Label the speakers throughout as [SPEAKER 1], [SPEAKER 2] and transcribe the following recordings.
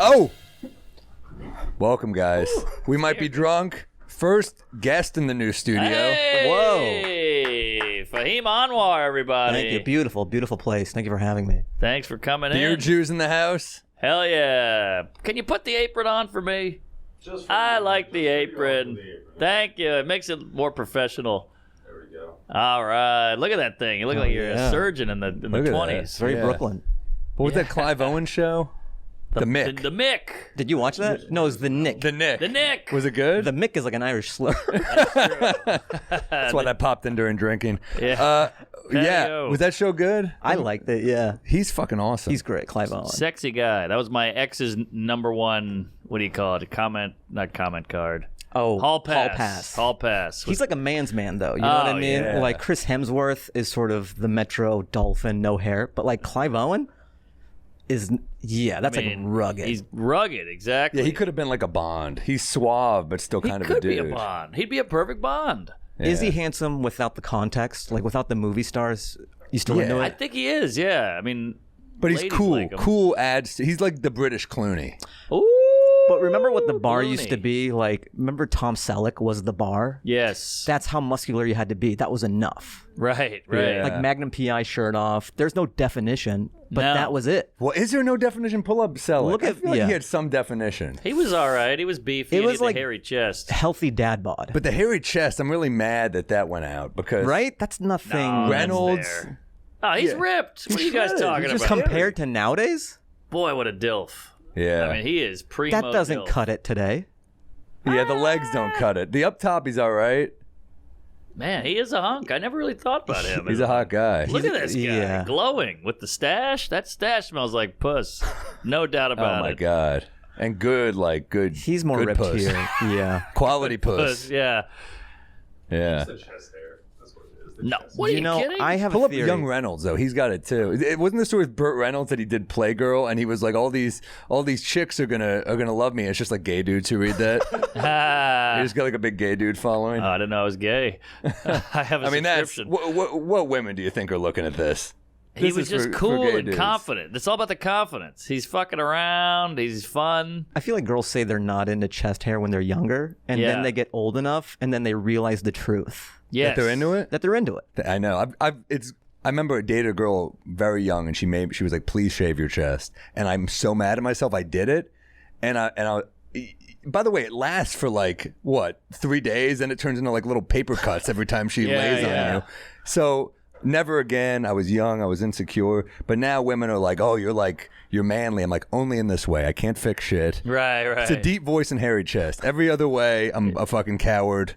[SPEAKER 1] Oh! Welcome, guys. We might be drunk. First guest in the new studio.
[SPEAKER 2] Hey!
[SPEAKER 3] Whoa.
[SPEAKER 2] Fahim Anwar, everybody.
[SPEAKER 3] Thank you. Beautiful, beautiful place. Thank you for having me.
[SPEAKER 2] Thanks for coming
[SPEAKER 1] Beer
[SPEAKER 2] in.
[SPEAKER 1] Jews in the house.
[SPEAKER 2] Hell yeah. Can you put the apron on for me? I like the apron. Thank you. It makes it more professional.
[SPEAKER 4] There we go.
[SPEAKER 2] All right. Look at that thing. You look like you're a surgeon in the
[SPEAKER 1] Look at
[SPEAKER 2] 20s.
[SPEAKER 3] It's very
[SPEAKER 1] Yeah.
[SPEAKER 3] Brooklyn.
[SPEAKER 1] What was that Clive Owen show? The Mick.
[SPEAKER 2] The Mick.
[SPEAKER 3] Did you watch that? No, it was the Nick.
[SPEAKER 1] The Nick.
[SPEAKER 2] The Nick.
[SPEAKER 1] Was it good?
[SPEAKER 3] The Mick is like an Irish slur.
[SPEAKER 1] That's what I popped in during drinking.
[SPEAKER 2] Yeah.
[SPEAKER 1] Yeah.
[SPEAKER 2] Yo.
[SPEAKER 1] Was that show good?
[SPEAKER 3] I liked it, yeah.
[SPEAKER 1] He's fucking awesome.
[SPEAKER 3] He's great, Clive Owen.
[SPEAKER 2] Sexy guy. That was my ex's number one, what do you call it? Not comment card.
[SPEAKER 3] Oh,
[SPEAKER 2] Hall pass.
[SPEAKER 3] pass.
[SPEAKER 2] Hall pass.
[SPEAKER 3] He's like a man's man, though. You know what I mean?
[SPEAKER 1] yeah.
[SPEAKER 3] Like Chris Hemsworth is sort of the Metro Dolphin, no hair. But like Clive Owen is, that's like rugged.
[SPEAKER 2] He's rugged, exactly.
[SPEAKER 1] Yeah, he could have been like a Bond. He's suave, but still kind of a dude.
[SPEAKER 2] He could be a Bond. He'd be a perfect Bond.
[SPEAKER 3] Is he
[SPEAKER 1] Yeah.
[SPEAKER 3] handsome without the context? Like without the movie stars? You still
[SPEAKER 1] Yeah.
[SPEAKER 3] into
[SPEAKER 2] I
[SPEAKER 3] it?
[SPEAKER 2] think he is, yeah. I mean,
[SPEAKER 1] But he's
[SPEAKER 2] ladies
[SPEAKER 1] cool.
[SPEAKER 2] like him.
[SPEAKER 1] Cool adds. He's like the British Clooney.
[SPEAKER 2] Ooh.
[SPEAKER 3] But remember what the bar
[SPEAKER 2] Clooney.
[SPEAKER 3] used to be? Like, remember Tom Selleck was the bar?
[SPEAKER 2] Yes.
[SPEAKER 3] That's how muscular you had to be. That was enough.
[SPEAKER 2] right.
[SPEAKER 1] Yeah.
[SPEAKER 3] Like Magnum PI shirt off. There's no definition, but
[SPEAKER 2] No.
[SPEAKER 3] that was it.
[SPEAKER 1] Well, is there no definition? Pull up Selleck.
[SPEAKER 3] Look
[SPEAKER 1] I
[SPEAKER 3] at-
[SPEAKER 1] feel like
[SPEAKER 3] yeah.
[SPEAKER 1] he had some definition.
[SPEAKER 2] He was all right. He was beefy.
[SPEAKER 3] It
[SPEAKER 2] and
[SPEAKER 3] was
[SPEAKER 2] he had
[SPEAKER 3] like-
[SPEAKER 2] a hairy chest.
[SPEAKER 3] Healthy dad bod.
[SPEAKER 1] But the hairy chest, I'm really mad that went out because
[SPEAKER 3] Right? That's nothing.
[SPEAKER 2] No, that's
[SPEAKER 1] Reynolds.
[SPEAKER 2] there. Oh, he's
[SPEAKER 1] Yeah.
[SPEAKER 2] ripped. What are you guys
[SPEAKER 1] shredded.
[SPEAKER 2] talking
[SPEAKER 1] He's
[SPEAKER 2] about?
[SPEAKER 1] just
[SPEAKER 3] Compared to nowadays,
[SPEAKER 2] Boy, what a dilf.
[SPEAKER 1] Yeah,
[SPEAKER 2] I mean, he is primo
[SPEAKER 3] that doesn't
[SPEAKER 2] dilf.
[SPEAKER 3] cut it today.
[SPEAKER 1] yeah. The legs don't cut it. The up top, he's all right.
[SPEAKER 2] Man, he is a hunk. I never really thought about him.
[SPEAKER 1] He's a hot guy.
[SPEAKER 2] Look at this guy,
[SPEAKER 3] yeah.
[SPEAKER 2] glowing with the stash. That stash smells like puss. No doubt
[SPEAKER 1] Oh
[SPEAKER 2] about
[SPEAKER 1] my
[SPEAKER 2] it.
[SPEAKER 1] god. And good, like good.
[SPEAKER 3] He's more
[SPEAKER 1] good
[SPEAKER 3] ripped
[SPEAKER 1] puss.
[SPEAKER 3] here. Yeah.
[SPEAKER 1] Quality puss.
[SPEAKER 2] Puss, yeah.
[SPEAKER 1] Yeah.
[SPEAKER 4] The chest hair. That's what it is. The
[SPEAKER 2] No,
[SPEAKER 4] chest.
[SPEAKER 2] what are you,
[SPEAKER 3] You know,
[SPEAKER 2] kidding?
[SPEAKER 3] I have
[SPEAKER 1] Pull
[SPEAKER 3] a
[SPEAKER 1] up
[SPEAKER 3] theory.
[SPEAKER 1] young Reynolds though. He's got it too. It wasn't the story with Burt Reynolds that he did Playgirl, and he was like, all these chicks are gonna love me. It's just like gay dudes who read that. He just got like a big gay dude following.
[SPEAKER 2] I didn't know I was gay. I have a
[SPEAKER 1] I mean, that's
[SPEAKER 2] subscription.
[SPEAKER 1] what women do you think are looking at this?
[SPEAKER 2] He
[SPEAKER 1] This
[SPEAKER 2] was
[SPEAKER 1] is
[SPEAKER 2] just
[SPEAKER 1] for
[SPEAKER 2] cool
[SPEAKER 1] gay
[SPEAKER 2] and
[SPEAKER 1] dudes.
[SPEAKER 2] confident. It's all about the confidence. He's fucking around. He's fun.
[SPEAKER 3] I feel like girls say they're not into chest hair when they're younger, and
[SPEAKER 2] Yeah.
[SPEAKER 3] then they get old enough, and then they realize the truth
[SPEAKER 2] Yes.
[SPEAKER 1] That they're into it.
[SPEAKER 3] that they're into it.
[SPEAKER 1] I know. I remember I dated a girl very young, and she was like, "Please shave your chest," and I'm so mad at myself. I did it, and I. By the way, it lasts for like what 3 days, and it turns into like little paper cuts every time she
[SPEAKER 2] Yeah,
[SPEAKER 1] lays
[SPEAKER 2] yeah.
[SPEAKER 1] on you. So never again. I was young. I was insecure. But now women are like, "Oh, you're manly." I'm like, only in this way. I can't fix shit.
[SPEAKER 2] Right, right.
[SPEAKER 1] It's a deep voice and hairy chest. Every other way, I'm a fucking coward.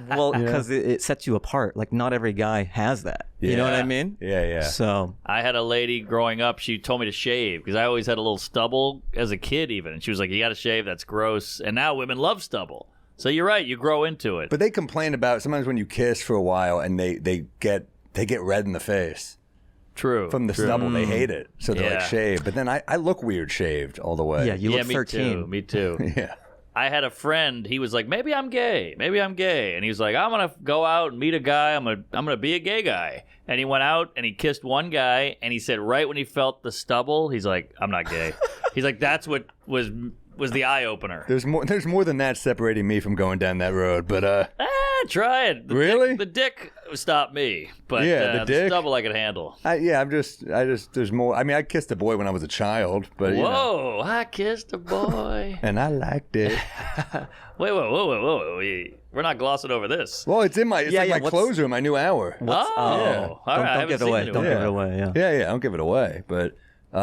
[SPEAKER 3] Well, because it sets you apart. Like, not every guy has that. You know what I
[SPEAKER 2] Yeah.
[SPEAKER 3] mean?
[SPEAKER 1] Yeah, yeah.
[SPEAKER 3] So,
[SPEAKER 2] I had a lady growing up. She told me to shave because I always had a little stubble as a kid, even. And she was like, "You got to shave. That's gross." And now women love stubble. So you're right. You grow into it.
[SPEAKER 1] But they complain about sometimes when you kiss for a while and they get red in the face
[SPEAKER 2] True.
[SPEAKER 1] from the stubble. They hate it, so they're like
[SPEAKER 2] Yeah.
[SPEAKER 1] shaved. But then I look weird shaved all the way.
[SPEAKER 3] yeah, you
[SPEAKER 2] yeah,
[SPEAKER 3] look
[SPEAKER 2] me
[SPEAKER 3] 13.
[SPEAKER 2] too. Me too.
[SPEAKER 1] yeah.
[SPEAKER 2] I had a friend. He was like, "Maybe I'm gay. Maybe I'm gay." And he was like, "I'm gonna go out and meet a guy. I'm gonna be a gay guy." And he went out and he kissed one guy. And he said, right when he felt the stubble, he's like, "I'm not gay." He's like, "That's what was the eye opener."
[SPEAKER 1] There's more than that separating me from going down that road. But
[SPEAKER 2] Try it.
[SPEAKER 1] Really?
[SPEAKER 2] The dick stopped me, but
[SPEAKER 1] Yeah, the dick?
[SPEAKER 2] stubble I could handle.
[SPEAKER 1] I just there's more. I mean, I kissed a boy when I was a child, but you know,
[SPEAKER 2] Whoa! I kissed a boy.
[SPEAKER 1] and I liked it.
[SPEAKER 2] Wait, whoa! We're not glossing over this.
[SPEAKER 1] Well, it's my
[SPEAKER 3] what's-
[SPEAKER 1] clothes are in my new hour.
[SPEAKER 2] Oh,
[SPEAKER 1] yeah.
[SPEAKER 2] all right. I
[SPEAKER 3] Don't
[SPEAKER 2] haven't
[SPEAKER 3] give it
[SPEAKER 2] seen
[SPEAKER 3] away.
[SPEAKER 2] the new
[SPEAKER 3] Don't
[SPEAKER 2] one.
[SPEAKER 3] give it away. Yeah.
[SPEAKER 1] Yeah, I don't give it away. But what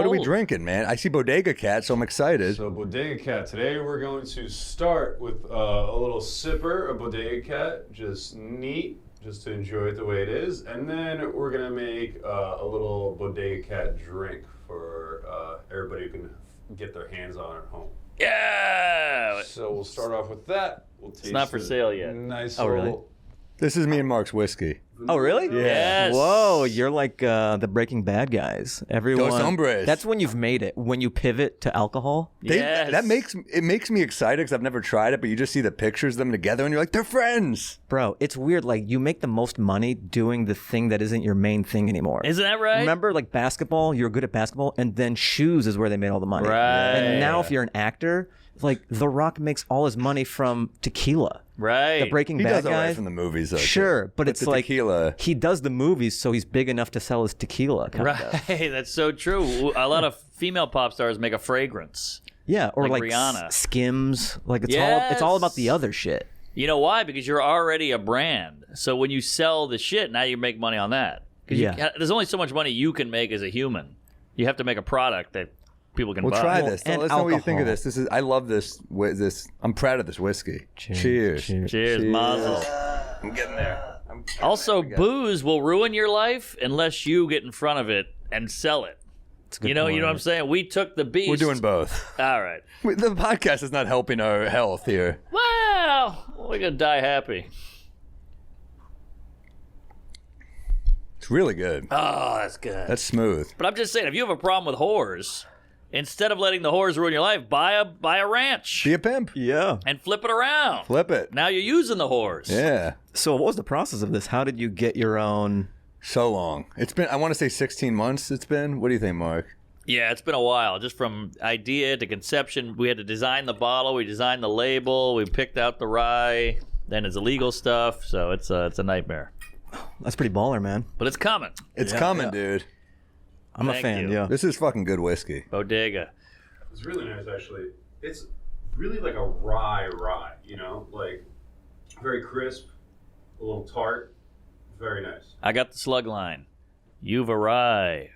[SPEAKER 1] are we
[SPEAKER 2] old?
[SPEAKER 1] drinking, man? I see Bodega Cat, so I'm excited.
[SPEAKER 4] So Bodega Cat. Today we're going to start with a little sipper of Bodega Cat, just neat, just to enjoy it the way it is, and then we're gonna make a little Bodega Cat drink for everybody who can get their hands on at home.
[SPEAKER 2] Yeah.
[SPEAKER 4] So we'll start off with that. We'll taste
[SPEAKER 2] not for
[SPEAKER 4] it.
[SPEAKER 2] sale yet.
[SPEAKER 4] Nice.
[SPEAKER 3] Oh, really?
[SPEAKER 4] little-
[SPEAKER 1] This is me and Mark's whiskey.
[SPEAKER 3] Oh, really?
[SPEAKER 1] Yeah.
[SPEAKER 2] Yes.
[SPEAKER 3] Whoa, you're like the Breaking Bad guys. Everyone.
[SPEAKER 1] Dos hombres.
[SPEAKER 3] That's when you've made it. When you pivot to alcohol.
[SPEAKER 2] Yes.
[SPEAKER 1] That makes me excited because I've never tried it, but you just see the pictures of them together and you're like, they're friends.
[SPEAKER 3] Bro, it's weird. Like, you make the most money doing the thing that isn't your main thing anymore.
[SPEAKER 2] Isn't that right?
[SPEAKER 3] Remember, like, basketball, you're good at basketball, and then shoes is where they made all the money.
[SPEAKER 2] Right.
[SPEAKER 3] And now if you're an actor, like, The Rock makes all his money from tequila.
[SPEAKER 2] Right.
[SPEAKER 3] The Breaking
[SPEAKER 1] He
[SPEAKER 3] Bad
[SPEAKER 1] does
[SPEAKER 3] guy.
[SPEAKER 1] all right from the movies, though.
[SPEAKER 3] Sure,
[SPEAKER 1] too.
[SPEAKER 3] but it's
[SPEAKER 1] the
[SPEAKER 3] like
[SPEAKER 1] tequila.
[SPEAKER 3] he does the movies, so he's big enough to sell his tequila. Kind of.
[SPEAKER 2] Right. That's so true. A lot of female pop stars make a fragrance.
[SPEAKER 3] Yeah, or
[SPEAKER 2] Like
[SPEAKER 3] like
[SPEAKER 2] Rihanna.
[SPEAKER 3] Skims. Like it's all about the
[SPEAKER 2] Yes.
[SPEAKER 3] other shit.
[SPEAKER 2] You know why? Because you're already a brand. So when you sell the shit, now you make money on that. 'Cause there's only so much money you can make as a human. You have to make a product that people can
[SPEAKER 1] We'll
[SPEAKER 2] buy.
[SPEAKER 1] try
[SPEAKER 3] Well,
[SPEAKER 1] this.
[SPEAKER 3] and
[SPEAKER 1] Let's know what you think of
[SPEAKER 3] alcohol.
[SPEAKER 1] this. I love this. I'm proud of this whiskey. Cheers.
[SPEAKER 2] Cheers, Mazel.
[SPEAKER 1] I'm getting there.
[SPEAKER 2] Also, booze will ruin your life unless you get in front of it and sell it.
[SPEAKER 3] It's a good
[SPEAKER 2] You know
[SPEAKER 3] point.
[SPEAKER 2] what I'm saying? We took the beast.
[SPEAKER 1] We're doing both.
[SPEAKER 2] All right.
[SPEAKER 1] The podcast is not helping our health here.
[SPEAKER 2] Well, we're going to die happy.
[SPEAKER 1] It's really good.
[SPEAKER 2] Oh, that's good.
[SPEAKER 1] That's smooth.
[SPEAKER 2] But I'm just saying, if you have a problem with whores, instead of letting the whores ruin your life, buy a ranch
[SPEAKER 1] Be a pimp.
[SPEAKER 3] Yeah.
[SPEAKER 2] and flip it around.
[SPEAKER 1] Flip it.
[SPEAKER 2] Now you're using the whores.
[SPEAKER 1] Yeah.
[SPEAKER 3] So what was the process of this? How did you get your own?
[SPEAKER 1] So long. It's been, I want to say 16 months it's been. What do you think, Mark?
[SPEAKER 2] Yeah, it's been a while. Just from idea to conception, we had to design the bottle, we designed the label, we picked out the rye. Then it's illegal stuff, so it's a nightmare.
[SPEAKER 3] That's pretty baller, man.
[SPEAKER 2] But it's coming.
[SPEAKER 1] It's coming, dude.
[SPEAKER 3] I'm a
[SPEAKER 2] Thank
[SPEAKER 3] fan.
[SPEAKER 2] you.
[SPEAKER 3] Yeah.
[SPEAKER 1] This is fucking good whiskey.
[SPEAKER 2] Bodega.
[SPEAKER 4] It's really nice, actually. It's really like a rye, you know? Like, very crisp, a little tart. Very nice.
[SPEAKER 2] I got the slug line. You've arrived.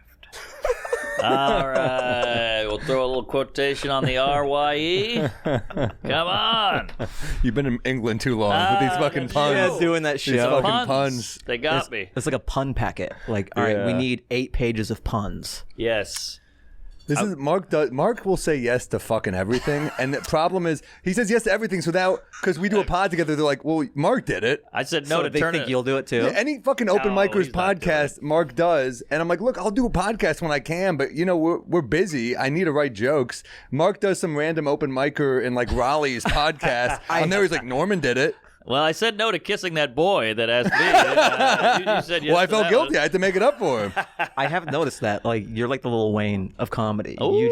[SPEAKER 2] All right. We'll throw a little quotation on the RYE. Come on.
[SPEAKER 1] You've been in England too long with these fucking
[SPEAKER 2] that's
[SPEAKER 1] puns.
[SPEAKER 3] Yeah, doing that
[SPEAKER 1] These
[SPEAKER 3] show.
[SPEAKER 1] fucking puns.
[SPEAKER 2] They got me.
[SPEAKER 3] It's like a pun packet. Like, all right, we
[SPEAKER 1] Yeah.
[SPEAKER 3] need 8 pages of puns.
[SPEAKER 2] Yes.
[SPEAKER 1] This is Mark will say yes to fucking everything, and the problem is he says yes to everything. So now, because we do a pod together, they're like, "Well, Mark did it."
[SPEAKER 2] I said no
[SPEAKER 3] So
[SPEAKER 2] to
[SPEAKER 3] they
[SPEAKER 2] turn
[SPEAKER 3] think
[SPEAKER 2] it.
[SPEAKER 3] you'll do it too.
[SPEAKER 1] Yeah, any fucking open
[SPEAKER 2] No,
[SPEAKER 1] micers
[SPEAKER 2] he's not doing
[SPEAKER 1] podcast Mark does, and I'm like, look, I'll do a podcast when I can, but you know we're busy. I need to write jokes. Mark does some random open micer in like Raleigh's podcast. And there he's like, Norman did it.
[SPEAKER 2] Well, I said no to kissing that boy that asked me. You said yes
[SPEAKER 1] Well, I
[SPEAKER 2] to
[SPEAKER 1] felt
[SPEAKER 2] that
[SPEAKER 1] guilty.
[SPEAKER 2] one.
[SPEAKER 1] I had to make it up for him.
[SPEAKER 3] I have noticed that. Like, you're like the Lil Wayne of comedy.
[SPEAKER 2] Ooh.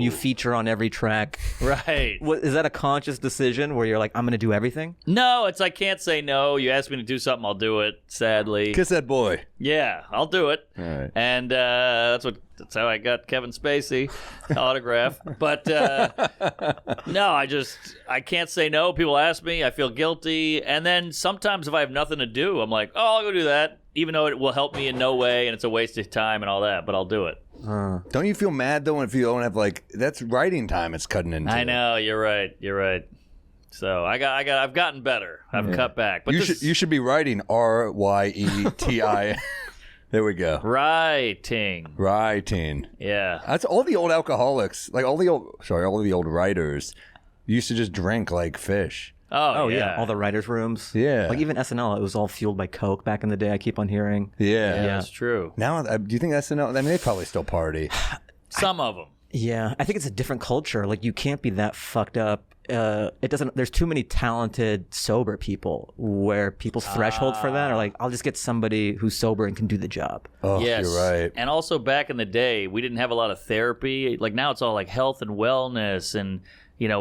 [SPEAKER 3] You feature on every track.
[SPEAKER 2] Right.
[SPEAKER 3] What, is that a conscious decision where you're like, I'm going to do everything?
[SPEAKER 2] No, it's I can't say no. You ask me to do something, I'll do it. Sadly.
[SPEAKER 1] Kiss that boy.
[SPEAKER 2] Yeah, I'll do it.
[SPEAKER 1] All right.
[SPEAKER 2] And that's how I got Kevin Spacey autograph. But no, I can't say no. People ask me, I feel guilty. And then sometimes if I have nothing to do, I'm like, oh, I'll go do that, even though it will help me in no way and it's a waste of time and all that, but I'll do it.
[SPEAKER 1] Don't you feel mad though if you don't have like that's writing time? It's cutting into.
[SPEAKER 2] I know, you're right. So I've gotten better. I've cut back. But
[SPEAKER 1] You should be writing RYETI. There we go.
[SPEAKER 2] writing.
[SPEAKER 1] Writing.
[SPEAKER 2] Yeah.
[SPEAKER 1] That's all the old alcoholics, like all the old writers used to just drink like fish.
[SPEAKER 2] Oh
[SPEAKER 3] yeah. All the writers' rooms.
[SPEAKER 1] Yeah.
[SPEAKER 3] Like even SNL, it was all fueled by Coke back in the day. I keep on hearing.
[SPEAKER 1] Yeah.
[SPEAKER 2] Yeah, that's true.
[SPEAKER 1] Now, do you think SNL? I mean, they probably still party.
[SPEAKER 2] Some of them.
[SPEAKER 3] Yeah, I think it's a different culture. Like, you can't be that fucked up. It doesn't. There's too many talented sober people where people's threshold for that are like, I'll just get somebody who's sober and can do the job.
[SPEAKER 1] Oh,
[SPEAKER 2] Yes.
[SPEAKER 1] you're right.
[SPEAKER 2] And also back in the day, we didn't have a lot of therapy. Like now it's all like health and wellness and,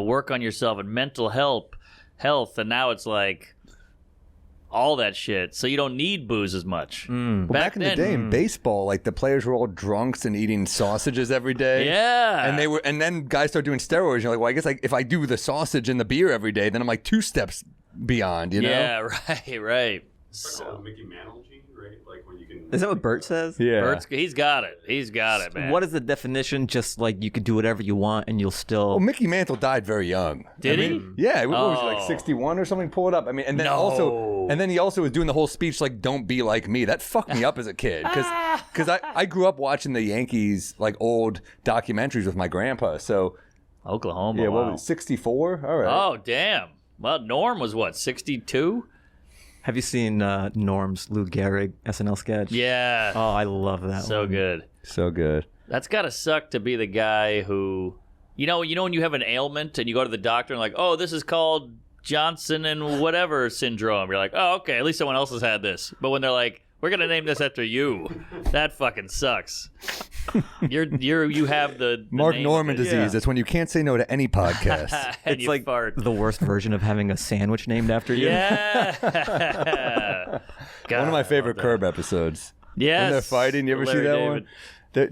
[SPEAKER 2] work on yourself and mental health. And now it's like all that shit. So you don't need booze as much.
[SPEAKER 1] Well, back in the day in baseball, like the players were all drunks and eating sausages every day.
[SPEAKER 2] Yeah.
[SPEAKER 1] And then guys start doing steroids. You're like, well, I guess if I do the sausage and the beer every day, then I'm like 2 steps beyond, you know?
[SPEAKER 2] Yeah, right.
[SPEAKER 4] It's like a Mickey Mantle gene, right? Like when you can.
[SPEAKER 3] Is that what Burt says?
[SPEAKER 1] Yeah.
[SPEAKER 2] He's got it, man.
[SPEAKER 3] What is the definition? Just like you could do whatever you want and you'll still.
[SPEAKER 1] Well, Mickey Mantle died very young.
[SPEAKER 2] Did he?
[SPEAKER 1] Yeah, what was it, like
[SPEAKER 2] Oh.
[SPEAKER 1] 61 or something? Pull it up. I mean, and then
[SPEAKER 2] No.
[SPEAKER 1] he also was doing the whole speech like, "Don't be like me." That fucked me up as a kid because I grew up watching the Yankees like old documentaries with my grandpa. So
[SPEAKER 2] Oklahoma.
[SPEAKER 1] yeah,
[SPEAKER 2] wow.
[SPEAKER 1] what was it, 64? All right.
[SPEAKER 2] Oh, damn. Well, Norm was what, 62?
[SPEAKER 3] Have you seen Norm's Lou Gehrig SNL sketch?
[SPEAKER 2] Yeah.
[SPEAKER 3] Oh, I love that
[SPEAKER 2] So
[SPEAKER 3] one.
[SPEAKER 2] good.
[SPEAKER 1] So good.
[SPEAKER 2] That's gotta suck to be the guy who, you know when you have an ailment and you go to the doctor and like, oh, this is called Johnson and whatever syndrome. You're like, oh, okay, at least someone else has had this. But when they're like, we're gonna name this after you, that fucking sucks. You have the
[SPEAKER 1] Mark
[SPEAKER 2] name
[SPEAKER 1] Norman
[SPEAKER 2] of it.
[SPEAKER 1] disease. That's when you can't say no to any podcast.
[SPEAKER 2] And
[SPEAKER 3] It's
[SPEAKER 2] you
[SPEAKER 3] like
[SPEAKER 2] fart.
[SPEAKER 3] the worst version of having a sandwich named after you.
[SPEAKER 2] Yeah.
[SPEAKER 1] One of my favorite Curb episodes.
[SPEAKER 2] Yes.
[SPEAKER 1] When they're fighting. You ever see
[SPEAKER 2] Larry
[SPEAKER 1] that
[SPEAKER 2] David.
[SPEAKER 1] one?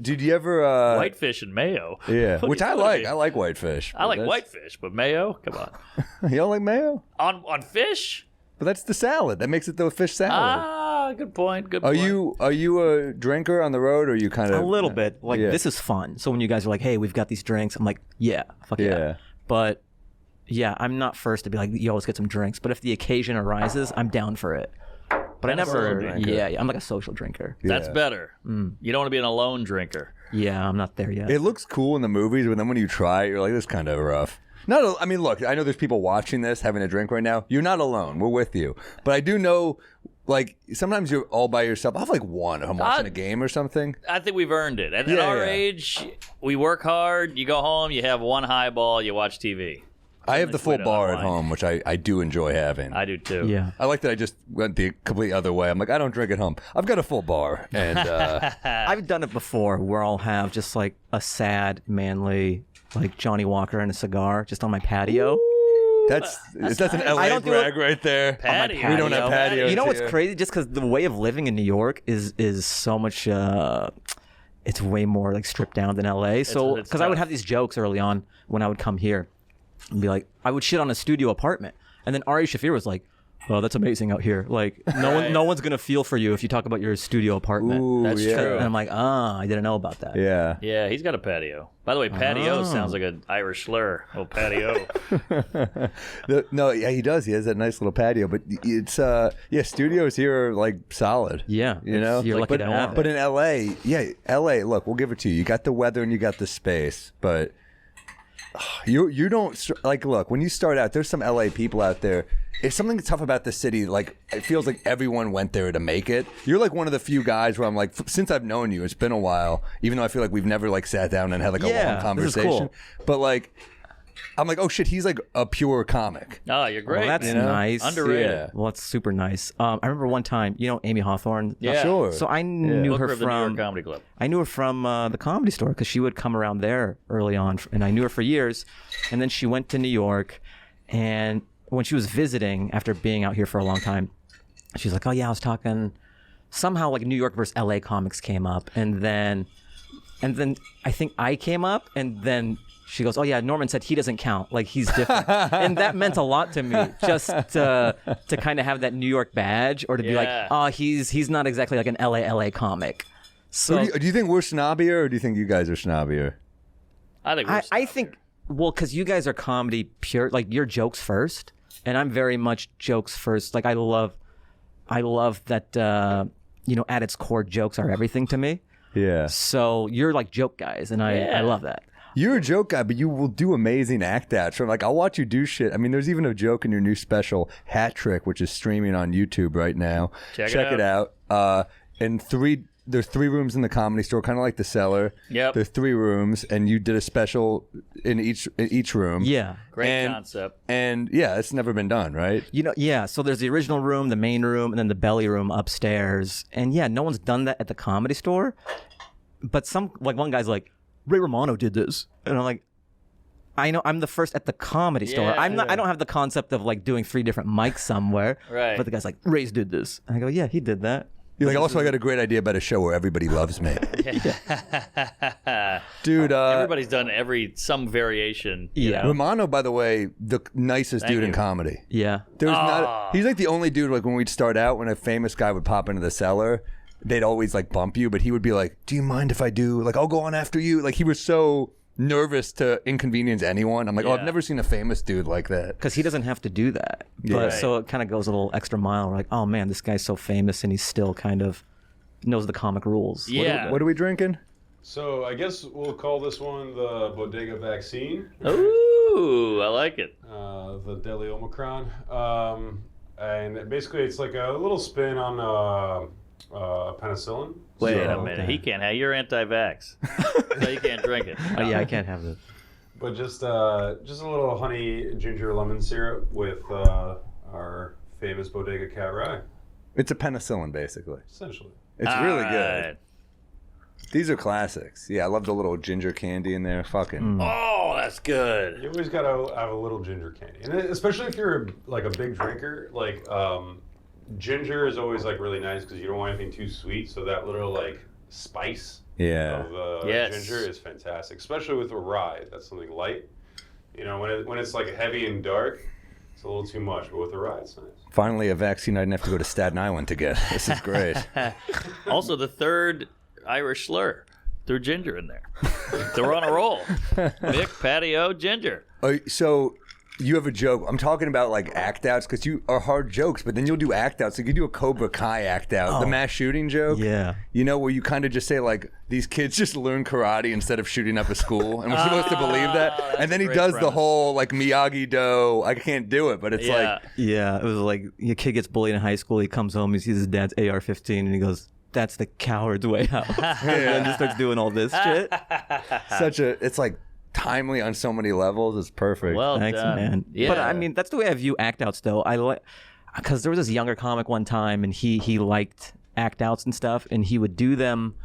[SPEAKER 1] Did you ever?
[SPEAKER 2] Whitefish and mayo.
[SPEAKER 1] Yeah,
[SPEAKER 2] What
[SPEAKER 1] which
[SPEAKER 2] are
[SPEAKER 1] I
[SPEAKER 2] you
[SPEAKER 1] like.
[SPEAKER 2] talking-
[SPEAKER 1] I like whitefish.
[SPEAKER 2] I like
[SPEAKER 1] That's-
[SPEAKER 2] whitefish, but mayo? Come on.
[SPEAKER 1] You don't like mayo?
[SPEAKER 2] On fish?
[SPEAKER 1] But that's the salad. That makes it the fish salad.
[SPEAKER 2] Ah, good point. Good
[SPEAKER 1] Are
[SPEAKER 2] point.
[SPEAKER 1] you a drinker on the road, or are you kind of
[SPEAKER 3] A little bit. Like,
[SPEAKER 1] Yeah.
[SPEAKER 3] this is fun. So when you guys are like, hey, we've got these drinks, I'm like, yeah, fuck yeah.
[SPEAKER 1] Yeah.
[SPEAKER 3] But yeah, I'm not first to be like, yo, let's get some drinks. But if the occasion arises, I'm down for it. But I
[SPEAKER 2] Not a social
[SPEAKER 3] never,
[SPEAKER 2] drinker.
[SPEAKER 3] yeah, I'm like a social drinker.
[SPEAKER 2] That's
[SPEAKER 1] Yeah.
[SPEAKER 2] better. You don't want to be an alone drinker.
[SPEAKER 3] Yeah, I'm not there yet.
[SPEAKER 1] It looks cool in the movies, but then when you try it, you're like, this is kind of rough. I mean, look, I know there's people watching this having a drink right now. You're not alone. We're with you. But I do know, like, sometimes you're all by yourself. I'll have like one if I'm watching a game or something.
[SPEAKER 2] I think we've earned it. At
[SPEAKER 1] Yeah,
[SPEAKER 2] our
[SPEAKER 1] yeah.
[SPEAKER 2] age, we work hard. You go home, you have one highball, you watch TV.
[SPEAKER 1] I have the
[SPEAKER 2] nice way
[SPEAKER 1] full
[SPEAKER 2] to
[SPEAKER 1] bar at
[SPEAKER 2] unwind.
[SPEAKER 1] home, which I do enjoy having.
[SPEAKER 2] I do too.
[SPEAKER 3] yeah.
[SPEAKER 1] I like that I just went the complete other way. I'm like, I don't drink at home. I've got a full bar. And
[SPEAKER 3] I've done it before where I'll have just like a sad, manly, like Johnny Walker and a cigar just on my patio.
[SPEAKER 1] that's an LA
[SPEAKER 3] I don't do
[SPEAKER 1] brag
[SPEAKER 3] it-
[SPEAKER 1] right there.
[SPEAKER 2] Patio.
[SPEAKER 1] We don't have patios.
[SPEAKER 3] You know what's
[SPEAKER 1] here.
[SPEAKER 3] crazy? Just because the way of living in New York is so much. It's way more like stripped down than LA. So
[SPEAKER 2] it's
[SPEAKER 3] because I would
[SPEAKER 2] tough.
[SPEAKER 3] have these jokes early on when I would come here and be like, I would shit on a studio apartment, and then Ari Shaffir was like, "Oh, that's amazing out here. Like no one's gonna feel for you if you talk about your studio apartment."
[SPEAKER 1] Ooh,
[SPEAKER 2] That's
[SPEAKER 1] yeah.
[SPEAKER 2] true.
[SPEAKER 3] And I'm like, I didn't know about that.
[SPEAKER 1] Yeah.
[SPEAKER 2] Yeah, he's got a patio. By the way, patio
[SPEAKER 3] Oh.
[SPEAKER 2] sounds like an Irish slur. Oh, patio.
[SPEAKER 1] No, yeah, he does. He has that nice little patio, but it's studios here are like solid.
[SPEAKER 3] Yeah,
[SPEAKER 1] you know,
[SPEAKER 3] you're lucky
[SPEAKER 1] but,
[SPEAKER 3] to have
[SPEAKER 1] but
[SPEAKER 3] it.
[SPEAKER 1] in LA, look, we'll give it to you. You got the weather and you got the space, but you don't like. Look, when you start out, there's some LA people out there. It's something tough about the city. Like, it feels like everyone went there to make it. You're like one of the few guys where I'm like, since I've known you, it's been a while. Even though I feel like we've never like sat down and had like a
[SPEAKER 3] Yeah,
[SPEAKER 1] long
[SPEAKER 3] this is
[SPEAKER 1] conversation.
[SPEAKER 3] cool.
[SPEAKER 1] But like, I'm like, oh shit, he's like a pure comic.
[SPEAKER 2] Oh, you're great.
[SPEAKER 3] Well, that's
[SPEAKER 2] man.
[SPEAKER 3] nice.
[SPEAKER 2] Underrated.
[SPEAKER 1] Yeah.
[SPEAKER 3] Well, that's super nice. I remember one time, you know, Amy Hawthorne.
[SPEAKER 2] Yeah.
[SPEAKER 1] Sure.
[SPEAKER 3] So I knew
[SPEAKER 2] Booker
[SPEAKER 3] her
[SPEAKER 2] of the New York
[SPEAKER 3] from
[SPEAKER 2] Comedy Club.
[SPEAKER 3] I knew her from the Comedy Store because she would come around there early on, and I knew her for years. And then she went to New York, and when she was visiting after being out here for a long time, she's like, "Oh yeah, I was talking." Somehow, like New York versus LA comics came up, and then I think I came up, and then she goes, "Oh yeah, Norman said he doesn't count, like he's different," and that meant a lot to me, just to kind of have that New York badge, or to be like,
[SPEAKER 2] Yeah.
[SPEAKER 3] "Oh, he's not exactly like an LA comic." So
[SPEAKER 1] Do you think we're snobbier, or do you think you guys are snobbier?
[SPEAKER 2] I think we're
[SPEAKER 3] I
[SPEAKER 2] snobbier.
[SPEAKER 3] think, well, because you guys are comedy pure, like you're jokes first, and I'm very much jokes first. Like I love that, at its core, jokes are everything to me.
[SPEAKER 1] Yeah.
[SPEAKER 3] So you're like joke guys, and I
[SPEAKER 2] Yeah.
[SPEAKER 3] love that.
[SPEAKER 1] You're a joke guy, but you will do amazing act outs. So like, I'll watch you do shit. I mean, there's even a joke in your new special, Hat Trick, which is streaming on YouTube right now.
[SPEAKER 2] Check
[SPEAKER 1] it
[SPEAKER 2] it
[SPEAKER 1] out. There's 3 rooms in the Comedy Store, kind of like the Cellar.
[SPEAKER 2] Yep.
[SPEAKER 1] There's 3 rooms, and you did a special in each room.
[SPEAKER 3] Yeah.
[SPEAKER 2] Great concept.
[SPEAKER 1] And yeah, it's never been done, right?
[SPEAKER 3] Yeah. So there's the original room, the main room, and then the belly room upstairs. And yeah, no one's done that at the Comedy Store. But one guy's like, Ray Romano did this, and I'm like, I know I'm the first at the Comedy Store.
[SPEAKER 2] Yeah.
[SPEAKER 3] I don't have the concept of like doing 3 different mics somewhere.
[SPEAKER 2] Right.
[SPEAKER 3] But the guy's like, Ray's did this, and I go, yeah, he did that.
[SPEAKER 1] You're like, also, I got a great idea about a show where everybody loves me. Dude,
[SPEAKER 2] Everybody's done some variation. You
[SPEAKER 3] Yeah.
[SPEAKER 2] know?
[SPEAKER 1] Romano, by the way, the nicest
[SPEAKER 2] Thank
[SPEAKER 1] dude in
[SPEAKER 2] you.
[SPEAKER 1] comedy.
[SPEAKER 3] Yeah.
[SPEAKER 1] There's not. He's like the only dude. Like when we'd start out, when a famous guy would pop into the Cellar, they'd always like bump you, but he would be like, "Do you mind if I do? Like, I'll go on after you." Like he was so nervous to inconvenience anyone. I'm like, oh, I've
[SPEAKER 2] Yeah.
[SPEAKER 1] never seen a famous dude like that.
[SPEAKER 3] Because he doesn't have to do that.
[SPEAKER 1] Yeah.
[SPEAKER 3] But
[SPEAKER 2] Right.
[SPEAKER 3] so it kind of goes a little extra mile. We're like, oh man, this guy's so famous, and he still kind of knows the comic rules.
[SPEAKER 2] Yeah.
[SPEAKER 1] What are we drinking?
[SPEAKER 4] So I guess we'll call this one the Bodega Vaccine,
[SPEAKER 2] Ooh, I like it.
[SPEAKER 4] the Deadly Omicron. and basically it's like a little spin on penicillin.
[SPEAKER 2] Wait
[SPEAKER 4] So-
[SPEAKER 2] a minute. He can't have. You're anti-vax, so you can't drink it.
[SPEAKER 3] Oh yeah, I can't have this.
[SPEAKER 4] But just a little honey ginger lemon syrup with our famous Bodega Cat rye,
[SPEAKER 1] It's a penicillin, basically.
[SPEAKER 4] essentially.
[SPEAKER 1] It's really
[SPEAKER 2] All
[SPEAKER 1] good.
[SPEAKER 2] right.
[SPEAKER 1] These are classics. Yeah, I love the little ginger candy in there. Fucking.
[SPEAKER 2] Oh, that's good.
[SPEAKER 4] You always gotta have a little ginger candy, and especially if you're like a big drinker, like ginger is always like really nice because you don't want anything too sweet. So that little like spice
[SPEAKER 1] Yeah.
[SPEAKER 4] of
[SPEAKER 2] Yes.
[SPEAKER 4] ginger is fantastic, especially with a rye. That's something light. You know, when it's like heavy and dark, it's a little too much. But with the rye, it's nice.
[SPEAKER 1] Finally, a vaccine I didn't have to go to Staten Island to get. This is great.
[SPEAKER 2] Also, the third Irish slur threw ginger in there. So we're on a roll. Mick, patio, ginger.
[SPEAKER 1] So you have a joke. I'm talking about like act outs because you are hard jokes, but then you'll do act outs. Like you do a Cobra Kai act out, the mass shooting joke.
[SPEAKER 3] Yeah.
[SPEAKER 1] You know, where you kind of just say like, these kids just learn karate instead of shooting up a school, and we're supposed to believe that.
[SPEAKER 2] that's
[SPEAKER 1] And then
[SPEAKER 2] a
[SPEAKER 1] he
[SPEAKER 2] great
[SPEAKER 1] does the
[SPEAKER 2] premise.
[SPEAKER 1] whole like Miyagi-Do. I can't do it, but it's
[SPEAKER 2] Yeah.
[SPEAKER 1] like,
[SPEAKER 3] Yeah, it was like a kid gets bullied in high school. He comes home, he sees his dad's AR-15, and he goes, "That's the coward's way out." And then just starts doing all this shit.
[SPEAKER 1] it's like timely on so many levels. It's perfect.
[SPEAKER 2] Well
[SPEAKER 3] Thanks,
[SPEAKER 2] done.
[SPEAKER 3] man.
[SPEAKER 2] Yeah.
[SPEAKER 3] But I mean, that's the way I view act outs, though. I like because there was this younger comic one time, and he liked act outs and stuff, and he would do them.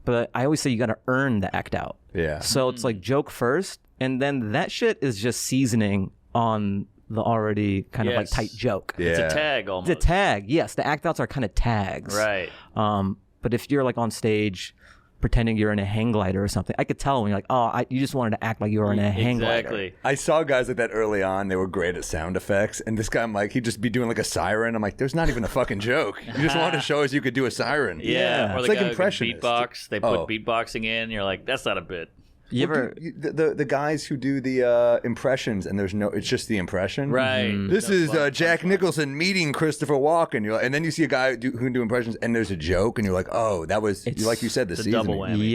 [SPEAKER 3] But I always say you got to earn the act out.
[SPEAKER 1] Yeah.
[SPEAKER 3] So it's like joke first, and then that shit is just seasoning on the already kind of like
[SPEAKER 2] Yes.
[SPEAKER 3] tight joke.
[SPEAKER 1] Yeah.
[SPEAKER 2] It's a tag almost.
[SPEAKER 3] It's a tag. Yes, the act outs are kind of tags.
[SPEAKER 2] Right.
[SPEAKER 3] But if you're like on stage pretending you're in a hang glider or something, I could tell when you're like, oh, you just wanted to act like you were in a hang glider.
[SPEAKER 2] Exactly.
[SPEAKER 1] I saw guys like that early on. They were great at sound effects. And this guy, I'm like, he'd just be doing like a siren. I'm like, there's not even a fucking joke. You just wanted to show us you could do a siren.
[SPEAKER 2] Yeah. Or
[SPEAKER 1] It's
[SPEAKER 2] the
[SPEAKER 1] like
[SPEAKER 2] guy who can
[SPEAKER 1] impressionist.
[SPEAKER 2] beatbox. They put
[SPEAKER 1] Oh.
[SPEAKER 2] beatboxing in. You're like, that's not a bit.
[SPEAKER 3] You
[SPEAKER 1] Well,
[SPEAKER 3] ever?
[SPEAKER 1] the guys who do the impressions and it's just the impression.
[SPEAKER 2] Right.
[SPEAKER 1] This
[SPEAKER 2] No
[SPEAKER 1] is
[SPEAKER 2] fun.
[SPEAKER 1] Jack Nicholson meeting Christopher Walken. You're like, and then you see a guy who can do impressions and there's a joke and you're like, oh, that was,
[SPEAKER 3] It's
[SPEAKER 1] like you said, the
[SPEAKER 2] the
[SPEAKER 1] seasoning.
[SPEAKER 2] double whammy.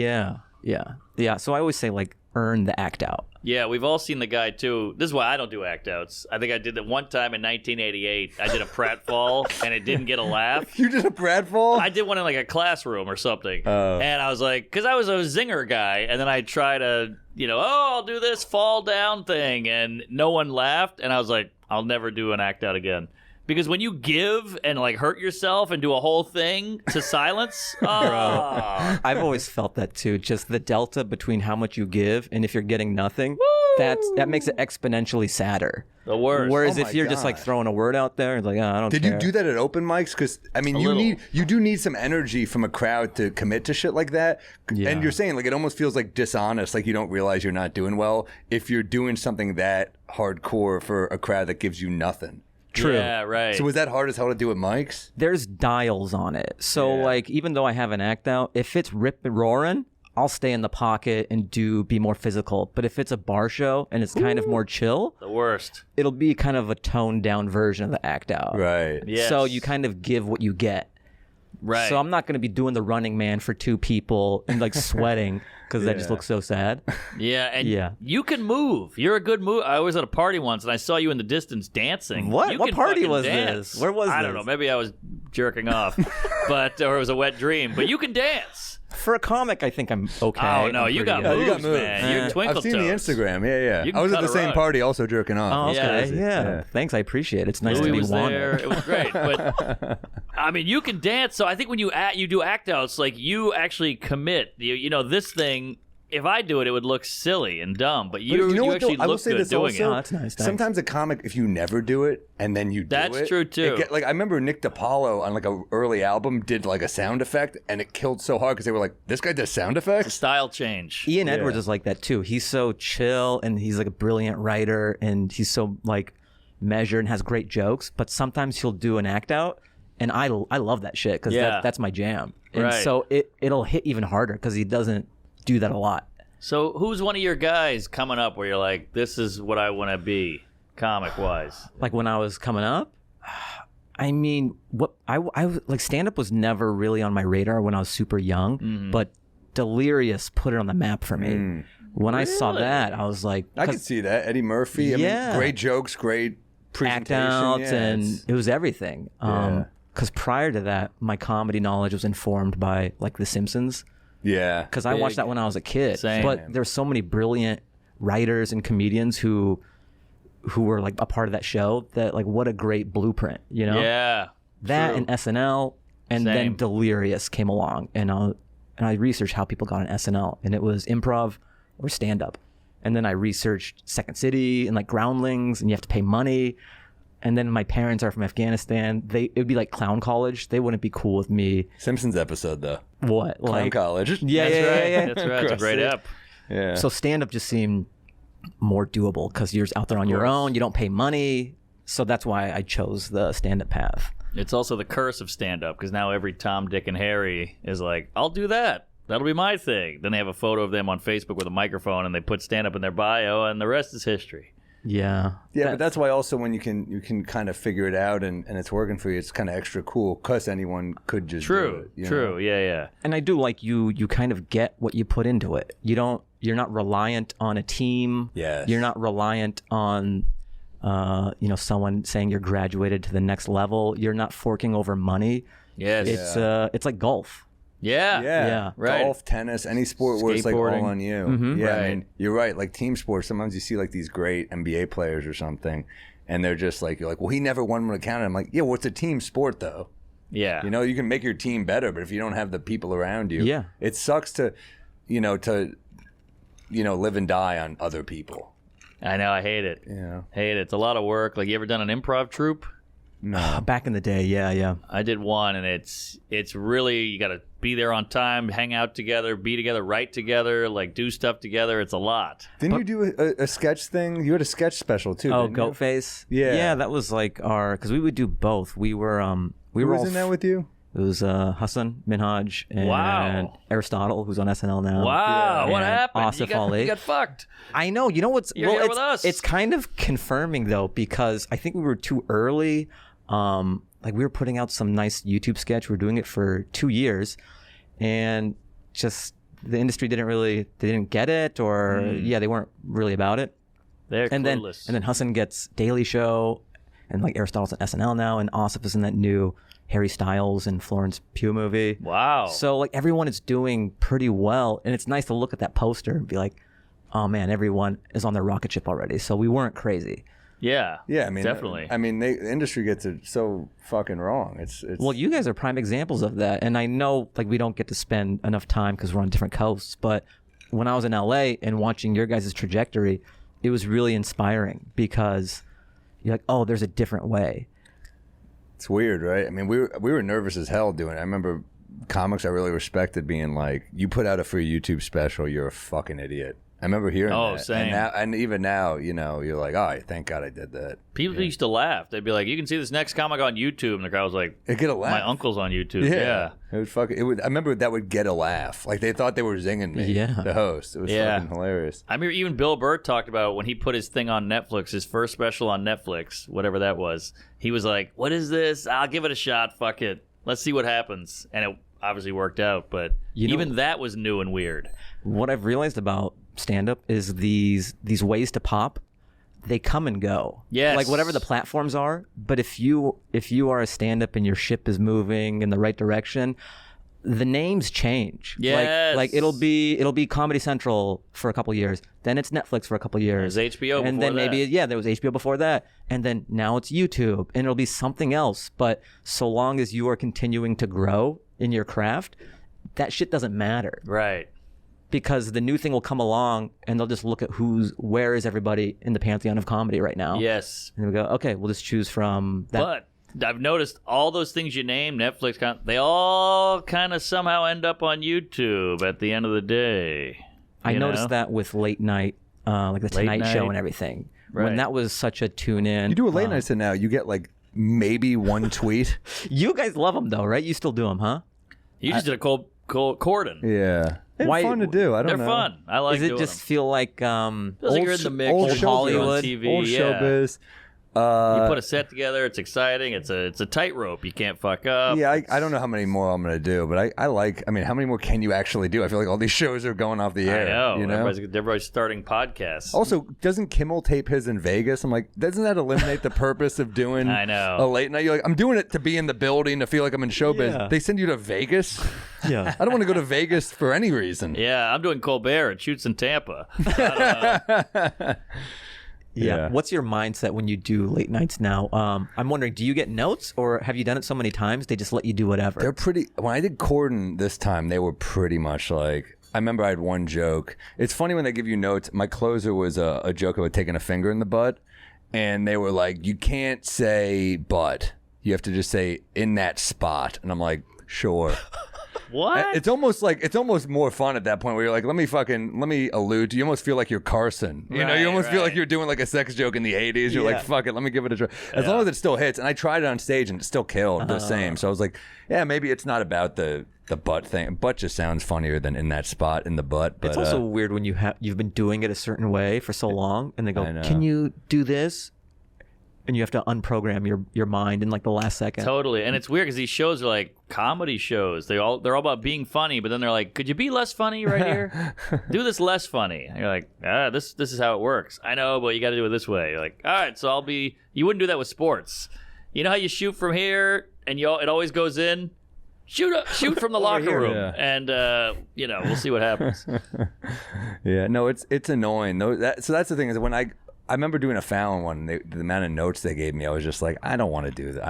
[SPEAKER 3] Yeah. So I always say like earn the act out.
[SPEAKER 2] Yeah, we've all seen the guy too. This is why I don't do act outs. I think I did that one time in 1988. I did a pratfall and it didn't get a laugh.
[SPEAKER 1] You did a pratfall?
[SPEAKER 2] I did one in like a classroom or something.
[SPEAKER 1] Oh.
[SPEAKER 2] And I was like, because I was a zinger guy, and then I try to, I'll do this fall down thing, and no one laughed, and I was like, I'll never do an act out again. Because when you give and like hurt yourself and do a whole thing to silence,
[SPEAKER 3] I've always felt that too. Just the delta between how much you give and if you're getting nothing, that makes it exponentially sadder.
[SPEAKER 2] the worst.
[SPEAKER 3] Whereas
[SPEAKER 1] Oh
[SPEAKER 3] if
[SPEAKER 1] my
[SPEAKER 3] you're just like
[SPEAKER 1] God.
[SPEAKER 3] throwing a word out there, it's like, oh, I don't
[SPEAKER 1] Did
[SPEAKER 3] care.
[SPEAKER 1] you do that at open mics? Because I mean,
[SPEAKER 2] little.
[SPEAKER 1] you do need some energy from a crowd to commit to shit like that.
[SPEAKER 3] Yeah.
[SPEAKER 1] And you're saying like it almost feels like dishonest, like you don't realize you're not doing well if you're doing something that hardcore for a crowd that gives you nothing.
[SPEAKER 3] True.
[SPEAKER 2] Yeah, right.
[SPEAKER 1] So was that hard as hell to do at mics?
[SPEAKER 3] There's dials on it. So
[SPEAKER 1] Yeah.
[SPEAKER 3] like even though I have an act out, if it's rip and roaring, I'll stay in the pocket and be more physical. But if it's a bar show and it's kind of more chill,
[SPEAKER 2] the worst.
[SPEAKER 3] it'll be kind of a toned down version of the act out.
[SPEAKER 1] Right.
[SPEAKER 2] Yes.
[SPEAKER 3] So you kind of give what you get.
[SPEAKER 2] Right.
[SPEAKER 3] So I'm not going to be doing the Running Man for two people and like sweating because that just
[SPEAKER 1] Yeah.
[SPEAKER 3] looks so sad.
[SPEAKER 2] Yeah, and
[SPEAKER 3] Yeah.
[SPEAKER 2] you can move. You're a good move. I was at a party once, and I saw you in the distance dancing.
[SPEAKER 3] What?
[SPEAKER 2] You
[SPEAKER 3] What
[SPEAKER 2] can
[SPEAKER 3] party
[SPEAKER 2] fucking
[SPEAKER 3] was
[SPEAKER 2] dance.
[SPEAKER 3] this? Where was
[SPEAKER 2] I don't
[SPEAKER 3] this?
[SPEAKER 2] know. Maybe I was jerking off, or it was a wet dream. But you can dance.
[SPEAKER 3] For a comic, I think I'm okay.
[SPEAKER 2] Oh no,
[SPEAKER 3] I'm
[SPEAKER 2] you
[SPEAKER 3] pretty
[SPEAKER 2] got
[SPEAKER 3] good.
[SPEAKER 1] you got
[SPEAKER 2] moves,
[SPEAKER 1] moves.
[SPEAKER 2] man. You're
[SPEAKER 3] Yeah.
[SPEAKER 2] twinkle
[SPEAKER 1] I've seen the
[SPEAKER 2] toes.
[SPEAKER 1] Instagram. Yeah.
[SPEAKER 2] You can
[SPEAKER 1] I was at
[SPEAKER 2] cut
[SPEAKER 1] the
[SPEAKER 2] a
[SPEAKER 1] same
[SPEAKER 2] rug.
[SPEAKER 1] party also jerking
[SPEAKER 3] Oh,
[SPEAKER 1] off.
[SPEAKER 3] okay.
[SPEAKER 2] Yeah.
[SPEAKER 3] Yeah. Thanks. I appreciate it. It's nice
[SPEAKER 2] Louis
[SPEAKER 3] to be
[SPEAKER 2] was
[SPEAKER 3] wanted.
[SPEAKER 2] there. It was great. But I mean, you can dance. So I think when you do act outs, like you actually commit. You know this thing. If I do it, it would look silly and dumb. But
[SPEAKER 1] But
[SPEAKER 2] you
[SPEAKER 1] what,
[SPEAKER 2] actually
[SPEAKER 1] though? I will
[SPEAKER 2] look
[SPEAKER 1] say
[SPEAKER 2] good
[SPEAKER 1] this
[SPEAKER 2] doing
[SPEAKER 1] also.
[SPEAKER 3] Oh, that's nice. Thanks.
[SPEAKER 1] Sometimes a comic, if you never do it and then you do
[SPEAKER 2] That's
[SPEAKER 1] it,
[SPEAKER 2] true, too.
[SPEAKER 1] like I remember Nick DiPaolo on like a early album did like a sound effect and it killed so hard because they were like, "This guy does sound
[SPEAKER 2] it.
[SPEAKER 1] effects."
[SPEAKER 2] Style change.
[SPEAKER 3] Ian Edwards
[SPEAKER 1] Yeah.
[SPEAKER 3] is like that too. He's so chill and he's like a brilliant writer and he's so like measured and has great jokes. But sometimes he'll do an act out, and I love that shit because
[SPEAKER 2] Yeah.
[SPEAKER 3] that's my jam. And
[SPEAKER 2] Right.
[SPEAKER 3] so it'll hit even harder because he doesn't do that a lot.
[SPEAKER 2] So who's one of your guys coming up where you're like, this is what I want to be, comic wise?
[SPEAKER 3] Like when I was coming up, I mean, what I like stand up was never really on my radar when I was super young,
[SPEAKER 2] Mm-hmm.
[SPEAKER 3] but Delirious put it on the map for me. When I saw
[SPEAKER 2] Really?
[SPEAKER 3] that, I was like,
[SPEAKER 1] I could see that. Eddie Murphy. I
[SPEAKER 3] Yeah.
[SPEAKER 1] mean, great jokes, great Presentation,
[SPEAKER 3] act-outs, and
[SPEAKER 1] it's-
[SPEAKER 3] it was everything.
[SPEAKER 1] Yeah.
[SPEAKER 3] Because prior to that, my comedy knowledge was informed by like The Simpsons.
[SPEAKER 1] Yeah.
[SPEAKER 3] Because I watched that when I was a kid.
[SPEAKER 2] Same.
[SPEAKER 3] But there's so many brilliant writers and comedians who were like a part of that show that like what a great blueprint, you know?
[SPEAKER 2] Yeah.
[SPEAKER 3] That
[SPEAKER 2] true.
[SPEAKER 3] and SNL, and
[SPEAKER 2] Same.
[SPEAKER 3] then Delirious came along, and I researched how people got on SNL, and it was improv or stand-up. And then I researched Second City and like Groundlings, and you have to pay money. And then my parents are from Afghanistan. It would be like clown college. They wouldn't be cool with me.
[SPEAKER 1] Simpsons episode though.
[SPEAKER 3] What?
[SPEAKER 1] Clown college.
[SPEAKER 3] Yeah,
[SPEAKER 2] That's
[SPEAKER 3] yeah,
[SPEAKER 2] right.
[SPEAKER 3] yeah, yeah.
[SPEAKER 2] That's right. It's a great
[SPEAKER 1] CrossFit.
[SPEAKER 2] app.
[SPEAKER 1] Yeah.
[SPEAKER 3] So stand-up just seemed more doable because you're out there on your
[SPEAKER 2] course.
[SPEAKER 3] own. You don't pay money. So that's why I chose the stand-up path.
[SPEAKER 2] It's also the curse of stand-up because now every Tom, Dick, and Harry is like, I'll do that. That'll be my thing. Then they have a photo of them on Facebook with a microphone, and they put stand-up in their bio, and the rest is history.
[SPEAKER 3] Yeah.
[SPEAKER 1] Yeah, but that's why also when you can kind of figure it out and it's working for you, it's kind of extra cool because anyone could just do
[SPEAKER 2] True.
[SPEAKER 1] it, you
[SPEAKER 2] True.
[SPEAKER 1] know?
[SPEAKER 2] Yeah.
[SPEAKER 3] And I do like you kind of get what you put into it. You're not reliant on a team.
[SPEAKER 1] Yes.
[SPEAKER 3] You're not reliant on someone saying you're graduated to the next level. You're not forking over money.
[SPEAKER 2] Yes.
[SPEAKER 3] It's like golf.
[SPEAKER 2] Yeah.
[SPEAKER 3] Yeah.
[SPEAKER 2] Right.
[SPEAKER 1] Golf, tennis, any sport where it's like all
[SPEAKER 2] Skateboarding.
[SPEAKER 1] on you.
[SPEAKER 3] Mm-hmm.
[SPEAKER 1] Yeah, I
[SPEAKER 2] Right.
[SPEAKER 1] mean, you're right. Like team sports, sometimes you see like these great NBA players or something, and they're just like, you're like, well, he never won one account. I'm like, yeah, well, it's a team sport though.
[SPEAKER 2] Yeah.
[SPEAKER 1] You know, you can make your team better, but if you don't have the people around you,
[SPEAKER 3] Yeah.
[SPEAKER 1] it sucks to live and die on other people.
[SPEAKER 2] I know. I hate it.
[SPEAKER 1] Yeah.
[SPEAKER 2] Hate it. It's a lot of work. Like, you ever done an improv troupe?
[SPEAKER 3] Back in the day, yeah.
[SPEAKER 2] I did one, and it's really, you got to be there on time, hang out together, be together, write together, like do stuff together. It's a lot.
[SPEAKER 1] Didn't you do a sketch thing? You had a sketch special too.
[SPEAKER 3] Oh,
[SPEAKER 1] didn't
[SPEAKER 3] Goat
[SPEAKER 1] you?
[SPEAKER 3] Face.
[SPEAKER 1] Yeah.
[SPEAKER 3] Yeah, that was like because we would do both. We were
[SPEAKER 1] Who
[SPEAKER 3] all
[SPEAKER 1] was in that with you?
[SPEAKER 3] It was Hassan Minhaj and
[SPEAKER 2] Wow.
[SPEAKER 3] Aristotle, who's on SNL now.
[SPEAKER 2] Wow, what
[SPEAKER 3] And
[SPEAKER 2] happened? You
[SPEAKER 3] Asif Ali.
[SPEAKER 2] got fucked.
[SPEAKER 3] I know. You know what's
[SPEAKER 2] You're here
[SPEAKER 3] it's,
[SPEAKER 2] with us.
[SPEAKER 3] it's kind of confirming though, because I think we were too early. Like we were putting out some nice YouTube sketch. We were doing it for 2 years, and just the industry didn't get it, or they weren't really about it.
[SPEAKER 2] They're
[SPEAKER 3] And
[SPEAKER 2] clueless.
[SPEAKER 3] then Hassan gets Daily Show, and like Aristotle's on SNL now, and Asif is in that new Harry Styles and Florence Pugh movie.
[SPEAKER 2] Wow.
[SPEAKER 3] So like everyone is doing pretty well, and it's nice to look at that poster and be like, oh man, everyone is on their rocket ship already. So we weren't crazy.
[SPEAKER 2] Yeah.
[SPEAKER 1] Yeah, I mean,
[SPEAKER 2] definitely.
[SPEAKER 1] the industry gets it so fucking wrong. It's
[SPEAKER 3] Well, you guys are prime examples of that, and I know like we don't get to spend enough time because we're on different coasts. But when I was in LA and watching your guys' trajectory, it was really inspiring because you're like, oh, there's a different way.
[SPEAKER 1] It's weird, right? I mean, we were nervous as hell doing it. I remember comics I really respected being like, "You put out a free YouTube special, you're a fucking idiot." I remember hearing
[SPEAKER 2] Oh,
[SPEAKER 1] that.
[SPEAKER 2] same.
[SPEAKER 1] And even now, you're like, "Oh, thank God I did that."
[SPEAKER 2] People used to laugh. They'd be like, "You can see this next comic on YouTube," and the guy was like,
[SPEAKER 1] It get a laugh.
[SPEAKER 2] "My uncle's on YouTube." Yeah.
[SPEAKER 1] It would fucking. It would. I remember that would get a laugh. Like they thought they were zinging me.
[SPEAKER 3] Yeah.
[SPEAKER 1] The host. It was
[SPEAKER 2] Yeah.
[SPEAKER 1] fucking hilarious.
[SPEAKER 2] I remember even Bill Burr talked about when he put his thing on Netflix, his first special on Netflix, whatever that was. He was like, "What is this? I'll give it a shot. Fuck it. Let's see what happens." And it obviously worked out, but even that was new and weird.
[SPEAKER 3] What I've realized about stand-up is these ways to pop, they come and go.
[SPEAKER 2] Yes.
[SPEAKER 3] Like whatever the platforms are, but if you are a stand-up and your ship is moving in the right direction, the names change.
[SPEAKER 2] Yes.
[SPEAKER 3] Like it'll be Comedy Central for a couple years, then it's Netflix for a couple years.
[SPEAKER 2] There's HBO
[SPEAKER 3] and
[SPEAKER 2] before
[SPEAKER 3] then maybe
[SPEAKER 2] that.
[SPEAKER 3] there was HBO before that, and then now it's YouTube, and it'll be something else. But so long as you are continuing to grow in your craft, that shit doesn't matter.
[SPEAKER 2] Right.
[SPEAKER 3] Because the new thing will come along and they'll just look at where is everybody in the pantheon of comedy right now.
[SPEAKER 2] Yes.
[SPEAKER 3] And we go, okay, we'll just choose from that.
[SPEAKER 2] But I've noticed all those things you named, Netflix, they all kind of somehow end up on YouTube at the end of the day.
[SPEAKER 3] I
[SPEAKER 2] you
[SPEAKER 3] noticed
[SPEAKER 2] know?
[SPEAKER 3] that with late night, like the Tonight Show
[SPEAKER 2] night.
[SPEAKER 3] and everything.
[SPEAKER 2] Right.
[SPEAKER 3] When that was such a tune in.
[SPEAKER 1] You do a late night set now. You get like maybe one tweet.
[SPEAKER 3] You guys love them though, right? You still do them, huh?
[SPEAKER 2] You just did a cold Corden.
[SPEAKER 1] Yeah. It's
[SPEAKER 3] Why-
[SPEAKER 1] fun to do. I don't
[SPEAKER 2] They're
[SPEAKER 1] know.
[SPEAKER 2] fun. I like
[SPEAKER 3] Does it
[SPEAKER 2] doing
[SPEAKER 3] just
[SPEAKER 2] them.
[SPEAKER 3] feel like
[SPEAKER 2] Feels like you're in the mix.
[SPEAKER 1] old
[SPEAKER 2] You're
[SPEAKER 3] Hollywood,
[SPEAKER 2] on TV.
[SPEAKER 1] old
[SPEAKER 2] yeah.
[SPEAKER 1] showbiz.
[SPEAKER 2] You put a set together. It's exciting. It's a tightrope. You can't fuck up.
[SPEAKER 1] Yeah, I don't know how many more I'm going to do, but I like. I mean, how many more can you actually do? I feel like all these shows are going off the air.
[SPEAKER 2] I know.
[SPEAKER 1] You know?
[SPEAKER 2] Everybody's starting podcasts.
[SPEAKER 1] Also, doesn't Kimmel tape his in Vegas? I'm like, doesn't that eliminate the purpose of doing
[SPEAKER 2] I know.
[SPEAKER 1] a late night? You're like, I'm doing it to be in the building, to feel like I'm in showbiz.
[SPEAKER 3] Yeah.
[SPEAKER 1] They send you to Vegas?
[SPEAKER 3] Yeah.
[SPEAKER 1] I don't want to go to Vegas for any reason.
[SPEAKER 2] Yeah, I'm doing Colbert. It shoots in Tampa. I don't know.
[SPEAKER 3] Yeah. What's your mindset when you do late nights now? I'm wondering, do you get notes, or have you done it so many times they just let you do whatever?
[SPEAKER 1] They're pretty. When I did Corden this time, they were pretty much like. I remember I had one joke. It's funny when they give you notes. My closer was a joke about taking a finger in the butt, and they were like, "You can't say butt. You have to just say in that spot." And I'm like, "Sure."
[SPEAKER 2] What?
[SPEAKER 1] It's almost more fun at that point where you're like, let me allude to. You almost feel like you're Carson. You know, you almost feel like you're doing like a sex joke in the 80s. You're like, fuck it, let me give it a try. As long as it still hits. And I tried it on stage and it still killed the same. So I was like, yeah, maybe it's not about the butt thing. Butt just sounds funnier than in that spot in the butt. But,
[SPEAKER 3] it's also weird when you've been doing it a certain way for so long, and they go, "Can you do this?" And you have to unprogram your mind in like the last second.
[SPEAKER 2] Totally. And it's weird because these shows are like comedy shows. They're all about being funny, but then they're like, could you be less funny right here? Do this less funny. And you're like, this is how it works. I know, but you got to do it this way. You're like, all right, so you wouldn't do that with sports. You know how you shoot from here and it always goes in? Shoot from the locker room.
[SPEAKER 1] Yeah.
[SPEAKER 2] And, we'll see what happens.
[SPEAKER 1] Yeah, no, it's annoying. So that's the thing is when I remember doing a Fallon one, the amount of notes they gave me, I was just like, I don't want to do that.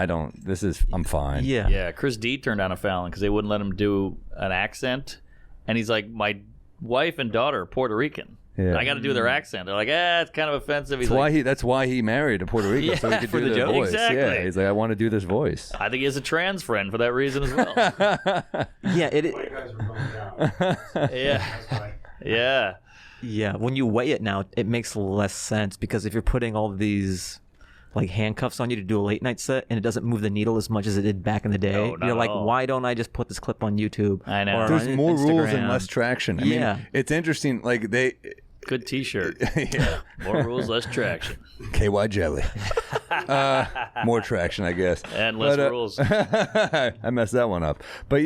[SPEAKER 1] I'm fine.
[SPEAKER 3] Yeah.
[SPEAKER 2] Yeah, Chris D turned down a Fallon because they wouldn't let him do an accent. And he's like, my wife and daughter are Puerto Rican.
[SPEAKER 1] Yeah.
[SPEAKER 2] I got to do their accent. They're like, it's kind of offensive.
[SPEAKER 1] That's why he married a Puerto Rican, so he could do the voice.
[SPEAKER 2] Exactly.
[SPEAKER 1] Yeah, he's like, I want to do this voice.
[SPEAKER 2] I think he has a trans friend for that reason as well.
[SPEAKER 3] Yeah,
[SPEAKER 4] White guys were going down.
[SPEAKER 2] Yeah.
[SPEAKER 4] That's why.
[SPEAKER 2] Yeah.
[SPEAKER 3] Yeah, when you weigh it now, it makes less sense because if you're putting all these like handcuffs on you to do a late night set and it doesn't move the needle as much as it did back in the day,
[SPEAKER 2] not
[SPEAKER 3] you're like,
[SPEAKER 2] at all.
[SPEAKER 3] why don't I just put this clip on YouTube?
[SPEAKER 2] I know.
[SPEAKER 3] or
[SPEAKER 1] There's
[SPEAKER 3] on
[SPEAKER 1] more rules and
[SPEAKER 3] Instagram?
[SPEAKER 1] less traction. I
[SPEAKER 3] Yeah.
[SPEAKER 1] mean, it's interesting. Like
[SPEAKER 2] Good T-shirt.
[SPEAKER 1] yeah,
[SPEAKER 2] More rules, less traction.
[SPEAKER 1] KY jelly. More traction, I guess.
[SPEAKER 2] And less
[SPEAKER 1] But,
[SPEAKER 2] rules.
[SPEAKER 1] I messed that one up. But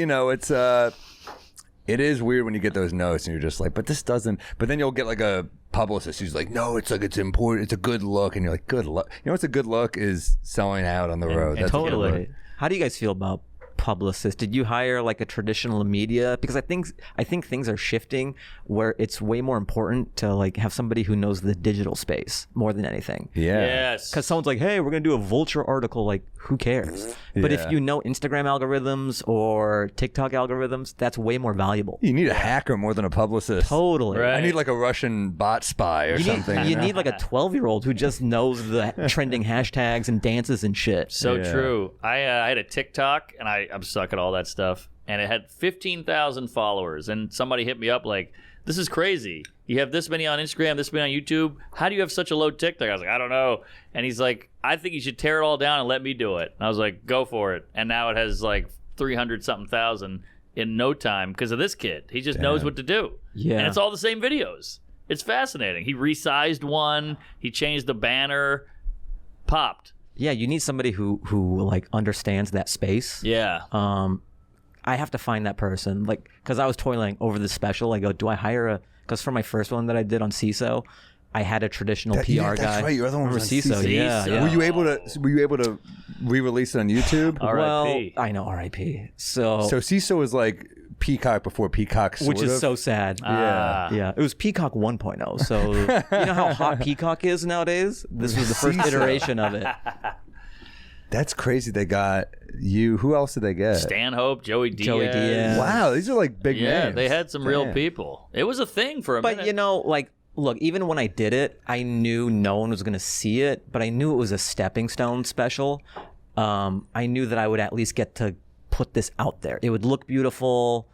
[SPEAKER 1] it is weird when you get those notes and you're just like, but this doesn't. But then you'll get like a publicist who's like, no, it's important. It's a good look, and you're like, good luck. You know what's a good look is selling out on the road. That's a good look.
[SPEAKER 3] Totally. How do you guys feel about publicists? Did you hire like a traditional media? Because I think things are shifting where it's way more important to like have somebody who knows the digital space more than anything.
[SPEAKER 1] Yeah.
[SPEAKER 2] Yes.
[SPEAKER 3] Because someone's like, hey, we're going to do a Vulture article. Like, who cares? But if
[SPEAKER 1] Yeah.
[SPEAKER 3] you know Instagram algorithms or TikTok algorithms, that's way more valuing.
[SPEAKER 1] You need a hacker more than a publicist.
[SPEAKER 3] Totally.
[SPEAKER 2] Right.
[SPEAKER 1] I need like a Russian bot spy or something.
[SPEAKER 3] You
[SPEAKER 1] know?
[SPEAKER 3] need like a 12-year-old who just knows the trending hashtags and dances and shit.
[SPEAKER 2] So
[SPEAKER 1] Yeah.
[SPEAKER 2] true. I had a TikTok, and I'm stuck at all that stuff, and it had 15,000 followers, and somebody hit me up like, this is crazy. You have this many on Instagram, this many on YouTube. How do you have such a low TikTok? I was like, I don't know. And he's like, I think you should tear it all down and let me do it. And I was like, go for it. And now it has like 300-something thousand in no time because of this kid. He just knows what to do.
[SPEAKER 3] Yeah.
[SPEAKER 2] And it's all the same videos. It's fascinating. He resized one. He changed the banner. Popped.
[SPEAKER 3] Yeah, you need somebody who like understands that space.
[SPEAKER 2] Yeah.
[SPEAKER 3] I have to find that person, like, because I was toiling over the special. I go, do I hire because for my first one that I did on CISO, I had a traditional PR guy.
[SPEAKER 1] That's right. Your other one was on
[SPEAKER 3] CISO.
[SPEAKER 1] CISO.
[SPEAKER 3] Yeah,
[SPEAKER 2] CISO.
[SPEAKER 3] yeah.
[SPEAKER 1] Were you able to re-release it on YouTube?
[SPEAKER 2] R.I.P.
[SPEAKER 3] Well, I know, R.I.P. So
[SPEAKER 1] CISO was like Peacock before Peacock,
[SPEAKER 3] which is so sad.
[SPEAKER 1] Yeah.
[SPEAKER 3] It was Peacock 1.0. So you know how hot Peacock is nowadays? This was the first
[SPEAKER 1] CISO.
[SPEAKER 3] iteration of it.
[SPEAKER 1] That's crazy. They got you. Who else did they get?
[SPEAKER 2] Stanhope, Joey Diaz.
[SPEAKER 3] Joey Diaz.
[SPEAKER 1] Wow, these are like big
[SPEAKER 2] Yeah,
[SPEAKER 1] names.
[SPEAKER 2] they had some real
[SPEAKER 1] Damn.
[SPEAKER 2] people. It was a thing for a minute.
[SPEAKER 3] But you know, like, look, even when I did it, I knew no one was going to see it, but I knew it was a stepping stone special. I knew that I would at least get to put this out there. It would look beautiful.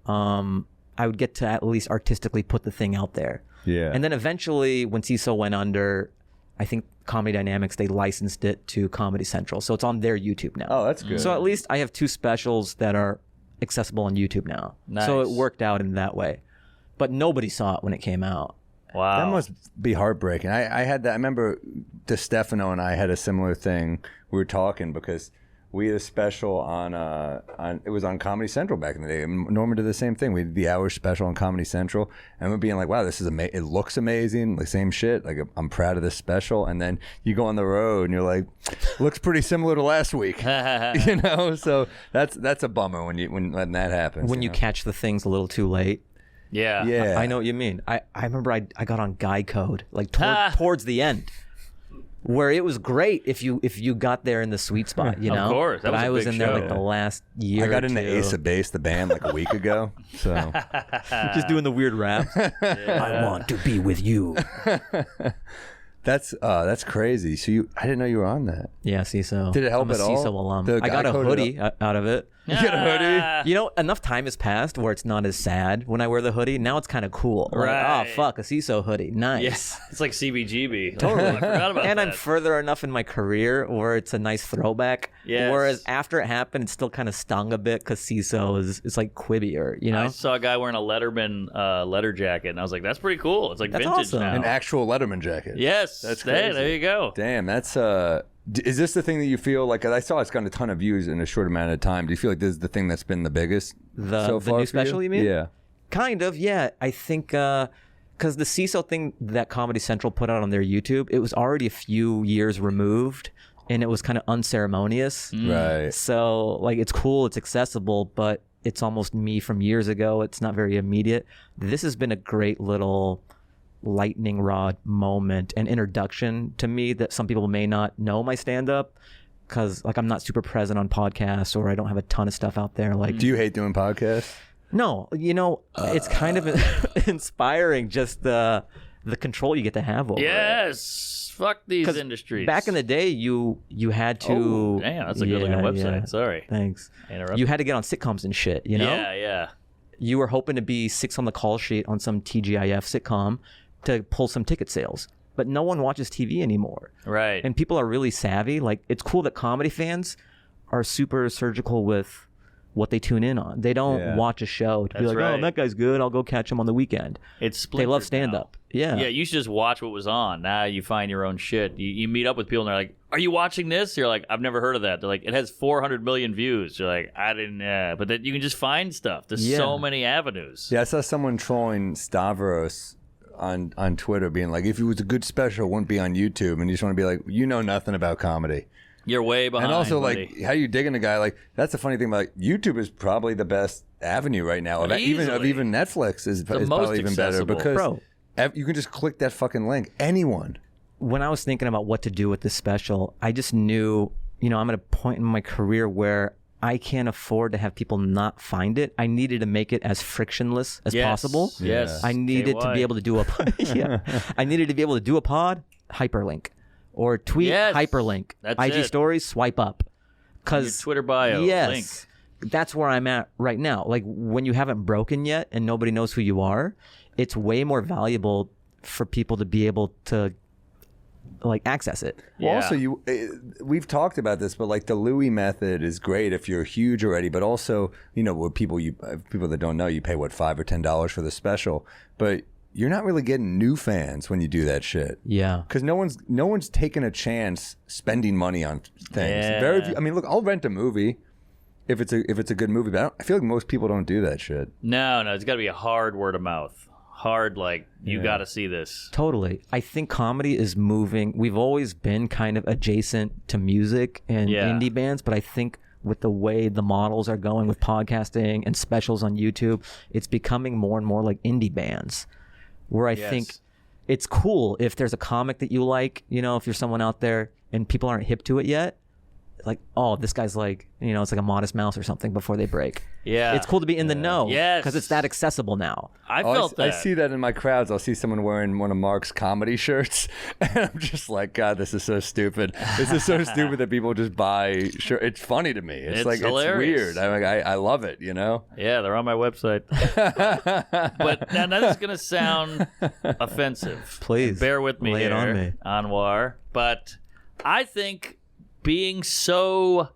[SPEAKER 3] I would get to at least artistically put the thing out there.
[SPEAKER 1] Yeah.
[SPEAKER 3] And then eventually, when CISO went under, I think Comedy Dynamics, they licensed it to Comedy Central. So it's on their YouTube now.
[SPEAKER 1] Oh, that's good.
[SPEAKER 3] So at least I have two specials that are accessible on YouTube now.
[SPEAKER 2] Nice.
[SPEAKER 3] So it worked out in that way. But nobody saw it when it came out.
[SPEAKER 2] Wow.
[SPEAKER 1] That must be heartbreaking. I had that. I remember DeStefano and I had a similar thing. We were talking because we had a special on it was on Comedy Central back in the day. And Norman did the same thing. We did the hour special on Comedy Central, and we're being like, "Wow, this is amazing! It looks amazing, like same shit. Like I'm proud of this special." And then you go on the road, and you're like, "Looks pretty similar to last week," you know. So that's a bummer when that happens.
[SPEAKER 3] When you catch the things a little too late.
[SPEAKER 2] Yeah.
[SPEAKER 1] Yeah.
[SPEAKER 3] I know what you mean. I remember I got on Guy Code like towards the end, where it was great if you got there in the sweet spot, you know.
[SPEAKER 2] Of course, that
[SPEAKER 3] but
[SPEAKER 2] was a
[SPEAKER 3] I was
[SPEAKER 2] big
[SPEAKER 3] in there
[SPEAKER 2] show.
[SPEAKER 3] like the last year.
[SPEAKER 1] I got
[SPEAKER 3] or
[SPEAKER 1] into
[SPEAKER 3] two.
[SPEAKER 1] Ace of Base, the band, like a week ago. So
[SPEAKER 3] just doing the weird raps. I want to be with you.
[SPEAKER 1] that's crazy. So I didn't know you were on that.
[SPEAKER 3] Yeah, CISO.
[SPEAKER 1] Did it help
[SPEAKER 3] I'm a
[SPEAKER 1] at all?
[SPEAKER 3] CISO alum.
[SPEAKER 1] The
[SPEAKER 3] I got
[SPEAKER 1] Guy
[SPEAKER 3] a
[SPEAKER 1] Code
[SPEAKER 3] hoodie out of it.
[SPEAKER 1] You get a hoodie?
[SPEAKER 3] You know, enough time has passed where it's not as sad when I wear the hoodie. Now it's kind of cool. Like,
[SPEAKER 2] Right.
[SPEAKER 3] oh, fuck, a CISO hoodie. Nice.
[SPEAKER 2] Yes. It's like CBGB.
[SPEAKER 3] Totally.
[SPEAKER 2] I forgot about
[SPEAKER 3] And
[SPEAKER 2] that.
[SPEAKER 3] I'm further enough in my career where it's a nice throwback.
[SPEAKER 2] Yes.
[SPEAKER 3] Whereas after it happened, it still kind of stung a bit because CISO is like quibbier, you know?
[SPEAKER 2] I saw a guy wearing a Letterman letter jacket, and I was like, "That's pretty cool. It's like
[SPEAKER 3] That's
[SPEAKER 2] vintage
[SPEAKER 3] awesome.
[SPEAKER 2] now."
[SPEAKER 1] An actual Letterman jacket.
[SPEAKER 2] Yes,
[SPEAKER 1] That's
[SPEAKER 2] Hey,
[SPEAKER 1] crazy.
[SPEAKER 2] there you go.
[SPEAKER 1] Damn, that's is this the thing that you feel like? I saw it's gotten a ton of views in a short amount of time. Do you feel like this is the thing that's been the biggest so
[SPEAKER 3] The
[SPEAKER 1] far
[SPEAKER 3] new
[SPEAKER 1] for you?
[SPEAKER 3] special, you mean?
[SPEAKER 1] Yeah.
[SPEAKER 3] Kind of, yeah. I think because the CISO thing that Comedy Central put out on their YouTube, it was already a few years removed, and it was kind of unceremonious.
[SPEAKER 1] Right.
[SPEAKER 3] So, like, it's cool, it's accessible, but it's almost me from years ago. It's not very immediate. This has been a great little lightning rod moment and introduction to me that some people may not know my stand-up because, like, I'm not super present on podcasts or I don't have a ton of stuff out there. Like,
[SPEAKER 1] Do you hate doing podcasts?
[SPEAKER 3] no, you know, it's kind of inspiring just the control you get to have over it.
[SPEAKER 2] Yes. Fuck these
[SPEAKER 3] 'Cause
[SPEAKER 2] industries.
[SPEAKER 3] Back in the day, you had to.
[SPEAKER 2] Oh, damn, that's a good looking website.
[SPEAKER 3] yeah.
[SPEAKER 2] Sorry.
[SPEAKER 3] Thanks.
[SPEAKER 2] Interrupt.
[SPEAKER 3] You had to get on sitcoms and shit, you know?
[SPEAKER 2] Yeah.
[SPEAKER 3] You were hoping to be six on the call sheet on some TGIF sitcom to pull some ticket sales. But no one watches TV anymore.
[SPEAKER 2] Right.
[SPEAKER 3] And people are really savvy. Like, it's cool that comedy fans are super surgical with what they tune in on. They don't
[SPEAKER 1] Yeah.
[SPEAKER 3] watch a show to be
[SPEAKER 2] That's
[SPEAKER 3] like,
[SPEAKER 2] right.
[SPEAKER 3] oh, that guy's good. I'll go catch him on the weekend.
[SPEAKER 2] It's
[SPEAKER 3] They love
[SPEAKER 2] splintered
[SPEAKER 3] stand-up.
[SPEAKER 2] now.
[SPEAKER 3] Yeah.
[SPEAKER 2] Yeah, you should just watch what was on. Now you find your own shit. You meet up with people and they're like, "Are you watching this?" You're like, "I've never heard of that." They're like, "It has 400 million views." You're like, "I didn't." But then you can just find stuff. There's
[SPEAKER 3] Yeah.
[SPEAKER 2] so many avenues.
[SPEAKER 1] Yeah, I saw someone trolling Stavros on Twitter, being like, "If it was a good special, it wouldn't be on YouTube." And you just want to be like, "You know nothing about comedy."
[SPEAKER 2] You're way behind.
[SPEAKER 1] And also,
[SPEAKER 2] buddy.
[SPEAKER 1] like, how you digging a guy? Like, that's the funny thing about YouTube is probably the best avenue right now. Of
[SPEAKER 2] Easily.
[SPEAKER 1] even Netflix is
[SPEAKER 2] most
[SPEAKER 1] probably even better
[SPEAKER 2] accessible.
[SPEAKER 1] because
[SPEAKER 3] Bro.
[SPEAKER 1] you can just click that fucking link. Anyone.
[SPEAKER 3] When I was thinking about what to do with this special, I just knew, you know, I'm at a point in my career where I can't afford to have people not find it. I needed to make it as frictionless as
[SPEAKER 2] Yes.
[SPEAKER 3] possible.
[SPEAKER 2] Yes.
[SPEAKER 3] I needed to
[SPEAKER 2] KY.
[SPEAKER 3] be able to do a yeah. I needed to be able to do a pod, hyperlink, or tweet,
[SPEAKER 2] Yes.
[SPEAKER 3] hyperlink.
[SPEAKER 2] That's
[SPEAKER 3] IG
[SPEAKER 2] it.
[SPEAKER 3] stories, swipe up.
[SPEAKER 2] Your
[SPEAKER 3] Because
[SPEAKER 2] Twitter bio.
[SPEAKER 3] yes,
[SPEAKER 2] Link.
[SPEAKER 3] that's where I'm at right now. Like, when you haven't broken yet and nobody knows who you are, it's way more valuable for people to be able to like access it.
[SPEAKER 1] Well,
[SPEAKER 2] Yeah.
[SPEAKER 1] also, we've talked about this, but like the Louis method is great if you're huge already. But also, you know, with people that don't know, you pay what $5 or $10 for the special, but you're not really getting new fans when you do that shit.
[SPEAKER 3] Yeah.
[SPEAKER 1] Because no one's taking a chance spending money on things.
[SPEAKER 2] Yeah.
[SPEAKER 1] Very few, I mean, look, I'll rent a movie if it's a good movie, but I feel like most people don't do that shit.
[SPEAKER 2] No, it's got to be a hard word of mouth. Hard, like, you got to see this.
[SPEAKER 3] Totally. I think comedy is moving. We've always been kind of adjacent to music and
[SPEAKER 2] Yeah.
[SPEAKER 3] indie bands, but I think with the way the models are going with podcasting and specials on YouTube, it's becoming more and more like indie bands, where I
[SPEAKER 2] Yes.
[SPEAKER 3] think it's cool if there's a comic that you like, you know, if you're someone out there and people aren't hip to it yet, like, oh, this guy's like, you know, it's like a Modest Mouse or something before they break.
[SPEAKER 2] Yeah.
[SPEAKER 3] It's cool to be in the know.
[SPEAKER 2] Yes.
[SPEAKER 3] Because it's that accessible now.
[SPEAKER 2] I
[SPEAKER 1] Oh,
[SPEAKER 2] felt
[SPEAKER 1] I
[SPEAKER 2] that.
[SPEAKER 1] see that in my crowds. I'll see someone wearing one of Mark's comedy shirts, and I'm just like, God, this is so stupid. This is so stupid that people just buy shirts. It's funny to me. It's like
[SPEAKER 2] hilarious.
[SPEAKER 1] it's weird. I love it. You know.
[SPEAKER 2] Yeah, they're on my website. But now this is going to sound offensive.
[SPEAKER 3] Please,
[SPEAKER 2] Bear with me
[SPEAKER 3] lay
[SPEAKER 2] here,
[SPEAKER 3] it on me.
[SPEAKER 2] Anwar. But I think being so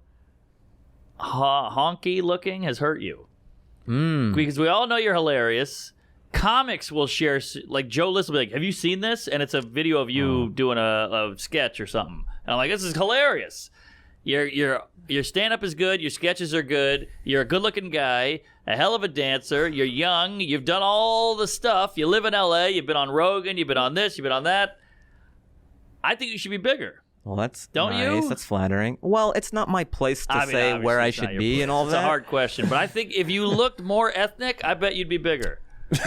[SPEAKER 2] honky looking has hurt you. Because we all know you're hilarious. comics will share, like Joe List will be like, have you seen this? And it's a video of you doing a sketch or something. And I'm like, this is hilarious. Your stand-up is good. Your sketches are good. You're a good-looking guy, a hell of a dancer. You're young. You've done all the stuff. You live in L.A. You've been on Rogan. You've been on this. You've been on that. I think you should be bigger.
[SPEAKER 3] Well, that's
[SPEAKER 2] Don't
[SPEAKER 3] nice.
[SPEAKER 2] you?
[SPEAKER 3] That's flattering. Well, it's not my place to say where I should be and all
[SPEAKER 2] that.
[SPEAKER 3] that.
[SPEAKER 2] It's a hard question, but I think if you looked more ethnic, I bet you'd be bigger.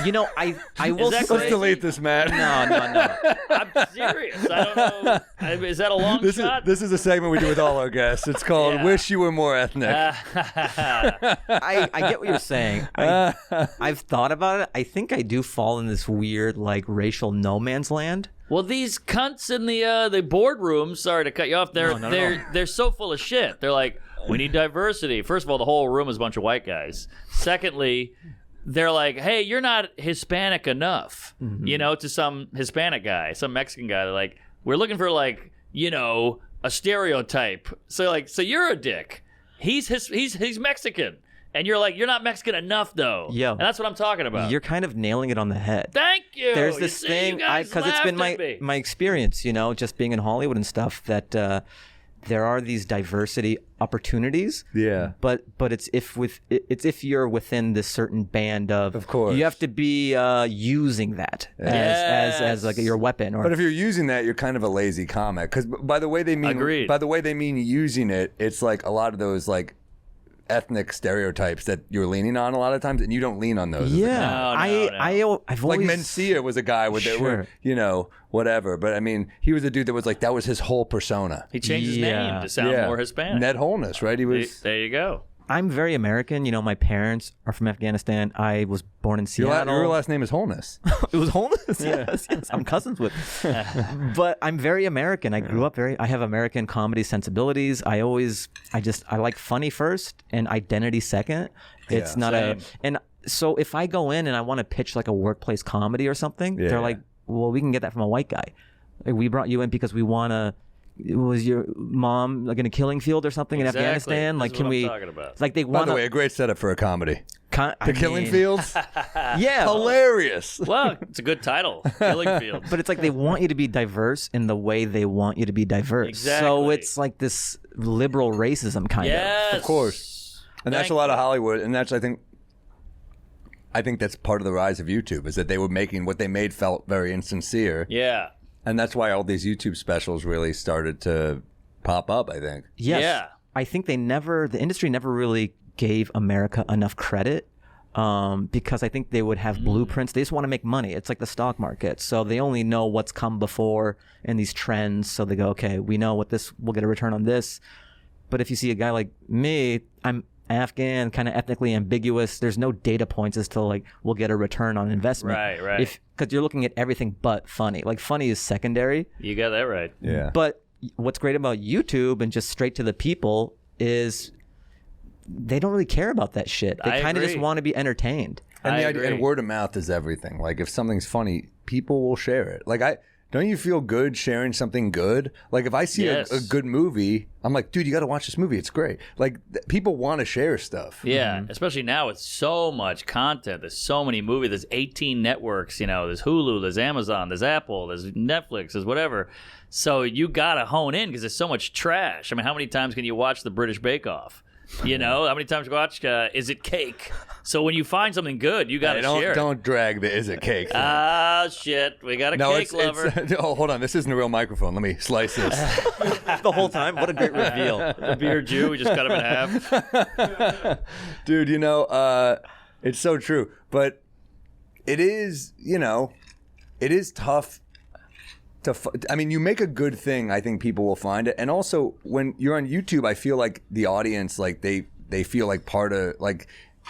[SPEAKER 3] You know, I will
[SPEAKER 2] that
[SPEAKER 3] say.
[SPEAKER 1] Let's delete this, Matt.
[SPEAKER 3] No.
[SPEAKER 2] I'm serious. I don't know. Is that a long shot?
[SPEAKER 1] This is a segment we do with all our guests. It's called
[SPEAKER 2] Yeah.
[SPEAKER 1] "Wish You Were More Ethnic."
[SPEAKER 3] I get what you're saying. I've thought about it. I think I do fall in this weird, like, racial no man's land.
[SPEAKER 2] Well, these cunts in the boardroom. Sorry to cut you off. They're so full of shit. They're like, we need diversity. First of all, the whole room is a bunch of white guys. Secondly, they're like, hey, you're not Hispanic enough, to some Hispanic guy, some Mexican guy. They're like, we're looking for, like, a stereotype. So you're a dick. He's Mexican. And you're like, you're not Mexican enough, though.
[SPEAKER 3] Yeah.
[SPEAKER 2] And that's what I'm talking about.
[SPEAKER 3] You're kind of nailing it on the head.
[SPEAKER 2] Thank you.
[SPEAKER 3] There's this thing, because it's been my experience, just being in Hollywood and stuff, that there are these diversity opportunities.
[SPEAKER 1] Yeah.
[SPEAKER 3] But it's if you're within this certain band of
[SPEAKER 1] course,
[SPEAKER 3] you have to be using that as like your weapon. Or
[SPEAKER 1] but if you're using that, you're kind of a lazy comic. Because by the way they mean,
[SPEAKER 2] Agreed.
[SPEAKER 1] By the way they mean using it, it's like a lot of those like ethnic stereotypes that you're leaning on a lot of times, and you don't lean on those.
[SPEAKER 2] No.
[SPEAKER 3] I've always
[SPEAKER 1] like Mencia was a guy with
[SPEAKER 3] Sure.
[SPEAKER 1] whatever. But I mean, he was a dude that was like, that was his whole persona.
[SPEAKER 2] He changed his name to sound more Hispanic.
[SPEAKER 1] Ned Holness, right? He was.
[SPEAKER 2] There you go.
[SPEAKER 3] I'm very American. My parents are from Afghanistan. I was born in Seattle.
[SPEAKER 1] Your last name is Holness.
[SPEAKER 3] It was Holness. Yes. I'm cousins with. But I'm very American. I grew up I have American comedy sensibilities. I like funny first and identity second. It's not
[SPEAKER 2] same.
[SPEAKER 3] and so if I go in and I want to pitch like a workplace comedy or something, they're like, well, we can get that from a white guy. Like, we brought you in because we want to. Was your mom like in a killing field or something in Afghanistan? Like, can we? Like, they want.
[SPEAKER 1] By the way, a great setup for a comedy.
[SPEAKER 3] The
[SPEAKER 1] Killing Fields.
[SPEAKER 3] Yeah,
[SPEAKER 1] Hilarious.
[SPEAKER 2] Well, it's a good title, Killing Fields.
[SPEAKER 3] But it's like they want you to be diverse in the way they want you to be diverse.
[SPEAKER 2] Exactly.
[SPEAKER 3] So it's like this liberal racism kind
[SPEAKER 2] yes,
[SPEAKER 1] Of course. And that's a lot of Hollywood, and that's I think that's part of the rise of YouTube, is that they were making what they made felt very insincere.
[SPEAKER 2] Yeah.
[SPEAKER 1] And that's why all these YouTube specials really started to pop up, I think.
[SPEAKER 3] Yes.
[SPEAKER 2] Yeah.
[SPEAKER 3] I think the industry never really gave America enough credit because I think they would have blueprints. They just want to make money. It's like the stock market. So they only know what's come before and these trends. So they go, okay, we know we'll get a return on this. But if you see a guy like me, I'm Afghan, kind of ethnically ambiguous. There's no data points as to like we'll get a return on investment.
[SPEAKER 2] Right.
[SPEAKER 3] Because you're looking at everything but funny. Like, funny is secondary.
[SPEAKER 2] You got that right.
[SPEAKER 1] Yeah.
[SPEAKER 3] But what's great about YouTube and just straight to the people is they don't really care about that shit. They kind of just want to be entertained.
[SPEAKER 1] And word of mouth is everything. Like, if something's funny, people will share it. Like, don't you feel good sharing something good? Like, if I see a good movie, I'm like, dude, you got to watch this movie. It's great. Like, people want to share stuff.
[SPEAKER 2] Yeah, especially now with so much content. There's so many movies. There's 18 networks. There's Hulu, there's Amazon, there's Apple, there's Netflix, there's whatever. So you got to hone in because there's so much trash. I mean, how many times can you watch the British Bake Off? How many times you watch Is It Cake? So when you find something good, you got to share it.
[SPEAKER 1] Don't drag the Is It Cake thing.
[SPEAKER 2] Ah, shit. We got a cake lover.
[SPEAKER 1] Hold on. This isn't a real microphone. Let me slice this.
[SPEAKER 3] The whole time? What a great reveal.
[SPEAKER 2] The beard Jew, we just cut him in half.
[SPEAKER 1] Dude, it's so true. But it is, it is tough I mean, you make a good thing, I think people will find it. And also, when you're on YouTube, I feel like the audience, like, they feel like part of, like,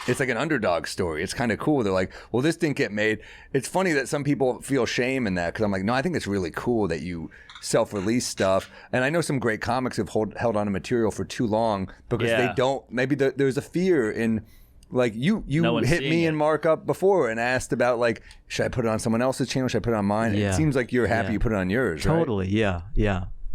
[SPEAKER 1] it's like an underdog story. It's kind of cool. They're like, well, this didn't get made. It's funny that some people feel shame in that, because I'm like, no, I think it's really cool that you self-release stuff. And I know some great comics have held on to material for too long because they don't, maybe there's a fear in, like, you hit me and Mark up before and asked about, like, should I put it on someone else's channel? Should I put it on mine?
[SPEAKER 3] Yeah.
[SPEAKER 1] It seems like you're happy you put it on yours, right?
[SPEAKER 3] Totally, yeah.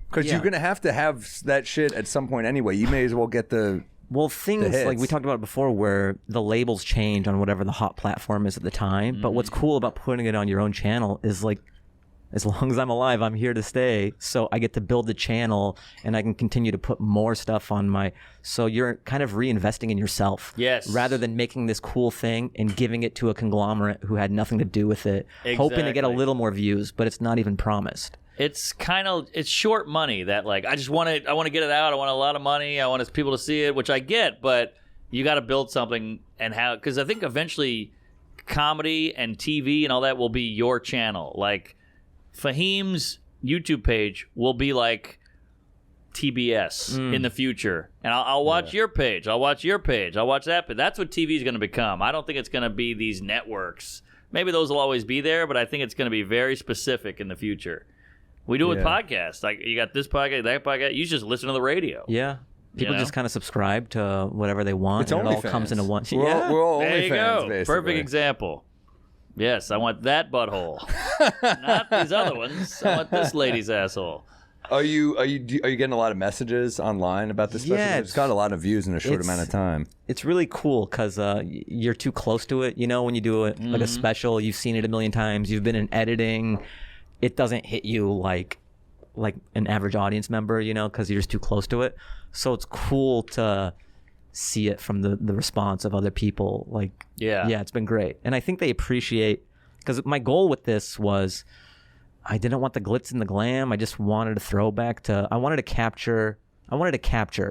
[SPEAKER 1] Because you're going to have that shit at some point anyway. You may as well get the
[SPEAKER 3] Well, things
[SPEAKER 1] hits.
[SPEAKER 3] like we talked about before where the labels change on whatever the hot platform is at the time. But what's cool about putting it on your own channel is like, as long as I'm alive, I'm here to stay. So I get to build the channel and I can continue to put more stuff on my... So you're kind of reinvesting in yourself.
[SPEAKER 2] Yes.
[SPEAKER 3] Rather than making this cool thing and giving it to a conglomerate who had nothing to do with it. Hoping to get a little more views, but it's not even promised.
[SPEAKER 2] It's it's short money that like I want to get it out. I want a lot of money. I want people to see it, which I get, but you got to build something and because I think eventually comedy and TV and all that will be your channel. Like Fahim's YouTube page will be like TBS in the future, and I'll watch your page. I'll watch your page. I'll watch that. But that's what TV is going to become. I don't think it's going to be these networks. Maybe those will always be there, but I think it's going to be very specific in the future. We do it with podcasts. Like you got this podcast, that podcast. You just listen to the radio.
[SPEAKER 3] Yeah. People just kind of subscribe to whatever they want.
[SPEAKER 1] It's
[SPEAKER 3] and it all
[SPEAKER 1] OnlyFans.
[SPEAKER 3] comes into one.
[SPEAKER 1] We're all
[SPEAKER 2] There you
[SPEAKER 1] OnlyFans,
[SPEAKER 2] go.
[SPEAKER 1] basically.
[SPEAKER 2] Perfect example. Yes, I want that butthole, not these other ones. I want this lady's asshole.
[SPEAKER 1] Are you getting a lot of messages online about this special?
[SPEAKER 3] Yeah,
[SPEAKER 1] It's got a lot of views in a short amount of time.
[SPEAKER 3] It's really cool because you're too close to it. You know, when you do it like a special, you've seen it a million times. You've been in editing. It doesn't hit you like an average audience member, you know, because you're just too close to it. So it's cool to see it from the response of other people. Like, yeah, it's been great. And I think they appreciate, because my goal with this was I didn't want the glitz and the glam. I just wanted a throwback to, I wanted to capture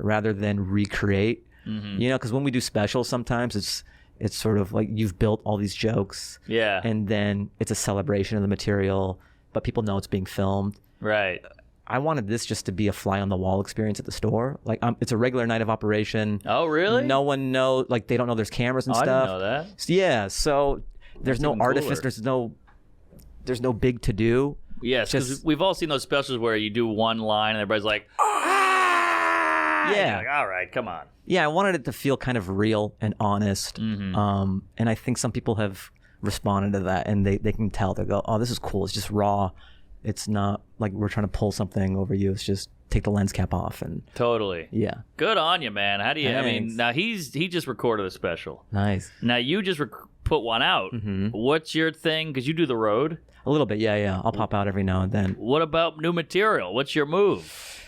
[SPEAKER 3] rather than recreate, you know, because when we do specials, sometimes it's sort of like you've built all these jokes.
[SPEAKER 2] Yeah.
[SPEAKER 3] And then it's a celebration of the material, but people know it's being filmed.
[SPEAKER 2] Right.
[SPEAKER 3] I wanted this just to be a fly on the wall experience at the store. Like it's a regular night of operation.
[SPEAKER 2] Oh, really?
[SPEAKER 3] No one knows, like they don't know there's cameras and stuff.
[SPEAKER 2] I didn't know that.
[SPEAKER 3] So, yeah, so there's
[SPEAKER 2] That's
[SPEAKER 3] no
[SPEAKER 2] even
[SPEAKER 3] artifice,
[SPEAKER 2] cooler.
[SPEAKER 3] there's no big to do.
[SPEAKER 2] Yes, because we've all seen those specials where you do one line and everybody's like, ah!
[SPEAKER 3] Yeah.
[SPEAKER 2] And you're like, all right, come on.
[SPEAKER 3] Yeah, I wanted it to feel kind of real and honest. And I think some people have responded to that and they can tell. They go, oh, this is cool. It's just raw. It's not like we're trying to pull something over you. It's just take the lens cap off and
[SPEAKER 2] Totally.
[SPEAKER 3] yeah.
[SPEAKER 2] Good on you, man. How do you? I
[SPEAKER 3] Thanks.
[SPEAKER 2] mean, now he just recorded a special.
[SPEAKER 3] Nice.
[SPEAKER 2] Now you just put one out. What's your thing? Because you do the road.
[SPEAKER 3] A little bit, yeah. I'll pop out every now and then.
[SPEAKER 2] What about new material? What's your move?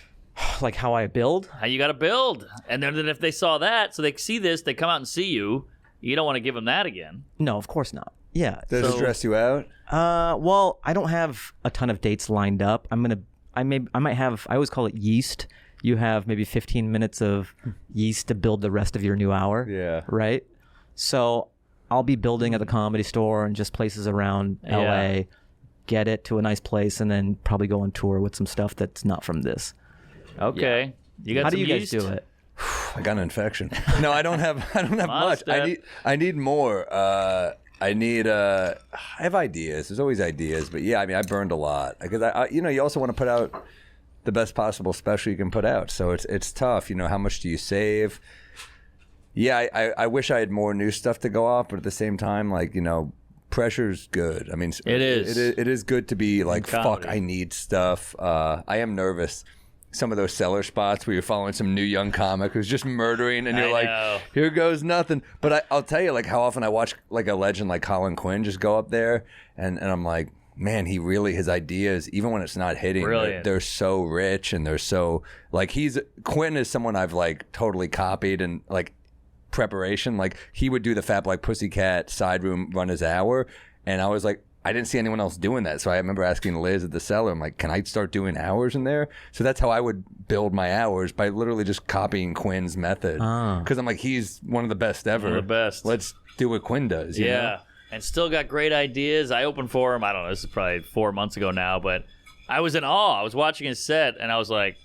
[SPEAKER 3] Like how I build?
[SPEAKER 2] How you got to build? And then if they saw that, so they see this, they come out and see you. You don't want to give them that again.
[SPEAKER 3] No, of course not. Yeah.
[SPEAKER 1] Does it stress you out?
[SPEAKER 3] Well, I don't have a ton of dates lined up. I might have, I always call it yeast. You have maybe 15 minutes of yeast to build the rest of your new hour.
[SPEAKER 1] Yeah.
[SPEAKER 3] Right? So I'll be building at the Comedy Store and just places around LA, get it to a nice place, and then probably go on tour with some stuff that's not from this.
[SPEAKER 2] Okay. You got
[SPEAKER 3] How
[SPEAKER 2] some
[SPEAKER 3] do you guys
[SPEAKER 2] yeast?
[SPEAKER 3] do it?
[SPEAKER 1] I got an infection. No, I don't have much.
[SPEAKER 2] Step.
[SPEAKER 1] I need more. I have ideas. There's always ideas, but yeah, I mean, I burned a lot because you also want to put out the best possible special you can put out. So it's tough. You know, how much do you save? Yeah, I wish I had more new stuff to go off, but at the same time, like, you know, pressure's good. I mean,
[SPEAKER 2] It is.
[SPEAKER 1] It is good to be like, fuck,
[SPEAKER 2] comedy.
[SPEAKER 1] I need stuff. I am nervous. Some of those cellar spots where you're following some new young comic who's just murdering, and you're
[SPEAKER 2] I
[SPEAKER 1] like,
[SPEAKER 2] know.
[SPEAKER 1] here goes nothing. But I'll tell you, like, how often I watch like a legend like Colin Quinn just go up there, and I'm like, man, his ideas, even when it's not hitting,
[SPEAKER 2] Brilliant.
[SPEAKER 1] they're so rich, and they're so like Quinn is someone I've like totally copied and like preparation. Like he would do the Fat Black Pussycat side room run his hour, and I was like, I didn't see anyone else doing that. So I remember asking Liz at the cellar, I'm like, can I start doing hours in there? So that's how I would build my hours, by literally just copying Quinn's method. Because I'm like, he's one of the best ever.
[SPEAKER 2] One of the best.
[SPEAKER 1] Let's do what Quinn does. You
[SPEAKER 2] Yeah.
[SPEAKER 1] know?
[SPEAKER 2] And still got great ideas. I opened for him, I don't know, this is probably 4 months ago now, but I was in awe. I was watching his set, and I was like,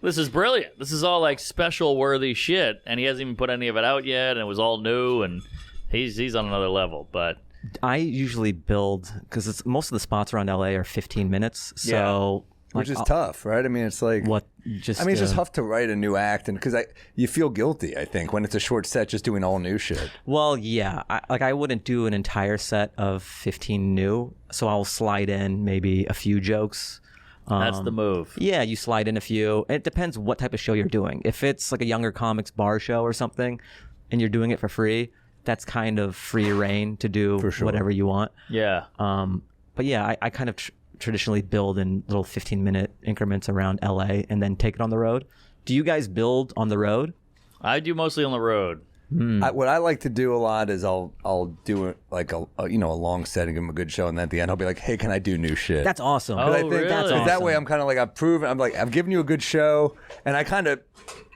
[SPEAKER 2] this is brilliant. This is all like special worthy shit, and he hasn't even put any of it out yet, and it was all new, and he's on another level. But
[SPEAKER 3] I usually build, because most of the spots around LA are 15 minutes. So,
[SPEAKER 1] Which
[SPEAKER 3] like,
[SPEAKER 1] is tough, right? I mean, it's like,
[SPEAKER 3] what?
[SPEAKER 1] it's just tough to write a new act, and because you feel guilty, I think, when it's a short set, just doing all new shit.
[SPEAKER 3] Well, yeah. I wouldn't do an entire set of 15 new, so I'll slide in maybe a few jokes.
[SPEAKER 2] That's the move.
[SPEAKER 3] Yeah, you slide in a few. It depends what type of show you're doing. If it's like a younger comics bar show or something, and you're doing it for free, that's kind of free reign to do whatever you want.
[SPEAKER 2] Yeah.
[SPEAKER 3] But yeah, I kind of traditionally build in little 15-minute increments around LA and then take it on the road. Do you guys build on the road?
[SPEAKER 2] I do mostly on the road.
[SPEAKER 1] What I like to do a lot is I'll do it like a long setting, give them a good show, and then at the end I'll be like, hey, can I do new shit?
[SPEAKER 3] That's awesome.
[SPEAKER 2] Oh,
[SPEAKER 1] I think
[SPEAKER 2] really?
[SPEAKER 3] That's awesome.
[SPEAKER 1] That way I'm kind of like I've given you a good show, and I kind of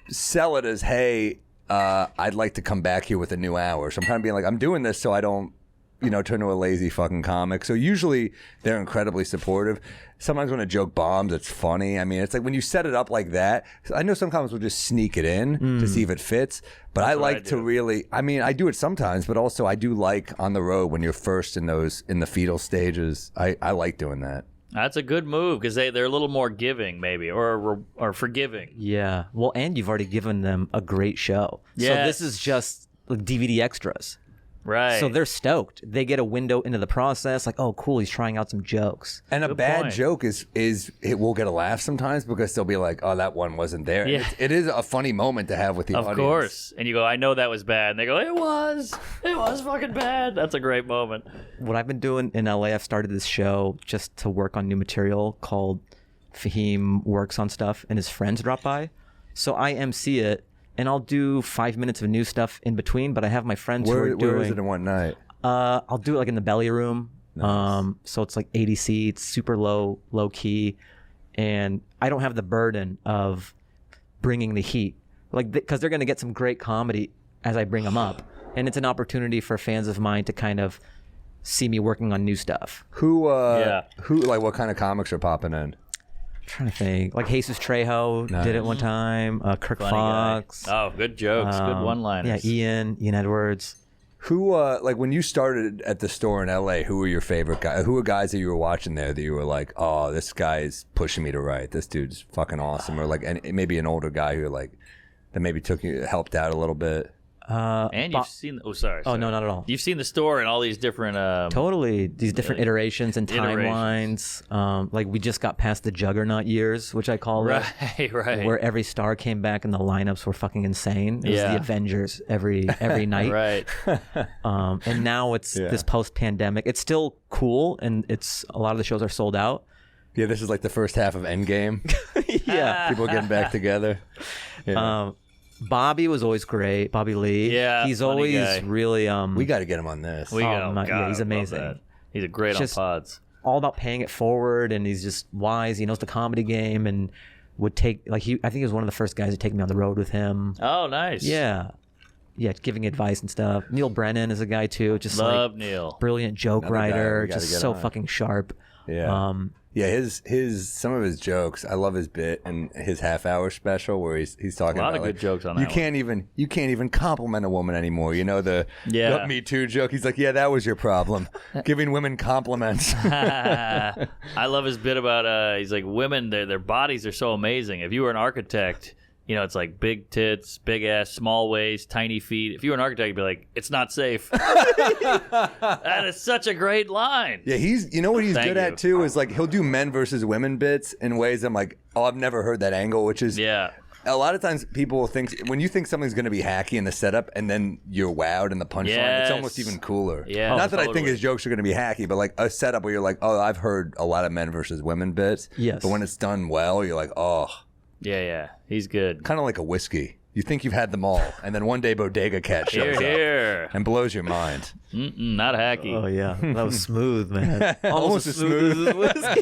[SPEAKER 1] sell it as, hey, I'd like to come back here with a new hour. So I'm kind of being like, I'm doing this so I don't, turn into a lazy fucking comic. So usually they're incredibly supportive. Sometimes when a joke bombs, it's funny. I mean, it's like when you set it up like that. I know some comics will just sneak it in to see if it fits. But I like to really, I do it sometimes, but also I do like on the road when you're first in the fetal stages. I like doing that.
[SPEAKER 2] That's a good move because they're a little more giving, maybe, or forgiving.
[SPEAKER 3] Yeah. Well, and you've already given them a great show.
[SPEAKER 2] Yes.
[SPEAKER 3] So this is just like DVD extras.
[SPEAKER 2] Right.
[SPEAKER 3] So they're stoked. They get a window into the process. Like, oh, cool, he's trying out some jokes.
[SPEAKER 1] And a
[SPEAKER 2] Good
[SPEAKER 1] bad
[SPEAKER 2] point.
[SPEAKER 1] joke is it will get a laugh sometimes because they'll be like, oh, that one wasn't there.
[SPEAKER 2] Yeah.
[SPEAKER 1] It is a funny moment to have with the
[SPEAKER 2] Of
[SPEAKER 1] audience.
[SPEAKER 2] course. And you go, I know that was bad. And they go, it was fucking bad. That's a great moment.
[SPEAKER 3] What I've been doing in LA, I've started this show just to work on new material called Fahim Works on Stuff, and his friends drop by. So I MC it, and I'll do 5 minutes of new stuff in between, but I have my friends who are doing...
[SPEAKER 1] Where is it in one night?
[SPEAKER 3] I'll do it like in the belly room.
[SPEAKER 1] Nice.
[SPEAKER 3] So it's like 80 seats, super low key, and I don't have the burden of bringing the heat, like because they're gonna get some great comedy as I bring them up, and it's an opportunity for fans of mine to kind of see me working on new stuff.
[SPEAKER 1] Who like what kind of comics are popping in?
[SPEAKER 3] I'm trying to think, like Jesus Trejo did it one time. Kirk
[SPEAKER 2] Funny
[SPEAKER 3] Fox.
[SPEAKER 2] guy. Oh, good jokes. Good one-liners.
[SPEAKER 3] Yeah, Ian Edwards.
[SPEAKER 1] Who like when you started at the store in LA, who were your favorite guys? Who were guys that you were watching there that you were like, oh, this guy's pushing me to write. This dude's fucking awesome. Or like, and maybe an older guy who like that maybe helped out a little bit.
[SPEAKER 2] And you've seen... Oh, sorry.
[SPEAKER 3] Oh, no, not at all.
[SPEAKER 2] You've seen the store and all these different...
[SPEAKER 3] Totally. These different iterations and timelines. Like we just got past the Juggernaut years, which I call it.
[SPEAKER 2] Right.
[SPEAKER 3] Where every star came back and the lineups were fucking insane. It was the Avengers every night.
[SPEAKER 2] Right.
[SPEAKER 3] And now it's this post-pandemic. It's still cool, and a lot of the shows are sold out.
[SPEAKER 1] Yeah, this is like the first half of Endgame.
[SPEAKER 3] Yeah.
[SPEAKER 1] People getting back together. Yeah.
[SPEAKER 3] Bobby was always great. Bobby Lee.
[SPEAKER 2] Yeah,
[SPEAKER 3] he's
[SPEAKER 2] funny
[SPEAKER 3] always
[SPEAKER 2] guy.
[SPEAKER 3] really
[SPEAKER 1] We got to get him on this.
[SPEAKER 3] yeah, he's amazing.
[SPEAKER 2] He's a great
[SPEAKER 3] Just-
[SPEAKER 2] on pods.
[SPEAKER 3] all about paying it forward, and he's just wise. He knows the comedy game, and would take I think he was one of the first guys to take me on the road with him.
[SPEAKER 2] Oh, nice.
[SPEAKER 3] Yeah, giving advice and stuff. Neil Brennan is a guy too, just
[SPEAKER 2] Love
[SPEAKER 3] like
[SPEAKER 2] Neil.
[SPEAKER 3] brilliant joke
[SPEAKER 1] Another guy
[SPEAKER 3] writer,
[SPEAKER 1] we gotta
[SPEAKER 3] just
[SPEAKER 1] get
[SPEAKER 3] so
[SPEAKER 1] on.
[SPEAKER 3] fucking sharp.
[SPEAKER 1] Yeah. Yeah, his some of his jokes. I love his bit and his half-hour special where he's talking
[SPEAKER 2] A lot
[SPEAKER 1] about
[SPEAKER 2] of
[SPEAKER 1] like,
[SPEAKER 2] good jokes on that
[SPEAKER 1] you
[SPEAKER 2] one.
[SPEAKER 1] can't even compliment a woman anymore. You know the Me Too joke. He's like, yeah, that was your problem, giving women compliments.
[SPEAKER 2] I love his bit about he's like, women, their bodies are so amazing. If you were an architect, it's like big tits, big ass, small waist, tiny feet. If you were an architect, you'd be like, it's not safe. That is such a great line.
[SPEAKER 1] Yeah, you know what he's
[SPEAKER 2] Thank
[SPEAKER 1] good
[SPEAKER 2] you.
[SPEAKER 1] at too is like he'll do men versus women bits in ways I'm like, oh, I've never heard that angle, which is
[SPEAKER 2] Yeah.
[SPEAKER 1] A lot of times people will think when you think something's going to be hacky in the setup and then you're wowed in the punchline,
[SPEAKER 2] Yes.
[SPEAKER 1] it's almost even cooler.
[SPEAKER 2] Yeah,
[SPEAKER 1] Not that I think
[SPEAKER 2] totally.
[SPEAKER 1] his jokes are going to be hacky, but like a setup where you're like, oh, I've heard a lot of men versus women bits.
[SPEAKER 3] Yes.
[SPEAKER 1] But when it's done well, you're like, oh,
[SPEAKER 2] Yeah. He's good.
[SPEAKER 1] kind of like a whiskey. You think you've had them all, and then one day Bodega Cat shows
[SPEAKER 2] Here.
[SPEAKER 1] up and blows your mind.
[SPEAKER 2] Not hacky.
[SPEAKER 3] Oh yeah, that was smooth, man.
[SPEAKER 1] Almost as smooth.
[SPEAKER 3] as whiskey.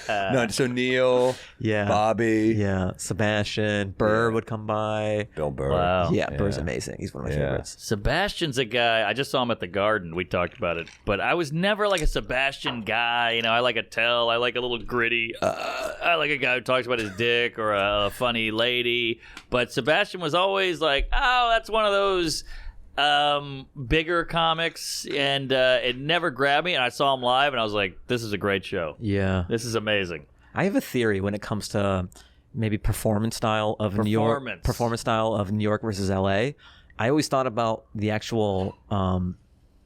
[SPEAKER 1] No, so Neil,
[SPEAKER 3] Yeah.
[SPEAKER 1] Bobby,
[SPEAKER 3] Yeah, Sebastian, Burr would come by.
[SPEAKER 1] Bill Burr.
[SPEAKER 2] Wow.
[SPEAKER 3] Yeah, Burr's amazing. He's one of my favorites.
[SPEAKER 2] Sebastian's a guy. I just saw him at the Garden. We talked about it, but I was never like a Sebastian guy. I like a tell. I like a little gritty. I like a guy who talks about his dick or a funny lady. But Sebastian was always like, "Oh, that's one of those bigger comics," and it never grabbed me. And I saw him live, and I was like, "This is a great show.
[SPEAKER 3] Yeah.
[SPEAKER 2] This is amazing."
[SPEAKER 3] I have a theory when it comes to maybe performance style of New York versus LA. I always thought about the actual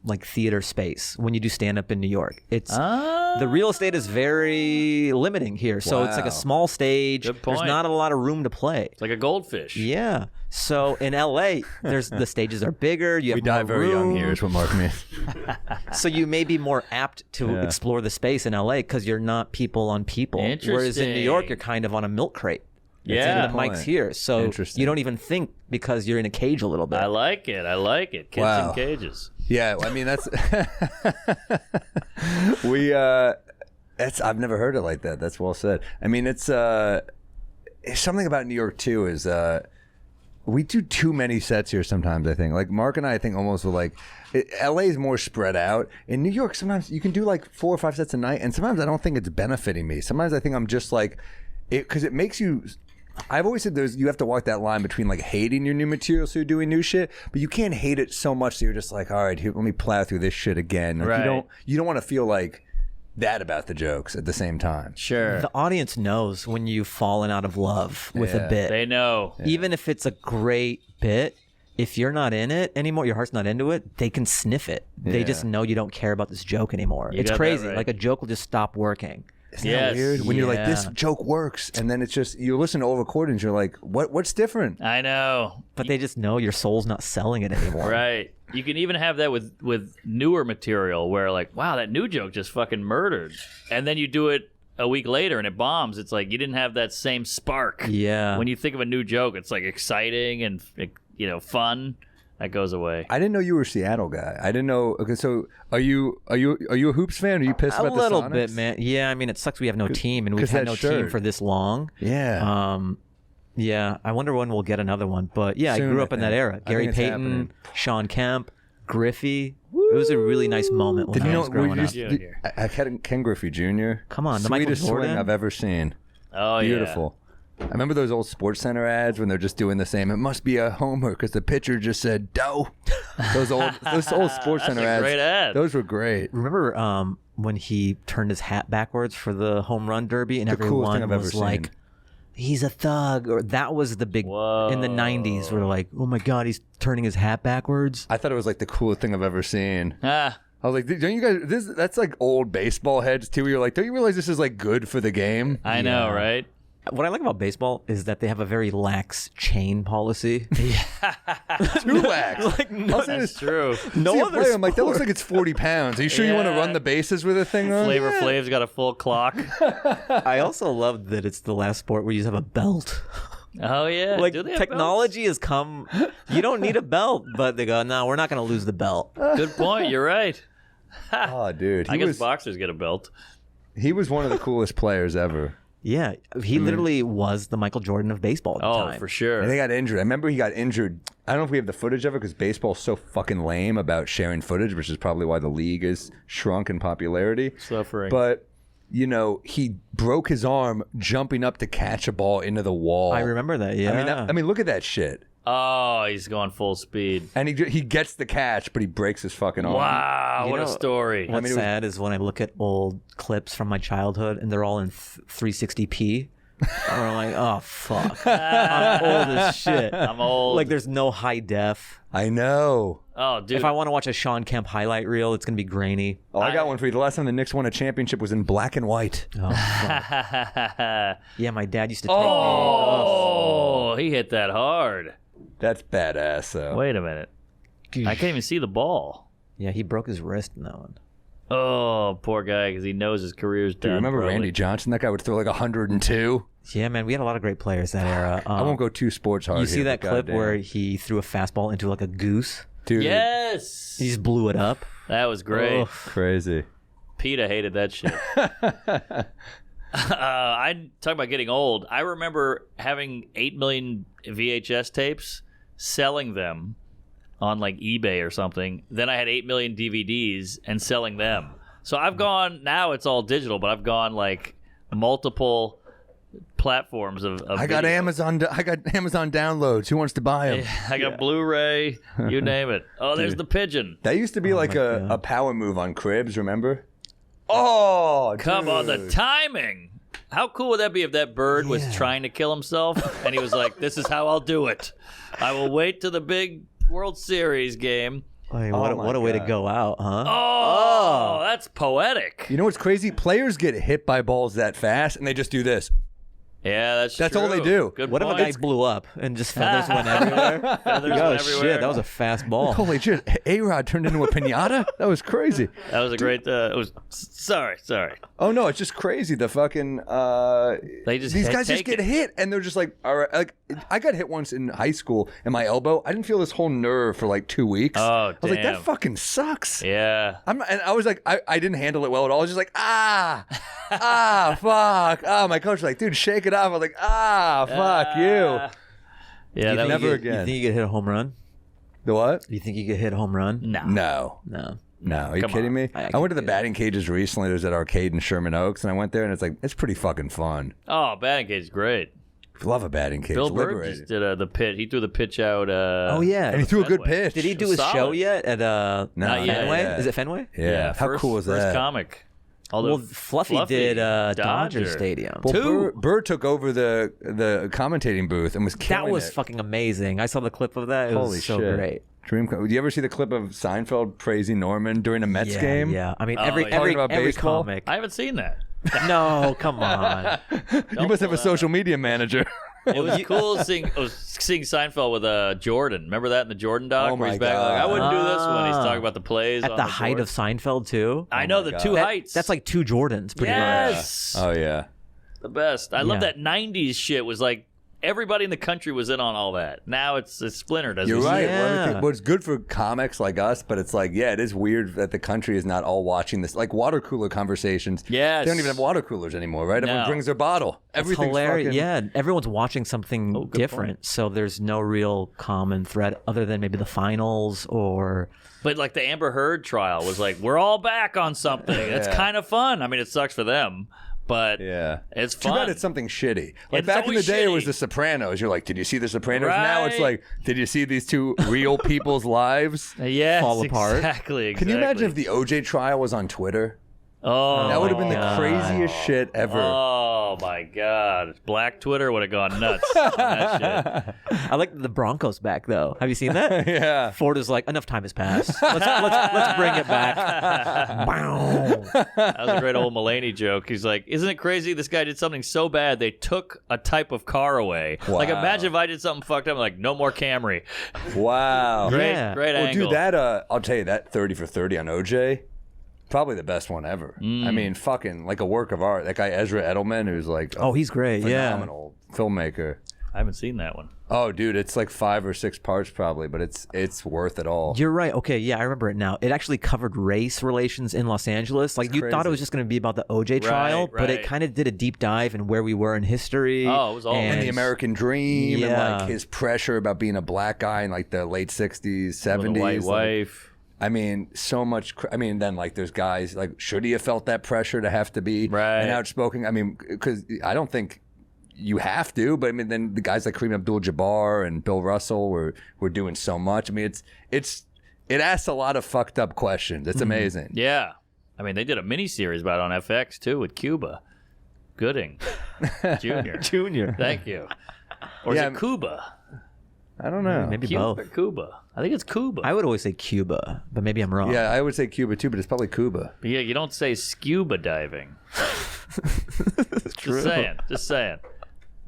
[SPEAKER 3] like theater space when you do stand up in New York. It's the real estate is very limiting here. So it's like a small stage.
[SPEAKER 2] Good point.
[SPEAKER 3] There's not a lot of room to play.
[SPEAKER 2] It's like a goldfish.
[SPEAKER 3] Yeah. So in LA, the stages are bigger. You have
[SPEAKER 1] We die
[SPEAKER 3] more
[SPEAKER 1] very
[SPEAKER 3] room.
[SPEAKER 1] young here, is what Mark means.
[SPEAKER 3] So you may be more apt to explore the space in LA because you're not people on people. Whereas in New York, you're kind of on a milk crate.
[SPEAKER 2] Yeah.
[SPEAKER 3] The mic's here. So
[SPEAKER 1] Interesting.
[SPEAKER 3] you don't even think because you're in a cage a little bit.
[SPEAKER 2] I like it. Kids in cages.
[SPEAKER 1] Yeah, I mean that's I've never heard it like that. That's well said. I mean it's something about New York too is we do too many sets here sometimes. I think like Mark and I think almost like LA is more spread out. In New York, sometimes you can do like 4 or 5 sets a night, and sometimes I don't think it's benefiting me. Sometimes I think I'm just like because it makes you. I've always said you have to walk that line between like hating your new material so you're doing new shit, but you can't hate it so much that you're just like, all right, here, let me plow through this shit again. Like,
[SPEAKER 2] right.
[SPEAKER 1] You don't want to feel like that about the jokes at the same time.
[SPEAKER 2] Sure.
[SPEAKER 3] The audience knows when you've fallen out of love with a bit.
[SPEAKER 2] They know.
[SPEAKER 3] Even if it's a great bit, if you're not in it anymore, your heart's not into it, they can sniff it. They just know you don't care about this joke anymore. It's
[SPEAKER 2] got that
[SPEAKER 3] crazy.
[SPEAKER 2] right.
[SPEAKER 3] Like a joke will just stop working.
[SPEAKER 1] Isn't that weird? When you're like, this
[SPEAKER 3] Yeah.
[SPEAKER 1] joke works, and then it's just, you listen to old recordings, you're like, what's different?
[SPEAKER 2] I know.
[SPEAKER 3] But they just know your soul's not selling it anymore.
[SPEAKER 2] Right. You can even have that with newer material where like, wow, that new joke just fucking murdered. And then you do it a week later and it bombs. It's like you didn't have that same spark.
[SPEAKER 3] Yeah.
[SPEAKER 2] When you think of a new joke, it's like exciting and fun. That goes away.
[SPEAKER 1] I didn't know you were a Seattle guy. I didn't know. Okay, so are you a Hoops fan? Are you pissed about the Sonics?
[SPEAKER 3] A little bit, man. Yeah, I mean, it sucks we have no team, and we've
[SPEAKER 1] 'cause
[SPEAKER 3] had
[SPEAKER 1] that
[SPEAKER 3] no team
[SPEAKER 1] shirt.
[SPEAKER 3] for this long.
[SPEAKER 1] Yeah.
[SPEAKER 3] Yeah, I wonder when we'll get another one. But yeah,
[SPEAKER 1] Soon,
[SPEAKER 3] I grew
[SPEAKER 1] I
[SPEAKER 3] up in that
[SPEAKER 1] think.
[SPEAKER 3] era.
[SPEAKER 1] I
[SPEAKER 3] Gary
[SPEAKER 1] think it's
[SPEAKER 3] Payton,
[SPEAKER 1] happening.
[SPEAKER 3] Sean Kemp, Griffey. It was a really nice moment when
[SPEAKER 1] Did you
[SPEAKER 3] I
[SPEAKER 1] know
[SPEAKER 3] was growing up.
[SPEAKER 2] Junior.
[SPEAKER 1] I had Ken Griffey Jr.
[SPEAKER 3] Come on, the Michael
[SPEAKER 1] sweetest swing
[SPEAKER 3] Jordan?
[SPEAKER 1] I've ever seen.
[SPEAKER 2] Oh, yeah.
[SPEAKER 1] Beautiful. I remember those old Sports Center ads when they're just doing the same. It must be a homer because the pitcher just said "dough." Those old Sports Center
[SPEAKER 2] a
[SPEAKER 1] ads.
[SPEAKER 2] great ad.
[SPEAKER 1] Those were great.
[SPEAKER 3] Remember when he turned his hat backwards for the home run derby, and
[SPEAKER 1] The coolest
[SPEAKER 3] everyone
[SPEAKER 1] thing I've ever
[SPEAKER 3] was
[SPEAKER 1] seen.
[SPEAKER 3] like, "He's a thug," or that was the big in the '90s. Where they're like, "Oh my God, he's turning his hat backwards."
[SPEAKER 1] I thought it was like the coolest thing I've ever seen.
[SPEAKER 2] Ah,
[SPEAKER 1] I was like, don't you guys? That's like old baseball heads too. You're like, don't you realize this is like good for the game?
[SPEAKER 2] I know, right?
[SPEAKER 3] What I like about baseball is that they have a very lax chain policy.
[SPEAKER 1] Too lax.
[SPEAKER 3] Like, no,
[SPEAKER 1] I'll say
[SPEAKER 2] That's
[SPEAKER 1] this.
[SPEAKER 2] true.
[SPEAKER 3] no
[SPEAKER 1] See a
[SPEAKER 3] other
[SPEAKER 1] player, I'm like, that looks
[SPEAKER 3] sport.
[SPEAKER 1] like it's 40 pounds. Are you sure you want to
[SPEAKER 2] Yeah.
[SPEAKER 1] run the bases with a thing on?
[SPEAKER 2] Flavor Flav's got a full clock.
[SPEAKER 3] I also love that it's the last sport where you just have a belt.
[SPEAKER 2] Oh, yeah.
[SPEAKER 3] Like
[SPEAKER 2] Do they have
[SPEAKER 3] technology has come. You don't need a belt, but they go, "No, we're not going to lose the belt."
[SPEAKER 2] belts? Good point. You're right.
[SPEAKER 1] Oh, dude.
[SPEAKER 2] I guess boxers get a belt.
[SPEAKER 1] He was one of the coolest players ever.
[SPEAKER 3] Yeah, he literally was the Michael Jordan of baseball at the
[SPEAKER 2] Oh,
[SPEAKER 3] time.
[SPEAKER 2] for sure.
[SPEAKER 1] And they got injured. I remember he got injured. I don't know if we have the footage of it because baseball's so fucking lame about sharing footage, which is probably why the league is shrunk in popularity.
[SPEAKER 2] Suffering.
[SPEAKER 1] But, he broke his arm jumping up to catch a ball into the wall.
[SPEAKER 3] I remember that. Yeah,
[SPEAKER 1] I mean, look at that shit.
[SPEAKER 2] Oh, he's going full speed.
[SPEAKER 1] And he gets the catch, but he breaks his fucking arm.
[SPEAKER 2] Wow,
[SPEAKER 3] You
[SPEAKER 2] what a
[SPEAKER 3] know,
[SPEAKER 2] story.
[SPEAKER 3] What's sad is when I look at old clips from my childhood and they're all in 360p. And we're like, oh fuck, I'm old as shit.
[SPEAKER 2] I'm old.
[SPEAKER 3] Like there's no high def.
[SPEAKER 1] I know.
[SPEAKER 2] Oh, dude.
[SPEAKER 3] If I want to watch a Sean Kemp highlight reel, it's gonna be grainy.
[SPEAKER 1] Oh, I got one for you. The last time the Knicks won a championship was in black and white.
[SPEAKER 3] Oh, fuck. Yeah, my dad used to take me.
[SPEAKER 2] Oh, he hit that hard.
[SPEAKER 1] That's badass, though.
[SPEAKER 2] Wait a minute. I can't even see the ball.
[SPEAKER 3] Yeah, he broke his wrist in that one.
[SPEAKER 2] Oh, poor guy, because he knows his career's
[SPEAKER 1] Dude,
[SPEAKER 2] done.
[SPEAKER 1] remember
[SPEAKER 2] probably.
[SPEAKER 1] Randy Johnson? That guy would throw like 102.
[SPEAKER 3] Yeah, man, we had a lot of great players that era.
[SPEAKER 1] I won't go too sports hard.
[SPEAKER 3] You see
[SPEAKER 1] here,
[SPEAKER 3] that
[SPEAKER 1] but
[SPEAKER 3] clip
[SPEAKER 1] goddamn.
[SPEAKER 3] where he threw a fastball into like a goose?
[SPEAKER 1] Dude,
[SPEAKER 2] Yes.
[SPEAKER 3] He just blew it up.
[SPEAKER 2] That was great.
[SPEAKER 3] Oh.
[SPEAKER 1] crazy.
[SPEAKER 2] PETA hated that shit. I talk about getting old. I remember having 8 million VHS tapes, selling them on like eBay or something. Then I had 8 million DVDs and selling them. So I've gone, now it's all digital, but I've gone like multiple platforms of
[SPEAKER 1] I got
[SPEAKER 2] video.
[SPEAKER 1] Amazon downloads. Who wants to buy them?
[SPEAKER 2] I got Blu-ray, you name it. Oh, there's the pigeon.
[SPEAKER 1] That used to be like
[SPEAKER 3] my
[SPEAKER 1] a
[SPEAKER 3] God.
[SPEAKER 1] power move on Cribs, remember? Oh,
[SPEAKER 2] Come on, the
[SPEAKER 1] dude.
[SPEAKER 2] timing. How cool would that be if that bird was trying to kill himself and he was like, this is how I'll do it. I will wait to the big World Series game
[SPEAKER 3] Like,
[SPEAKER 1] Oh
[SPEAKER 3] what a way to go out, huh?
[SPEAKER 2] Oh, that's poetic.
[SPEAKER 1] You know what's crazy? Players get hit by balls that fast, and they just do this.
[SPEAKER 2] Yeah, that's
[SPEAKER 1] That's
[SPEAKER 2] true.
[SPEAKER 1] all they do.
[SPEAKER 2] Good
[SPEAKER 3] What if
[SPEAKER 2] point.
[SPEAKER 3] a guy blew up and just feathers went everywhere?
[SPEAKER 2] Feathers
[SPEAKER 3] Oh
[SPEAKER 2] went everywhere.
[SPEAKER 3] shit, that was a fast ball.
[SPEAKER 1] Holy shit! A-Rod turned into a pinata. That was crazy.
[SPEAKER 2] That was a great. It was sorry.
[SPEAKER 1] Oh no, it's just crazy. The fucking
[SPEAKER 2] They just
[SPEAKER 1] these
[SPEAKER 2] hit-
[SPEAKER 1] guys just
[SPEAKER 2] take
[SPEAKER 1] get
[SPEAKER 2] it.
[SPEAKER 1] hit, and they're just like, all right. Like I got hit once in high school in my elbow. I didn't feel this whole nerve for like 2 weeks.
[SPEAKER 2] Oh,
[SPEAKER 1] I was like, that
[SPEAKER 2] damn.
[SPEAKER 1] fucking sucks.
[SPEAKER 2] Yeah.
[SPEAKER 1] And I was like, I didn't handle it well at all. I was just like, fuck. My coach was like, dude, shake it off. I was like, fuck you.
[SPEAKER 2] Yeah,
[SPEAKER 3] You
[SPEAKER 2] that
[SPEAKER 3] think
[SPEAKER 1] never
[SPEAKER 3] you
[SPEAKER 1] again.
[SPEAKER 3] You think you could hit a home run?
[SPEAKER 1] The what?
[SPEAKER 3] You think you could hit a home run?
[SPEAKER 2] no.
[SPEAKER 1] No.
[SPEAKER 3] No.
[SPEAKER 1] Are you
[SPEAKER 2] Come
[SPEAKER 1] kidding
[SPEAKER 2] on.
[SPEAKER 1] me? I went to the batting cages recently. There's that arcade in Sherman Oaks, and I went there, and it's like, it's pretty fucking fun.
[SPEAKER 2] Oh, batting cage is great.
[SPEAKER 1] Love a batting cage.
[SPEAKER 2] Bill Burr
[SPEAKER 1] Liberated.
[SPEAKER 2] just did the pitch. He threw the pitch out.
[SPEAKER 3] Oh yeah.
[SPEAKER 1] And he threw a good
[SPEAKER 2] Fenway.
[SPEAKER 1] pitch.
[SPEAKER 3] Did he do his
[SPEAKER 2] Solid.
[SPEAKER 3] show yet at
[SPEAKER 2] Not yet.
[SPEAKER 3] Fenway?
[SPEAKER 1] Yeah.
[SPEAKER 3] Is it Fenway?
[SPEAKER 1] Yeah. How
[SPEAKER 2] first,
[SPEAKER 1] cool is
[SPEAKER 2] first
[SPEAKER 1] that?
[SPEAKER 2] comic.
[SPEAKER 3] Well, Fluffy did Dodger Stadium.
[SPEAKER 1] Well,
[SPEAKER 2] Two.
[SPEAKER 1] Burr took over the commentating booth and was killing
[SPEAKER 3] That was
[SPEAKER 1] it.
[SPEAKER 3] fucking amazing. I saw the clip of that. It
[SPEAKER 1] Holy
[SPEAKER 3] was so
[SPEAKER 1] shit.
[SPEAKER 3] great.
[SPEAKER 1] Did you ever see the clip of Seinfeld praising Norman during a Mets
[SPEAKER 3] Yeah,
[SPEAKER 1] game?
[SPEAKER 3] yeah. I mean,
[SPEAKER 2] Oh,
[SPEAKER 3] every
[SPEAKER 2] yeah.
[SPEAKER 1] Talking about
[SPEAKER 3] every
[SPEAKER 1] baseball?
[SPEAKER 3] comic.
[SPEAKER 2] I haven't seen that.
[SPEAKER 3] No, come on.
[SPEAKER 1] You must have a social media manager.
[SPEAKER 2] It was cool seeing Seinfeld with Jordan. Remember that in the Jordan doc?
[SPEAKER 1] Oh
[SPEAKER 2] where he's
[SPEAKER 1] my
[SPEAKER 2] back like, I
[SPEAKER 1] God.
[SPEAKER 2] wouldn't do this when he's talking about the plays.
[SPEAKER 3] At
[SPEAKER 2] on
[SPEAKER 3] the height
[SPEAKER 2] board.
[SPEAKER 3] of Seinfeld too.
[SPEAKER 2] I know
[SPEAKER 1] my
[SPEAKER 2] the
[SPEAKER 1] God.
[SPEAKER 2] two heights.
[SPEAKER 3] That's like two Jordans, pretty much.
[SPEAKER 2] yes.
[SPEAKER 1] Oh yeah.
[SPEAKER 2] The best. I love
[SPEAKER 3] Yeah.
[SPEAKER 2] that 90s shit was like everybody in the country was in on all that. Now it's splintered. As
[SPEAKER 1] You're
[SPEAKER 2] we
[SPEAKER 1] right.
[SPEAKER 2] see.
[SPEAKER 3] Yeah.
[SPEAKER 1] Well, it's good for comics like us, but it's like, yeah, it is weird that the country is not all watching this. Like water cooler conversations.
[SPEAKER 2] Yes.
[SPEAKER 1] They don't even have water coolers anymore, right? Everyone
[SPEAKER 2] No.
[SPEAKER 1] brings their bottle.
[SPEAKER 3] It's
[SPEAKER 1] Everything's
[SPEAKER 3] hilarious.
[SPEAKER 1] fucking-
[SPEAKER 3] Yeah, everyone's watching something
[SPEAKER 2] good
[SPEAKER 3] different, so there's no real common thread other than maybe the finals or.
[SPEAKER 2] But like the Amber Heard trial was like, we're all back on something. It's
[SPEAKER 1] Yeah.
[SPEAKER 2] kind of fun. I mean, it sucks for them, but
[SPEAKER 1] Yeah.
[SPEAKER 2] it's
[SPEAKER 1] Too
[SPEAKER 2] fun.
[SPEAKER 1] bad it's something shitty. Like
[SPEAKER 2] It's
[SPEAKER 1] back in the
[SPEAKER 2] always
[SPEAKER 1] day, it was
[SPEAKER 2] shitty.
[SPEAKER 1] The Sopranos. You're like, did you see The Sopranos? Now it's
[SPEAKER 2] Right.
[SPEAKER 1] like, did you see these two real people's lives?
[SPEAKER 2] Yes,
[SPEAKER 3] fall apart.
[SPEAKER 2] Exactly.
[SPEAKER 1] Can you imagine if the OJ trial was on Twitter?
[SPEAKER 2] Oh,
[SPEAKER 1] That would have been the
[SPEAKER 3] God.
[SPEAKER 1] craziest shit ever.
[SPEAKER 2] Oh my God! Black Twitter would have gone nuts on that shit.
[SPEAKER 3] I like the Broncos back though. Have you seen that?
[SPEAKER 1] Yeah.
[SPEAKER 3] Ford is like, enough time has passed. Let's bring it back. Bow.
[SPEAKER 2] That was a great old Mulaney joke. He's like, "Isn't it crazy? This guy did something so bad they took a type of car away. Like,
[SPEAKER 1] Wow.
[SPEAKER 2] imagine if I did something fucked up. Like, no more Camry.
[SPEAKER 1] Wow.
[SPEAKER 2] Great,
[SPEAKER 3] Yeah.
[SPEAKER 2] great
[SPEAKER 1] Well,
[SPEAKER 2] angle.
[SPEAKER 1] dude, that I'll tell you that 30 for 30 on OJ, probably the best one ever. I mean, fucking like a work of art. That guy Ezra Edelman, who's like,
[SPEAKER 3] Oh, he's great. Yeah.
[SPEAKER 1] phenomenal filmmaker.
[SPEAKER 2] I haven't seen that one.
[SPEAKER 1] Oh, dude, it's like 5 or 6 parts probably, but it's worth it all.
[SPEAKER 3] You're right. Okay, yeah, I remember it now. It actually covered race relations in Los Angeles. Like, you thought
[SPEAKER 1] crazy.
[SPEAKER 3] it was just going to be about the OJ trial, but it
[SPEAKER 2] right.
[SPEAKER 3] kind of did a deep dive in where we were in history.
[SPEAKER 2] Oh, it was all
[SPEAKER 1] And the American dream, and
[SPEAKER 3] Yeah.
[SPEAKER 1] like his pressure about being a black guy in like the late 60s, 70s.
[SPEAKER 2] With a white
[SPEAKER 1] like,
[SPEAKER 2] wife.
[SPEAKER 1] I mean, so much. I mean, then like there's guys like, should he have felt that pressure to have to be
[SPEAKER 2] Right.
[SPEAKER 1] an outspoken? I mean, because I don't think you have to, but I mean, then the guys like Kareem Abdul-Jabbar and Bill Russell were doing so much. I mean, it asks a lot of fucked up questions. It's amazing.
[SPEAKER 2] Yeah. I mean, they did a miniseries about it on FX too with Cuba Gooding Jr.
[SPEAKER 3] Junior.
[SPEAKER 2] Thank you. Or
[SPEAKER 1] Yeah,
[SPEAKER 2] is it Cuba?
[SPEAKER 1] I don't know.
[SPEAKER 3] Maybe
[SPEAKER 2] Cuba or
[SPEAKER 3] both.
[SPEAKER 2] Cuba? I think it's Cuba.
[SPEAKER 3] I would always say Cuba, but maybe I'm wrong.
[SPEAKER 1] Yeah, I would say Cuba too, but it's probably Cuba.
[SPEAKER 2] But yeah, you don't say scuba diving.
[SPEAKER 3] true.
[SPEAKER 2] Just saying.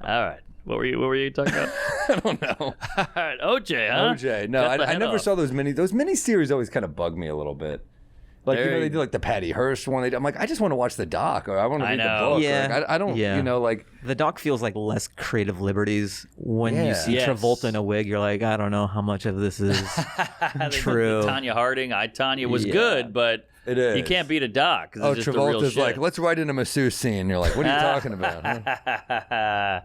[SPEAKER 2] All right. What were you talking about?
[SPEAKER 1] I don't know.
[SPEAKER 2] All right, OJ, huh?
[SPEAKER 1] OJ. No,
[SPEAKER 2] Cut the
[SPEAKER 1] I
[SPEAKER 2] head
[SPEAKER 1] never
[SPEAKER 2] off.
[SPEAKER 1] saw those mini series. Always kind of bug me a little bit. Like you know, they do like the Patty Hearst one. I'm like, I just want to watch the doc, or I want to
[SPEAKER 2] I
[SPEAKER 1] read
[SPEAKER 2] know.
[SPEAKER 1] the book.
[SPEAKER 3] Yeah.
[SPEAKER 1] Like, I don't,
[SPEAKER 3] Yeah.
[SPEAKER 1] you know, like
[SPEAKER 3] The doc feels like less creative liberties. When
[SPEAKER 1] Yeah.
[SPEAKER 3] you see
[SPEAKER 2] Yes.
[SPEAKER 3] Travolta in a wig, you're like, I don't know how much of this is
[SPEAKER 2] They
[SPEAKER 3] true.
[SPEAKER 2] did Tanya Harding, Tanya was
[SPEAKER 3] Yeah.
[SPEAKER 2] good, but
[SPEAKER 1] It is.
[SPEAKER 2] you can't beat a doc. 'Cause
[SPEAKER 1] oh,
[SPEAKER 2] it's just the real
[SPEAKER 1] Travolta's
[SPEAKER 2] shit.
[SPEAKER 1] like, let's write in a masseuse scene. You're like, what are you talking about? Huh?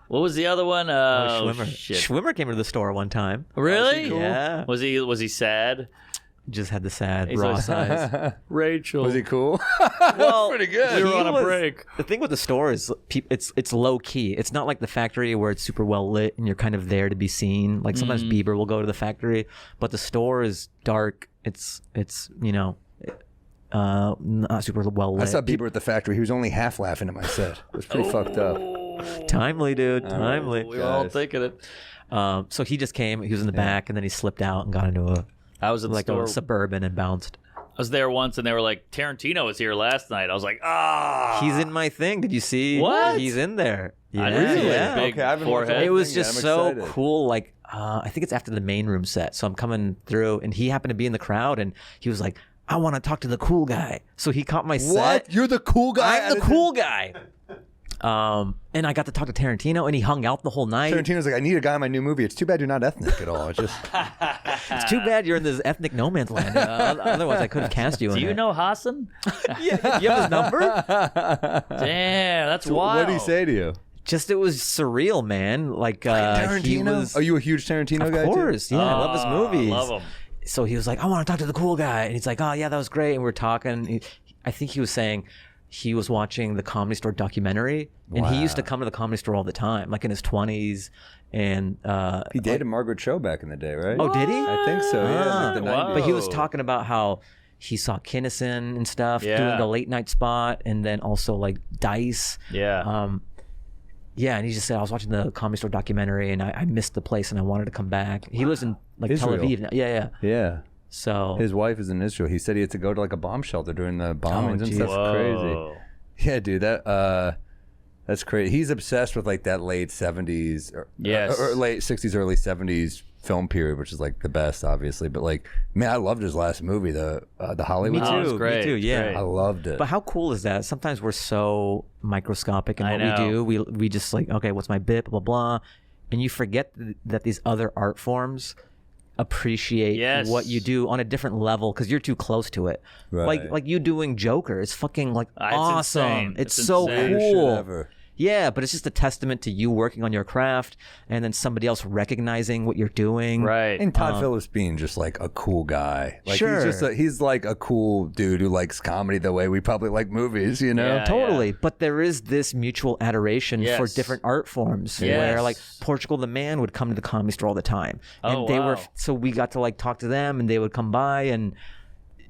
[SPEAKER 2] What was the other one?
[SPEAKER 3] Schwimmer.
[SPEAKER 2] Shit.
[SPEAKER 3] Schwimmer came to the store one time.
[SPEAKER 2] Really?
[SPEAKER 1] cool?
[SPEAKER 3] Yeah.
[SPEAKER 2] Was he sad?
[SPEAKER 3] Just had the sad
[SPEAKER 2] He's
[SPEAKER 3] raw
[SPEAKER 2] like-
[SPEAKER 3] size.
[SPEAKER 2] Rachel.
[SPEAKER 1] Was he cool?
[SPEAKER 3] Well,
[SPEAKER 1] pretty good.
[SPEAKER 2] We were
[SPEAKER 3] he
[SPEAKER 2] on a
[SPEAKER 3] was-
[SPEAKER 2] break.
[SPEAKER 3] The thing with the store is it's low key. It's not like the factory where it's super well lit and you're kind of there to be seen. Like sometimes Bieber will go to the factory, but the store is dark. It's not super well lit.
[SPEAKER 1] I saw Bieber at the factory. He was only half laughing at my set. It was pretty fucked up.
[SPEAKER 3] Timely, dude. Timely.
[SPEAKER 2] We were all
[SPEAKER 1] Guys.
[SPEAKER 2] thinking it.
[SPEAKER 3] So he just came. He was in the back, and then he slipped out and got into a
[SPEAKER 2] I was in the
[SPEAKER 3] like
[SPEAKER 2] store.
[SPEAKER 3] a Suburban and bounced.
[SPEAKER 2] I was there once, and they were like, Tarantino was here last night. I was like,
[SPEAKER 3] He's in my thing. Did you see?
[SPEAKER 2] What?
[SPEAKER 3] He's in there. Yeah,
[SPEAKER 2] I didn't see it.
[SPEAKER 3] yeah.
[SPEAKER 2] Big
[SPEAKER 1] Okay, I haven't watched
[SPEAKER 2] forehead.
[SPEAKER 3] It was
[SPEAKER 1] thing yet.
[SPEAKER 3] just
[SPEAKER 1] I'm
[SPEAKER 3] so
[SPEAKER 1] excited.
[SPEAKER 3] cool. Like, I think it's after the main room set. So I'm coming through, and he happened to be in the crowd, and he was like, I want to talk to the cool guy. So he caught my set.
[SPEAKER 1] What? You're the cool guy?
[SPEAKER 3] I'm the cool guy. And I got to talk to Tarantino, and he hung out the whole night.
[SPEAKER 1] Tarantino's like, I need a guy in my new movie. It's too bad you're not ethnic at all. It's just
[SPEAKER 3] It's too bad you're in this ethnic no man's land. Otherwise, I could have cast you in
[SPEAKER 2] Do you
[SPEAKER 3] it.
[SPEAKER 2] know Hassan?
[SPEAKER 3] Yeah, you have his number?
[SPEAKER 2] Damn, that's wild.
[SPEAKER 1] what did he say to you?
[SPEAKER 3] Just it was surreal, man. Like he
[SPEAKER 1] Tarantino?
[SPEAKER 3] was.
[SPEAKER 1] Are you a huge Tarantino
[SPEAKER 3] Of
[SPEAKER 1] guy
[SPEAKER 3] course,
[SPEAKER 1] too?
[SPEAKER 3] yeah. I love his movies.
[SPEAKER 2] Love him.
[SPEAKER 3] So he was like, I want to talk to the cool guy. And he's like, oh, yeah, that was great. And we were talking. I think he was saying he was watching the Comedy Store documentary. And he used to come to the Comedy Store all the time, like in his 20s. And
[SPEAKER 1] He dated Margaret Cho back in the day, right?
[SPEAKER 3] oh, did he?
[SPEAKER 1] I think so, yeah. Like the
[SPEAKER 2] Wow.
[SPEAKER 1] 90s.
[SPEAKER 3] But he was talking about how he saw Kinnison and stuff
[SPEAKER 2] Yeah.
[SPEAKER 3] doing the late night spot, and then also like Dice.
[SPEAKER 2] Yeah.
[SPEAKER 3] Yeah, and he just said, I was watching the Comedy Store documentary, and I missed the place, and I wanted to come back. He lives in like Tel
[SPEAKER 1] Israel.
[SPEAKER 3] Aviv now. Yeah.
[SPEAKER 1] Yeah.
[SPEAKER 3] So
[SPEAKER 1] His wife is in Israel. He said he had to go to like a bomb shelter during the bombings and
[SPEAKER 3] geez.
[SPEAKER 1] stuff.
[SPEAKER 2] Whoa.
[SPEAKER 1] Crazy. Yeah, dude, that's crazy. He's obsessed with like that late 70s
[SPEAKER 2] Yes.
[SPEAKER 1] or late 60s, early 70s film period, which is like the best, obviously. But like, man, I loved his last movie, the Hollywood.
[SPEAKER 3] Me
[SPEAKER 2] Oh,
[SPEAKER 3] too.
[SPEAKER 2] it was great.
[SPEAKER 3] Me too. Yeah.
[SPEAKER 2] Great.
[SPEAKER 1] I loved it.
[SPEAKER 3] But how cool is that? Sometimes we're so microscopic in
[SPEAKER 2] I
[SPEAKER 3] what
[SPEAKER 2] know.
[SPEAKER 3] we do. We just like, okay, what's my bit, blah, blah, blah. And you forget that these other art forms appreciate
[SPEAKER 2] Yes.
[SPEAKER 3] what you do on a different level because you're too close to it.
[SPEAKER 1] Right.
[SPEAKER 3] Like you doing Joker is fucking like
[SPEAKER 2] It's
[SPEAKER 3] awesome.
[SPEAKER 2] insane.
[SPEAKER 3] It's
[SPEAKER 2] It's
[SPEAKER 3] so
[SPEAKER 2] insane.
[SPEAKER 1] Greatest shit
[SPEAKER 3] cool.
[SPEAKER 1] ever.
[SPEAKER 3] Yeah, but it's just a testament to you working on your craft and then somebody else recognizing what you're doing.
[SPEAKER 2] Right.
[SPEAKER 1] And Todd Phillips being just like a cool guy. Like
[SPEAKER 3] Sure.
[SPEAKER 1] he's like a cool dude who likes comedy the way we probably like movies, you know?
[SPEAKER 2] Yeah.
[SPEAKER 3] Totally, but there is this mutual adoration for
[SPEAKER 2] Yes.
[SPEAKER 3] different art forms.
[SPEAKER 2] Yes.
[SPEAKER 3] Where like Portugal the Man would come to the Comedy Store all the time, and
[SPEAKER 2] Oh,
[SPEAKER 3] they
[SPEAKER 2] wow.
[SPEAKER 3] were so we got to like talk to them, and they would come by, and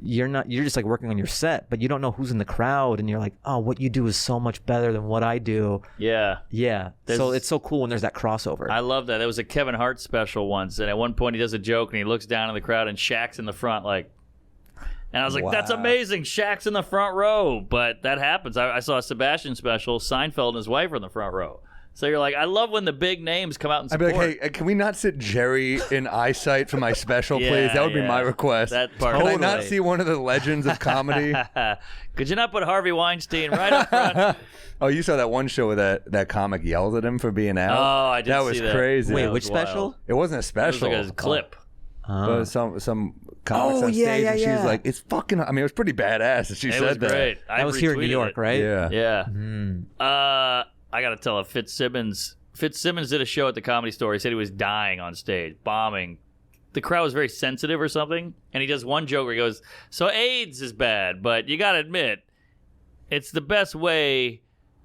[SPEAKER 3] you're just like working on your set, but you don't know who's in the crowd, and you're like, oh, what you do is so much better than what I do.
[SPEAKER 2] Yeah.
[SPEAKER 3] Yeah, so
[SPEAKER 2] There's-
[SPEAKER 3] it's so cool when there's that crossover.
[SPEAKER 2] I love that. There was a Kevin Hart special once, and at one point he does a joke, and he looks down in the crowd, and Shaq's in the front, like. And I was like, that's
[SPEAKER 1] Wow.
[SPEAKER 2] amazing. Shaq's in the front row. But that happens. I saw a Sebastian special. Seinfeld and his wife are in the front row. So you're like, I love when the big names come out and
[SPEAKER 1] I'd be
[SPEAKER 2] support.
[SPEAKER 1] like, hey, can we not sit Jerry in eyesight for my special,
[SPEAKER 2] Yeah,
[SPEAKER 1] please? That would be
[SPEAKER 2] yeah.
[SPEAKER 1] my request.
[SPEAKER 2] That part-
[SPEAKER 1] Can I not
[SPEAKER 2] Totally.
[SPEAKER 1] see one of the legends of comedy?
[SPEAKER 2] Could you not put Harvey Weinstein right up front?
[SPEAKER 1] Oh, you saw that one show where that comic yelled at him for being out?
[SPEAKER 2] Oh, I did
[SPEAKER 1] That
[SPEAKER 2] see
[SPEAKER 1] was
[SPEAKER 2] that.
[SPEAKER 1] crazy.
[SPEAKER 3] Wait,
[SPEAKER 2] That
[SPEAKER 3] which
[SPEAKER 2] was wild.
[SPEAKER 3] special?
[SPEAKER 1] It wasn't a
[SPEAKER 2] It was
[SPEAKER 1] special.
[SPEAKER 2] like a clip.
[SPEAKER 1] But some comics
[SPEAKER 3] Oh,
[SPEAKER 1] on
[SPEAKER 3] yeah,
[SPEAKER 1] stage,
[SPEAKER 3] yeah,
[SPEAKER 1] and she was
[SPEAKER 3] yeah.
[SPEAKER 1] like, "It's fucking." I mean, it was pretty badass. And she
[SPEAKER 2] It
[SPEAKER 1] said
[SPEAKER 2] was
[SPEAKER 1] that.
[SPEAKER 2] great. I
[SPEAKER 3] That was here in New
[SPEAKER 2] retweeted
[SPEAKER 3] York,
[SPEAKER 2] it.
[SPEAKER 3] right?
[SPEAKER 1] Yeah.
[SPEAKER 2] Yeah.
[SPEAKER 3] Mm.
[SPEAKER 2] I got to tell a Fitzsimmons did a show at the Comedy Store. He said he was dying on stage, bombing. The crowd was very sensitive or something. And he does one joke where he goes, so AIDS is bad, but you got to admit, it's the best way,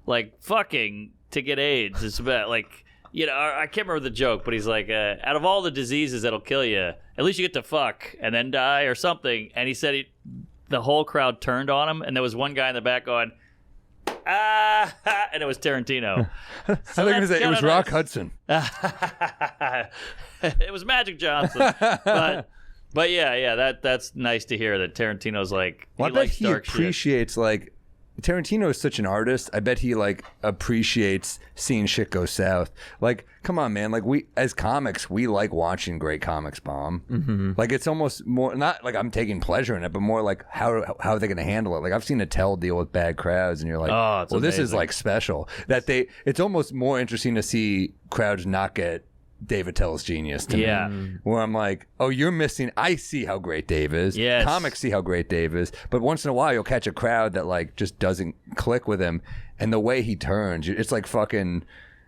[SPEAKER 2] like, fucking to get AIDS. It's bad. Like, you know, I can't remember the joke, but he's like, out of all the diseases that'll kill you, at least you get to fuck and then die or something. And he said the whole crowd turned on him, and there was one guy in the back going, and it was Tarantino.
[SPEAKER 1] I think it was
[SPEAKER 2] kinda
[SPEAKER 1] Rock
[SPEAKER 2] nice.
[SPEAKER 1] Hudson.
[SPEAKER 2] It was Magic Johnson. But yeah, that's nice to hear that Tarantino's like,
[SPEAKER 1] Well, I
[SPEAKER 2] he
[SPEAKER 1] bet
[SPEAKER 2] likes
[SPEAKER 1] he
[SPEAKER 2] dark shit.
[SPEAKER 1] appreciates like Tarantino is such an artist. I bet he like appreciates seeing shit go south. Like, come on, man. Like we as comics, we like watching great comics bomb. Mm-hmm. Like it's almost more not like I'm taking pleasure in it, but more like how are they going to handle it? Like I've seen Attell deal with bad crowds, and you're like,
[SPEAKER 2] Oh, it's
[SPEAKER 1] well, this is
[SPEAKER 2] amazing.
[SPEAKER 1] like special. That it's almost more interesting to see crowds not get Dave Attell's genius to
[SPEAKER 2] Yeah.
[SPEAKER 1] me. Where I'm like, oh, you're missing. I see how great Dave is.
[SPEAKER 2] Yes.
[SPEAKER 1] Comics see how great Dave is, but once in a while you'll catch a crowd that like just doesn't click with him, and the way he turns, it's like fucking.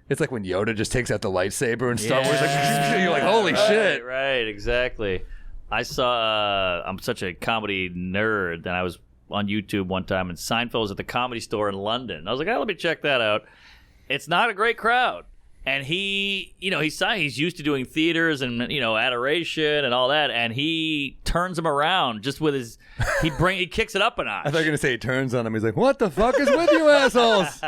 [SPEAKER 1] It's like when Yoda just takes out the lightsaber and Star Wars. Like, you're like, holy shit!
[SPEAKER 2] Right, exactly. I saw. I'm such a comedy nerd, and I was on YouTube one time, and Seinfeld was at the Comedy Store in London. I was like, oh, let me check that out. It's not a great crowd. And he's used to doing theaters and adoration and all that, and he turns them around just with his he kicks it up a notch.
[SPEAKER 1] I thought you were gonna say he turns on him. He's like, "What the fuck is with you assholes?"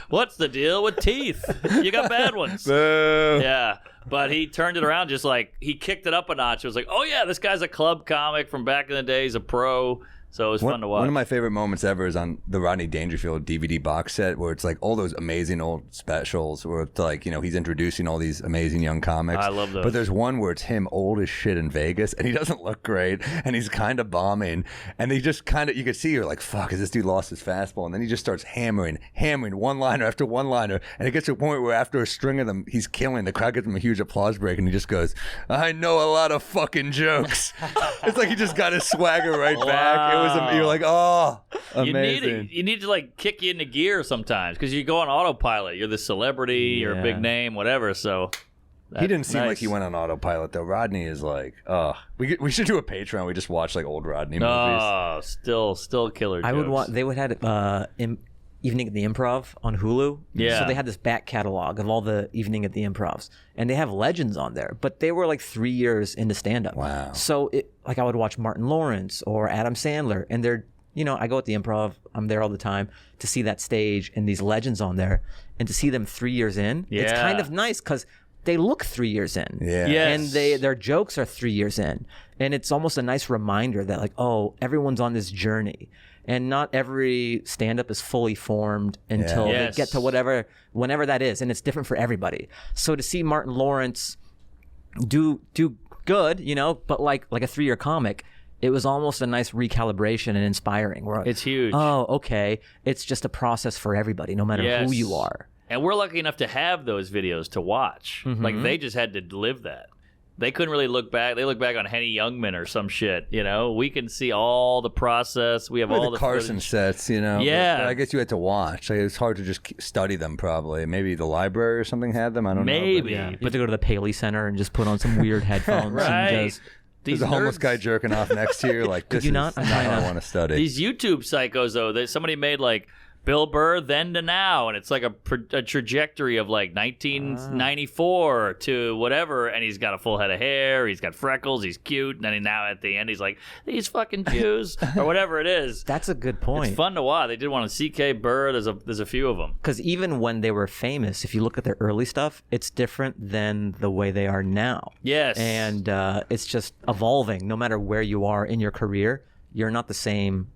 [SPEAKER 2] What's the deal with teeth? You got bad ones.
[SPEAKER 1] Boo.
[SPEAKER 2] Yeah. But he turned it around, just like he kicked it up a notch. It was like, oh yeah, this guy's a club comic from back in the day. He's a pro. So it was fun to watch.
[SPEAKER 1] One of my favorite moments ever is on the Rodney Dangerfield DVD box set, where it's like all those amazing old specials where it's like, he's introducing all these amazing young comics.
[SPEAKER 2] I love those.
[SPEAKER 1] But there's one where it's him old as shit in Vegas, and he doesn't look great, and he's kind of bombing, and he just kind of, you could see you're like, fuck, has this dude lost his fastball? And then he just starts hammering one-liner after one-liner, and it gets to a point where after a string of them, he's killing. The crowd gives him a huge applause break, and he just goes, I know a lot of fucking jokes. It's like he just got his swagger right back. It was, you're like, oh, amazing.
[SPEAKER 2] You need to like kick you into gear sometimes because you go on autopilot. You're the celebrity, you're a big name, whatever. So
[SPEAKER 1] he didn't seem like he went on autopilot though. Rodney is like, we should do a Patreon. We just watch like old Rodney movies.
[SPEAKER 2] Oh, still killer jokes.
[SPEAKER 3] I would want. They would have Evening at the Improv on Hulu.
[SPEAKER 2] Yeah.
[SPEAKER 3] So they had this back catalog of all the Evening at the Improvs, and they have legends on there. But they were like 3 years into stand-up.
[SPEAKER 1] Wow.
[SPEAKER 3] So I would watch Martin Lawrence or Adam Sandler, and they're, I go at the Improv. I'm there all the time to see that stage and these legends on there, and to see them 3 years in.
[SPEAKER 2] Yeah.
[SPEAKER 3] It's kind of nice because they look 3 years in.
[SPEAKER 1] Yeah.
[SPEAKER 2] Yes.
[SPEAKER 3] And their jokes are 3 years in, and it's almost a nice reminder that like, oh, everyone's on this journey. And not every stand-up is fully formed until they get to whenever that is, and it's different for everybody. So to see Martin Lawrence do good, but like a 3-year comic, it was almost a nice recalibration and inspiring.
[SPEAKER 2] It's huge.
[SPEAKER 3] Oh, okay. It's just a process for everybody, no matter who you are.
[SPEAKER 2] And we're lucky enough to have those videos to watch.
[SPEAKER 3] Mm-hmm.
[SPEAKER 2] Like they just had to live that. They couldn't really look back. They look back on Henny Youngman or some shit, We can see all the process. We have all the
[SPEAKER 1] Carson
[SPEAKER 2] footage.
[SPEAKER 1] sets,
[SPEAKER 2] Yeah.
[SPEAKER 1] But I guess you had to watch. Like, it's hard to just study them probably. Maybe the library or something had them. I don't know.
[SPEAKER 2] Maybe.
[SPEAKER 3] Yeah. You have to go to the Paley Center and just put on some weird headphones.
[SPEAKER 2] Right.
[SPEAKER 3] And just,
[SPEAKER 1] There's a homeless guy jerking off next to you. Like, this
[SPEAKER 3] you
[SPEAKER 1] is
[SPEAKER 3] not?
[SPEAKER 1] not how I want to study.
[SPEAKER 2] These YouTube psychos, though, somebody made like Bill Burr then to now, and it's like a trajectory of like 1994 to whatever, and he's got a full head of hair, he's got freckles, he's cute, and then now at the end he's like, these fucking Jews, or whatever it is.
[SPEAKER 3] That's a good point.
[SPEAKER 2] It's fun to watch. They did one on C.K. Burr. There's a few of them.
[SPEAKER 3] Because even when they were famous, if you look at their early stuff, it's different than the way they are now.
[SPEAKER 2] Yes.
[SPEAKER 3] And it's just evolving. No matter where you are in your career, you're not the same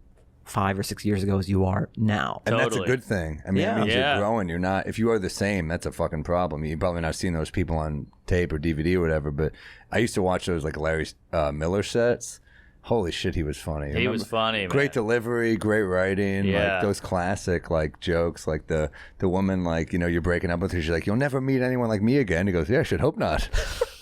[SPEAKER 3] 5 or 6 years ago as you are now.
[SPEAKER 1] And that's a
[SPEAKER 2] Totally.
[SPEAKER 1] good thing. I mean, it means you're growing. You're not. If you are the same, that's a fucking problem. You're probably not seeing those people on tape or DVD or whatever. But I used to watch those like Larry Miller sets. Holy shit, he was funny.
[SPEAKER 2] He was funny, man.
[SPEAKER 1] Great delivery, great writing.
[SPEAKER 2] Yeah.
[SPEAKER 1] Like those classic like jokes, like the woman, like, you're breaking up with her. She's like, you'll never meet anyone like me again. He goes, yeah, I should hope not.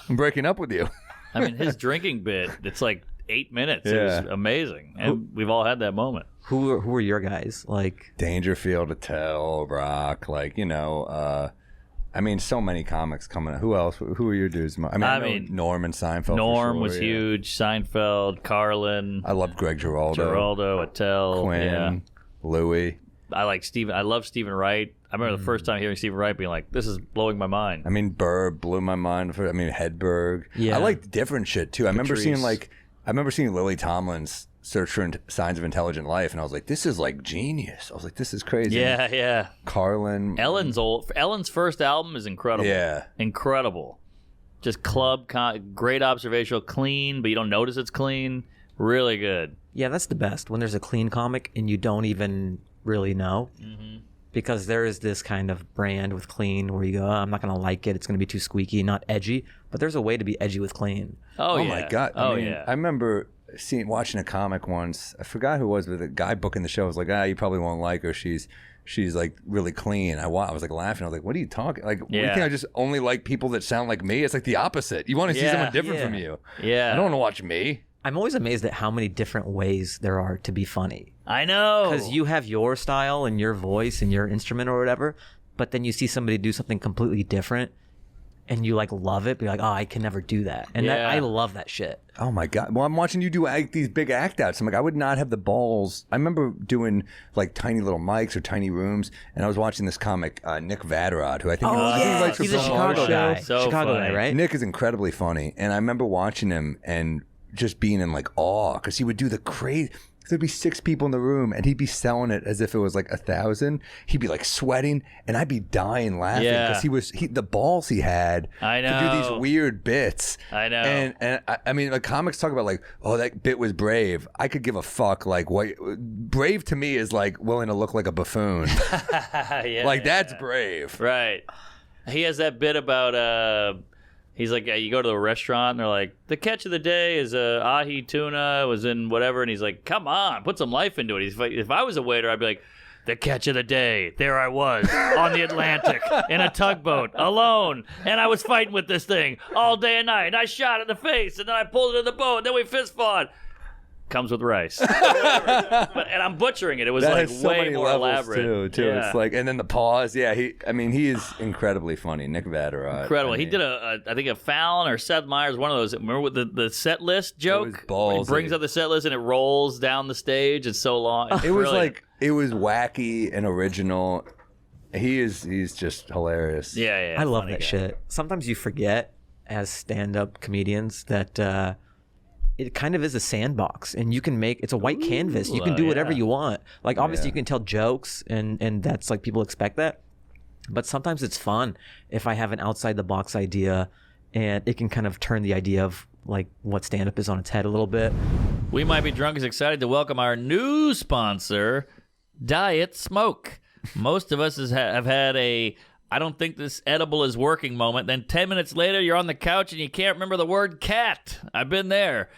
[SPEAKER 1] I'm breaking up with you.
[SPEAKER 2] I mean, his drinking bit, it's like 8 minutes. It
[SPEAKER 1] Yeah.
[SPEAKER 2] was amazing. And we've all had that moment.
[SPEAKER 3] Who are your guys? Like
[SPEAKER 1] Dangerfield, Attell, Rock, like, I mean, so many comics coming. Who else? Who are your dudes? I mean, Norm and Seinfeld.
[SPEAKER 2] Norm
[SPEAKER 1] for sure,
[SPEAKER 2] was huge. Seinfeld, Carlin,
[SPEAKER 1] I love Greg
[SPEAKER 2] Geraldo, Attell,
[SPEAKER 1] Quinn, Louie.
[SPEAKER 2] I love Stephen Wright. I remember the first time hearing Stephen Wright being like, this is blowing my mind.
[SPEAKER 1] I mean, Burr blew my mind. Hedberg.
[SPEAKER 3] Yeah.
[SPEAKER 1] I liked different shit too. I remember seeing Lily Tomlin's Search for Signs of Intelligent Life, and I was like, this is like genius. I was like, this is crazy.
[SPEAKER 2] Yeah.
[SPEAKER 1] Carlin.
[SPEAKER 2] Ellen's first album is incredible.
[SPEAKER 1] Yeah.
[SPEAKER 2] Incredible. Just great observational, clean, but you don't notice it's clean. Really good.
[SPEAKER 3] Yeah, that's the best, when there's a clean comic and you don't even really know. Mm-hmm. Because there is this kind of brand with clean where you go, I'm not going to like it. It's going to be too squeaky, not edgy. But there's a way to be edgy with clean.
[SPEAKER 2] Oh, yeah.
[SPEAKER 1] My God.
[SPEAKER 2] I
[SPEAKER 1] remember watching a comic once. I forgot who it was, but the guy booking the show was like, you probably won't like her. She's like really clean. I was like laughing. I was like, what are you talking? Like, what do you think? I just only like people that sound like me? It's like the opposite. You want to see someone different from you.
[SPEAKER 2] Yeah.
[SPEAKER 1] I don't want to watch me.
[SPEAKER 3] I'm always amazed at how many different ways there are to be funny.
[SPEAKER 2] I know.
[SPEAKER 3] Because you have your style and your voice and your instrument or whatever, but then you see somebody do something completely different and you like love it, but you're like, I can never do that. And I love that shit.
[SPEAKER 1] Oh my God. Well, I'm watching you do these big act outs. I'm like, I would not have the balls. I remember doing like tiny little mics or tiny rooms, and I was watching this comic, Nick Vatterott, who I think
[SPEAKER 3] he's a Chicago guy.
[SPEAKER 2] So
[SPEAKER 3] Chicago
[SPEAKER 2] funny.
[SPEAKER 3] guy, right?
[SPEAKER 1] Nick is incredibly funny, and I remember watching him and just being in like awe because he would do the crazy. there'd be 6 people in the room, and he'd be selling it as if it was like 1,000. He'd be like sweating, and I'd be dying laughing because the balls he had
[SPEAKER 2] I know.
[SPEAKER 1] to do these weird bits.
[SPEAKER 2] I know.
[SPEAKER 1] And I mean, like comics talk about like, oh, that bit was brave. I could give a fuck. Like, what brave to me is like willing to look like a buffoon. Like that's brave,
[SPEAKER 2] right? He has that bit about he's like, you go to the restaurant and they're like, the catch of the day is ahi tuna, was in whatever, and he's like, come on, put some life into it. He's like, if I was a waiter, I'd be like, the catch of the day, there I was on the Atlantic in a tugboat alone, and I was fighting with this thing all day and night, and I shot it in the face, and then I pulled it in the boat, and then we fist fought. Comes with rice. And I'm butchering it. It was
[SPEAKER 1] that
[SPEAKER 2] like
[SPEAKER 1] has so
[SPEAKER 2] way
[SPEAKER 1] many
[SPEAKER 2] more
[SPEAKER 1] levels
[SPEAKER 2] elaborate.
[SPEAKER 1] too.
[SPEAKER 2] Yeah.
[SPEAKER 1] It's like, and then the pause. Yeah, he is incredibly funny. Nick Vatterott.
[SPEAKER 2] Incredible.
[SPEAKER 1] I mean,
[SPEAKER 2] He did I think a Fallon or Seth Meyers, one of those. Remember with the set list joke?
[SPEAKER 1] ballsy.
[SPEAKER 2] He brings up the set list and it rolls down the stage. It's so long. It's
[SPEAKER 1] It was
[SPEAKER 2] brilliant.
[SPEAKER 1] like, it was wacky and original. He's just hilarious.
[SPEAKER 2] Yeah.
[SPEAKER 3] I love
[SPEAKER 2] funny
[SPEAKER 3] that
[SPEAKER 2] guy.
[SPEAKER 3] shit. Sometimes you forget as stand-up comedians that it kind of is a sandbox, and you can make it's a white canvas. You can do whatever you want. Like obviously you can tell jokes, and that's like people expect that. But sometimes it's fun if I have an outside the box idea, and it can kind of turn the idea of like what stand-up is on its head a little bit.
[SPEAKER 2] We Might Be Drunk is excited to welcome our new sponsor, Diet Smoke. Most of us have had a I don't think this edible is working moment. Then 10 minutes later, you're on the couch and you can't remember the word cat. I've been there.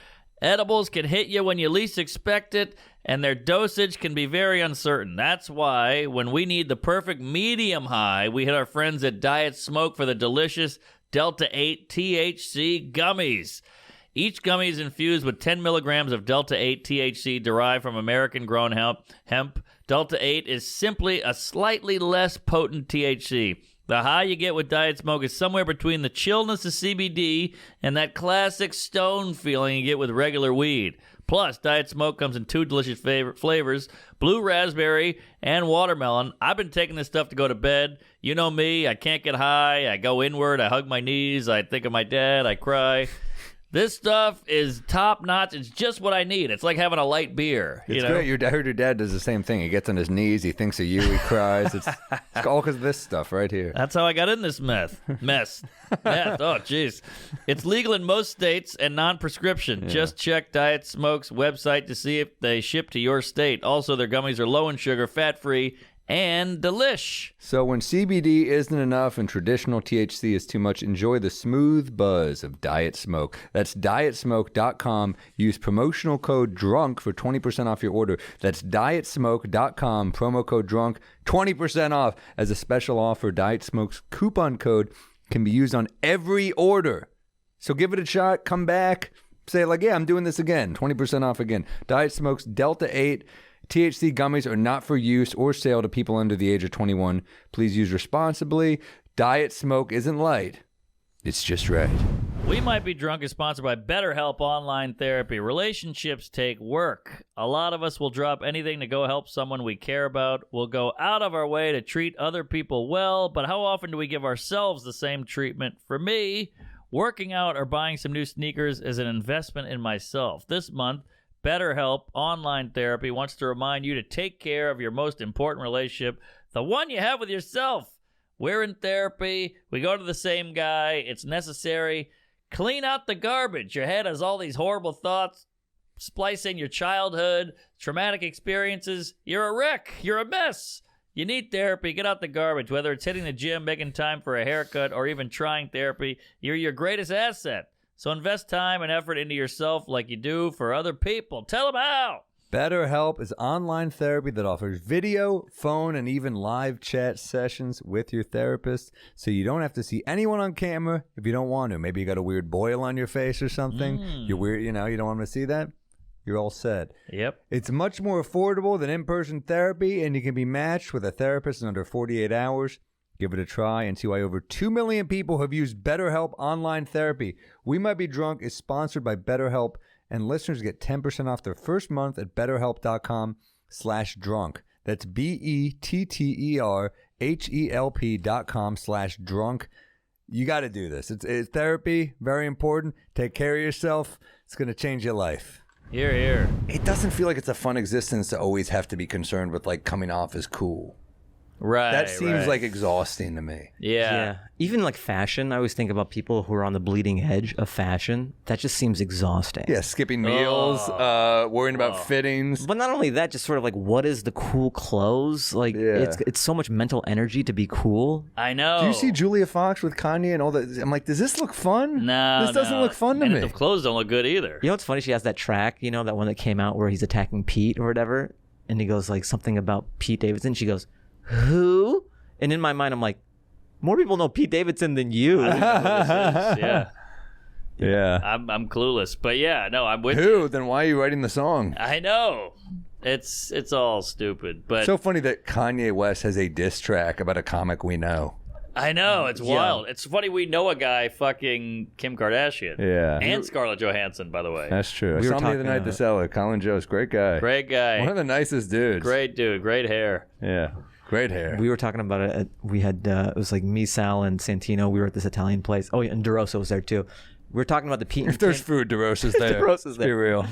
[SPEAKER 2] Edibles can hit you when you least expect it, and their dosage can be very uncertain. That's why when we need the perfect medium high, we hit our friends at Diet Smoke for the delicious Delta 8 THC gummies. Each gummy is infused with 10 milligrams of Delta 8 THC derived from American-grown hemp. Delta 8 is simply a slightly less potent THC. The high you get with Diet Smoke is somewhere between the chillness of CBD and that classic stone feeling you get with regular weed. Plus, Diet Smoke comes in 2 delicious flavors, blue raspberry and watermelon. I've been taking this stuff to go to bed. You know me, I can't get high. I go inward, I hug my knees, I think of my dad, I cry. This stuff is top notch. It's just what I need. It's like having a light beer.
[SPEAKER 1] It's great. I heard your dad does the same thing. He gets on his knees. He thinks of you. He cries. It's all because of this stuff right here.
[SPEAKER 2] That's how I got in this mess. Meth. Oh, jeez. It's legal in most states and non-prescription. Yeah. Just check Diet Smoke's website to see if they ship to your state. Also, their gummies are low in sugar, fat-free, and delish.
[SPEAKER 1] So when CBD isn't enough and traditional THC is too much, enjoy the smooth buzz of Diet Smoke. That's dietsmoke.com. Use promotional code DRUNK for 20% off your order. That's dietsmoke.com, promo code DRUNK, 20% off. As a special offer, Diet Smoke's coupon code can be used on every order. So give it a shot, come back, say like, yeah, I'm doing this again, 20% off again. Diet Smoke's Delta 8 THC gummies are not for use or sale to people under the age of 21. Please use responsibly. Diet Smoke isn't light. It's just right.
[SPEAKER 2] We Might Be Drunk is sponsored by BetterHelp Online Therapy. Relationships take work. A lot of us will drop anything to go help someone we care about. We'll go out of our way to treat other people well, but how often do we give ourselves the same treatment? For me, working out or buying some new sneakers is an investment in myself. This month, BetterHelp Online Therapy wants to remind you to take care of your most important relationship, the one you have with yourself. We're in therapy. We go to the same guy. It's necessary. Clean out the garbage. Your head has all these horrible thoughts. Splice in your childhood, traumatic experiences. You're a wreck. You're a mess. You need therapy. Get out the garbage. Whether it's hitting the gym, making time for a haircut, or even trying therapy, you're your greatest asset. So invest time and effort into yourself like you do for other people. Tell them how.
[SPEAKER 1] BetterHelp is online therapy that offers video, phone, and even live chat sessions with your therapist, so you don't have to see anyone on camera if you don't want to. Maybe you got a weird boil on your face or something. You're weird, you don't want them to see that. You're all set.
[SPEAKER 2] Yep.
[SPEAKER 1] It's much more affordable than in-person therapy, and you can be matched with a therapist in under 48 hours. Give it a try and see why over 2 million people have used BetterHelp Online Therapy. We Might Be Drunk is sponsored by BetterHelp, and listeners get 10% off their first month at BetterHelp.com/drunk. That's BetterHelp.com/drunk. You got to do this. It's therapy, very important. Take care of yourself. It's going to change your life.
[SPEAKER 2] Here, here.
[SPEAKER 1] It doesn't feel like it's a fun existence to always have to be concerned with like coming off as cool.
[SPEAKER 2] Right.
[SPEAKER 1] That seems
[SPEAKER 2] right.
[SPEAKER 1] like exhausting to me.
[SPEAKER 2] Yeah.
[SPEAKER 3] Even like fashion, I always think about people who are on the bleeding edge of fashion. That just seems exhausting.
[SPEAKER 1] Yeah, skipping meals, worrying about fittings.
[SPEAKER 3] But not only that, just sort of like, what is the cool clothes? Like, it's so much mental energy to be cool.
[SPEAKER 2] I know.
[SPEAKER 1] Do you see Julia Fox with Kanye and all that? I'm like, does this look fun?
[SPEAKER 2] No,
[SPEAKER 1] this doesn't look fun to
[SPEAKER 2] and
[SPEAKER 1] me.
[SPEAKER 2] the clothes don't look good either.
[SPEAKER 3] You know what's funny? She has that track, you know, that one that came out where he's attacking Pete or whatever. And he goes like something about Pete Davidson. She goes, who? And in my mind, I'm like, more people know Pete Davidson than you.
[SPEAKER 2] Yeah.
[SPEAKER 1] Yeah.
[SPEAKER 2] I'm clueless. But yeah, no, I'm with
[SPEAKER 1] Who?
[SPEAKER 2] you.
[SPEAKER 1] Then why are you writing the song?
[SPEAKER 2] I know. It's all stupid. But
[SPEAKER 1] So funny that Kanye West has a diss track about a comic we know.
[SPEAKER 2] I know, it's wild. It's funny we know a guy fucking Kim Kardashian.
[SPEAKER 1] Yeah.
[SPEAKER 2] And Scarlett Johansson, by the way.
[SPEAKER 1] That's true. I
[SPEAKER 3] We were
[SPEAKER 1] saw him the other
[SPEAKER 3] talking,
[SPEAKER 1] night at the cellar. Colin Jost, great guy.
[SPEAKER 2] Great guy.
[SPEAKER 1] One of the nicest dudes.
[SPEAKER 2] Great dude. Great hair.
[SPEAKER 1] Yeah. Great hair.
[SPEAKER 3] We were talking about it. We had, it was like me, Sal, and Santino. We were at this Italian place. Oh, yeah, and DeRosa was there too. We were talking about the Pete and
[SPEAKER 1] If there's
[SPEAKER 3] Kim.
[SPEAKER 1] food, DeRosa's there.
[SPEAKER 3] DeRosa's
[SPEAKER 1] Let's
[SPEAKER 3] there.
[SPEAKER 1] be real.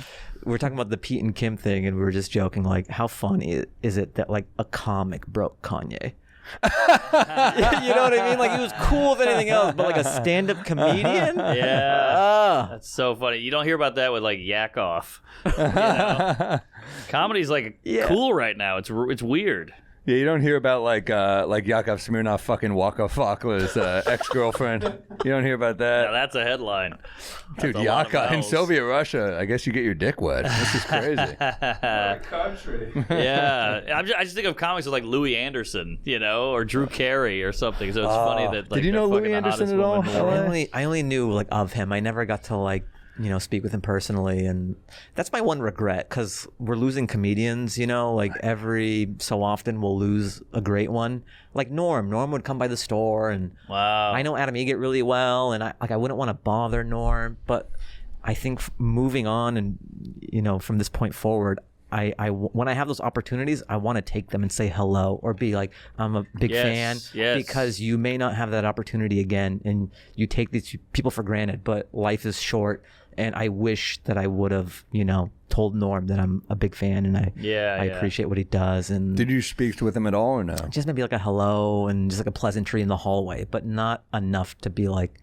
[SPEAKER 3] We were talking about the Pete and Kim thing, and we were just joking, like, how funny is it that, like, a comic broke Kanye? You know what I mean? Like, he was cool with anything else, but like a stand-up comedian?
[SPEAKER 2] Yeah. That's so funny. You don't hear about that with like Yakov. You know? Comedy's like cool right now. It's weird.
[SPEAKER 1] Yeah, you don't hear about like Yakov Smirnoff fucking Waka Fakla's ex-girlfriend. You don't hear about
[SPEAKER 2] Now
[SPEAKER 1] that.
[SPEAKER 2] that's a headline.
[SPEAKER 1] Dude,
[SPEAKER 2] That's a lot of
[SPEAKER 1] Yakov in
[SPEAKER 2] L's.
[SPEAKER 1] Soviet Russia, I guess you get your dick wet. This is crazy.
[SPEAKER 4] What a country.
[SPEAKER 2] Yeah, I just think of comics with like Louis Anderson, you know, or Drew Carey or something. So it's funny that. Like,
[SPEAKER 1] Did you know
[SPEAKER 2] they're
[SPEAKER 1] Louis
[SPEAKER 2] fucking the
[SPEAKER 1] Anderson
[SPEAKER 2] hottest
[SPEAKER 1] at all?
[SPEAKER 2] woman in the world.
[SPEAKER 3] I only knew like of him. I never got to like, you know, speak with him personally, and that's my one regret because we're losing comedians. You know, like every so often we'll lose a great one. Like Norm would come by the store, and
[SPEAKER 2] Wow.
[SPEAKER 3] I know Adam Egget really well, and I wouldn't want to bother Norm, but I think moving on and you know from this point forward. I when I have those opportunities, I want to take them and say hello or be like, I'm a big fan because you may not have that opportunity again, and you take these people for granted. But life is short, and I wish that I would have, you know, told Norm that I'm a big fan and I appreciate what he does. And
[SPEAKER 1] Did you speak with him at all or no?
[SPEAKER 3] just maybe like a hello and just like a pleasantry in the hallway, but not enough to be like,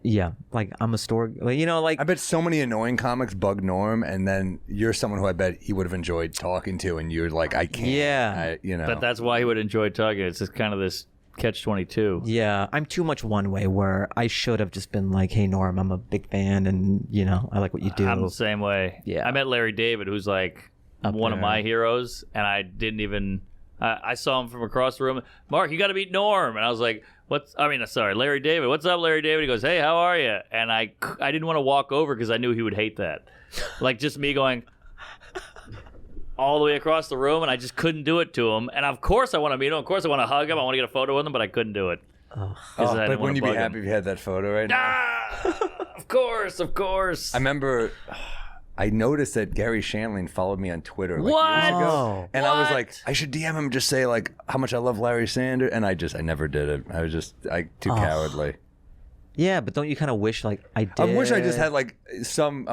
[SPEAKER 3] yeah, like I'm a store, you know, like
[SPEAKER 1] I bet so many annoying comics bug Norm, and then you're someone who I bet he would have enjoyed talking to, and you're like, I can't.
[SPEAKER 3] Yeah.
[SPEAKER 1] you know.
[SPEAKER 2] But that's why he would enjoy talking. It's just kind of this catch-22.
[SPEAKER 3] Yeah, I'm too much one way where I should have just been like, hey, Norm, I'm a big fan and, you know, I like what you do.
[SPEAKER 2] I'm the same way.
[SPEAKER 3] Yeah.
[SPEAKER 2] I met Larry David, who's like one of
[SPEAKER 3] there.
[SPEAKER 2] my heroes, and I didn't even. I saw him from across the room. Mark, you got to meet Norm, and I was like, Larry David. What's up, Larry David? He goes, hey, how are you? And I didn't want to walk over because I knew he would hate that. Like just me going all the way across the room, and I just couldn't do it to him. And of course I want to meet him. Of course I want to hug him. I want to get a photo with him, but I couldn't do it.
[SPEAKER 1] But wouldn't you be happy if you had that photo right now?
[SPEAKER 2] Of course.
[SPEAKER 1] I remember I noticed that Gary Shandling followed me on Twitter like
[SPEAKER 2] What?
[SPEAKER 1] years ago.
[SPEAKER 3] Oh.
[SPEAKER 1] And I was
[SPEAKER 2] What?
[SPEAKER 1] like, I should DM him, just say like how much I love Larry Sanders. And I never did it. I was just too cowardly.
[SPEAKER 3] Yeah, but don't you kind of wish like I did?
[SPEAKER 1] I wish I just had like some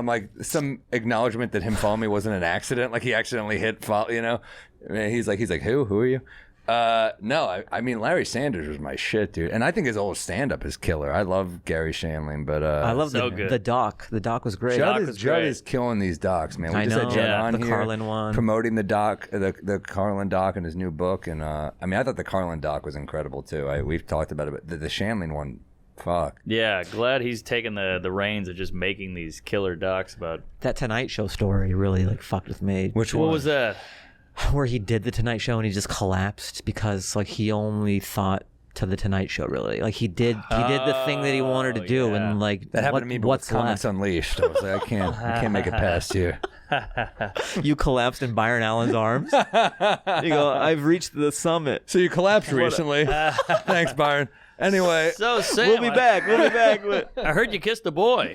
[SPEAKER 1] acknowledgement that him following me wasn't an accident. Like he accidentally hit follow, you know? I mean, he's like, who are you? No, I mean, Larry Sanders was my shit, dude. And I think his old stand-up is killer. I love Gary Shandling, but
[SPEAKER 3] I love
[SPEAKER 2] So
[SPEAKER 3] the
[SPEAKER 2] good.
[SPEAKER 3] The doc. The doc was great.
[SPEAKER 2] Doc
[SPEAKER 1] Judd
[SPEAKER 2] was great.
[SPEAKER 1] is killing these docs, man. We
[SPEAKER 3] I
[SPEAKER 1] just
[SPEAKER 3] know.
[SPEAKER 1] had Judd
[SPEAKER 2] Yeah,
[SPEAKER 1] on
[SPEAKER 3] the
[SPEAKER 1] here
[SPEAKER 3] Carlin one.
[SPEAKER 1] promoting the doc, the Carlin doc and his new book. And I mean, I thought the Carlin doc was incredible too. We've talked about it, but the Shandling one, fuck.
[SPEAKER 2] Yeah, glad he's taking the reins of just making these killer docs about.
[SPEAKER 3] That Tonight Show story really like fucked with me.
[SPEAKER 1] Which
[SPEAKER 2] What
[SPEAKER 1] one?
[SPEAKER 2] was that?
[SPEAKER 3] Where he did the Tonight Show and he just collapsed because like he only thought to the Tonight Show really. Like he did the thing that he wanted to do,
[SPEAKER 2] yeah.
[SPEAKER 3] and like
[SPEAKER 1] That happened to me, but with
[SPEAKER 3] what's
[SPEAKER 1] Comics
[SPEAKER 3] left?
[SPEAKER 1] Unleashed. I was like, I can't make it past here.
[SPEAKER 3] You collapsed in Byron Allen's arms. You go, I've reached the summit.
[SPEAKER 1] So you collapsed recently. Thanks, Byron. Anyway,
[SPEAKER 2] So Sam,
[SPEAKER 3] We'll be back.
[SPEAKER 2] I heard you kissed a boy.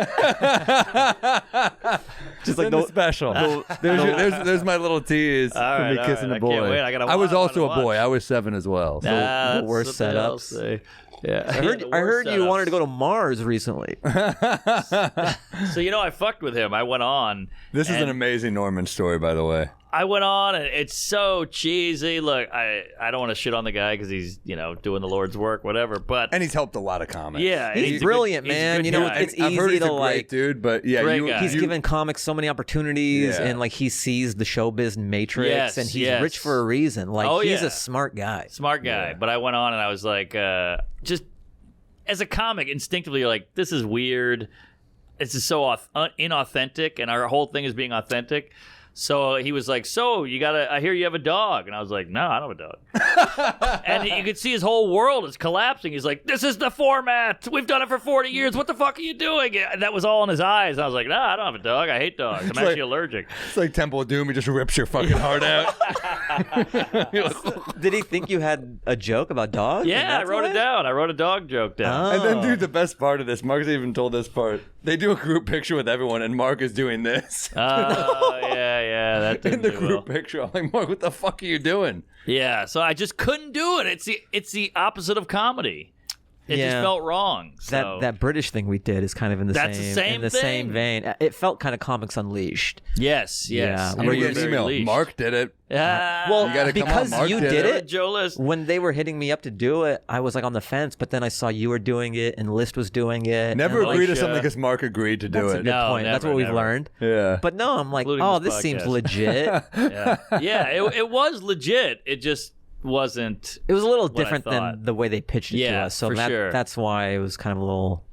[SPEAKER 3] Just
[SPEAKER 1] like
[SPEAKER 3] like
[SPEAKER 1] the special. There's my little tease for
[SPEAKER 2] right,
[SPEAKER 1] me
[SPEAKER 2] all
[SPEAKER 1] kissing
[SPEAKER 2] right.
[SPEAKER 1] a
[SPEAKER 2] I
[SPEAKER 1] boy.
[SPEAKER 2] can't wait. I gotta
[SPEAKER 1] was
[SPEAKER 2] watch,
[SPEAKER 1] also
[SPEAKER 2] I
[SPEAKER 1] a boy.
[SPEAKER 2] wanna
[SPEAKER 1] I was 7 as well. So
[SPEAKER 3] the worst
[SPEAKER 2] That's what they'll
[SPEAKER 3] setups.
[SPEAKER 2] say. Yeah.
[SPEAKER 3] I heard you wanted to go to Mars recently.
[SPEAKER 2] So I fucked with him. I went on.
[SPEAKER 1] This is an amazing Norman story, by the way.
[SPEAKER 2] I went on, and it's so cheesy. Look, I don't want to shit on the guy because he's doing the Lord's work, whatever. But
[SPEAKER 1] And he's helped a lot of comics.
[SPEAKER 2] yeah,
[SPEAKER 3] He's brilliant, man.
[SPEAKER 2] He's a good guy.
[SPEAKER 3] It's
[SPEAKER 1] I've heard
[SPEAKER 3] easy
[SPEAKER 1] he's a
[SPEAKER 3] to
[SPEAKER 1] great
[SPEAKER 3] like.
[SPEAKER 1] dude, but yeah,
[SPEAKER 2] Great guy.
[SPEAKER 3] He's given comics so many opportunities,
[SPEAKER 1] Yeah.
[SPEAKER 3] and like he sees the showbiz matrix,
[SPEAKER 2] Yes,
[SPEAKER 3] and he's
[SPEAKER 2] yes.
[SPEAKER 3] rich for a reason. Like he's
[SPEAKER 2] yeah.
[SPEAKER 3] a smart guy.
[SPEAKER 2] Smart guy. But I went on, and I was like, just as a comic, instinctively, you're like, this is weird. This is so inauthentic, and our whole thing is being authentic. So he was like, I hear you have a dog. And I was like, no, I don't have a dog. And you could see his whole world is collapsing. He's like, this is the format. We've done it for 40 years. What the fuck are you doing? And that was all in his eyes. I was like, no, I don't have a dog. I hate dogs. I'm actually allergic.
[SPEAKER 1] It's like Temple of Doom. He just rips your fucking heart out.
[SPEAKER 3] Did he think you had a joke about dogs?
[SPEAKER 2] Yeah, I wrote it down. I wrote a dog joke down.
[SPEAKER 1] And then, dude, the best part of this, Mark's even told this part. They do a group picture with everyone, and Mark is doing this.
[SPEAKER 2] Oh, yeah. That
[SPEAKER 1] In
[SPEAKER 2] didn't
[SPEAKER 1] the
[SPEAKER 2] do
[SPEAKER 1] group
[SPEAKER 2] well.
[SPEAKER 1] picture, I'm like, Mark, what the fuck are you doing?
[SPEAKER 2] Yeah, so I just couldn't do it. It's the opposite of comedy. It just
[SPEAKER 3] Yeah.
[SPEAKER 2] felt wrong. So.
[SPEAKER 3] That British thing we did is kind of in the
[SPEAKER 2] That's the same
[SPEAKER 3] same
[SPEAKER 2] thing.
[SPEAKER 3] vein. It felt kind of Comics Unleashed.
[SPEAKER 2] Yes.
[SPEAKER 3] Yeah,
[SPEAKER 1] I'm
[SPEAKER 3] where
[SPEAKER 1] gonna
[SPEAKER 3] you
[SPEAKER 1] get an email. Mark did it.
[SPEAKER 3] Well,
[SPEAKER 1] You gotta come
[SPEAKER 3] because
[SPEAKER 1] on, Mark
[SPEAKER 3] you
[SPEAKER 1] did
[SPEAKER 3] did
[SPEAKER 1] it.
[SPEAKER 3] it,
[SPEAKER 2] Joe List.
[SPEAKER 3] when they were hitting me up to do it, I was like on the fence, but then I saw you were doing it and List was doing it.
[SPEAKER 1] Never
[SPEAKER 3] and, like,
[SPEAKER 1] agree to something because Mark agreed to do
[SPEAKER 3] That's a
[SPEAKER 1] it.
[SPEAKER 3] good
[SPEAKER 2] No,
[SPEAKER 3] point. That's
[SPEAKER 2] never,
[SPEAKER 3] what we've
[SPEAKER 2] never.
[SPEAKER 3] learned.
[SPEAKER 1] Yeah.
[SPEAKER 3] But no, I'm like,
[SPEAKER 2] Including
[SPEAKER 3] oh,
[SPEAKER 2] this
[SPEAKER 3] this seems
[SPEAKER 2] podcast.
[SPEAKER 3] legit.
[SPEAKER 2] Yeah, it was legit. It just wasn't.
[SPEAKER 3] It was a little
[SPEAKER 2] What I
[SPEAKER 3] different than
[SPEAKER 2] thought.
[SPEAKER 3] the way they pitched it to
[SPEAKER 2] Yeah,
[SPEAKER 3] us. So
[SPEAKER 2] for sure.
[SPEAKER 3] that's why it was kind of a little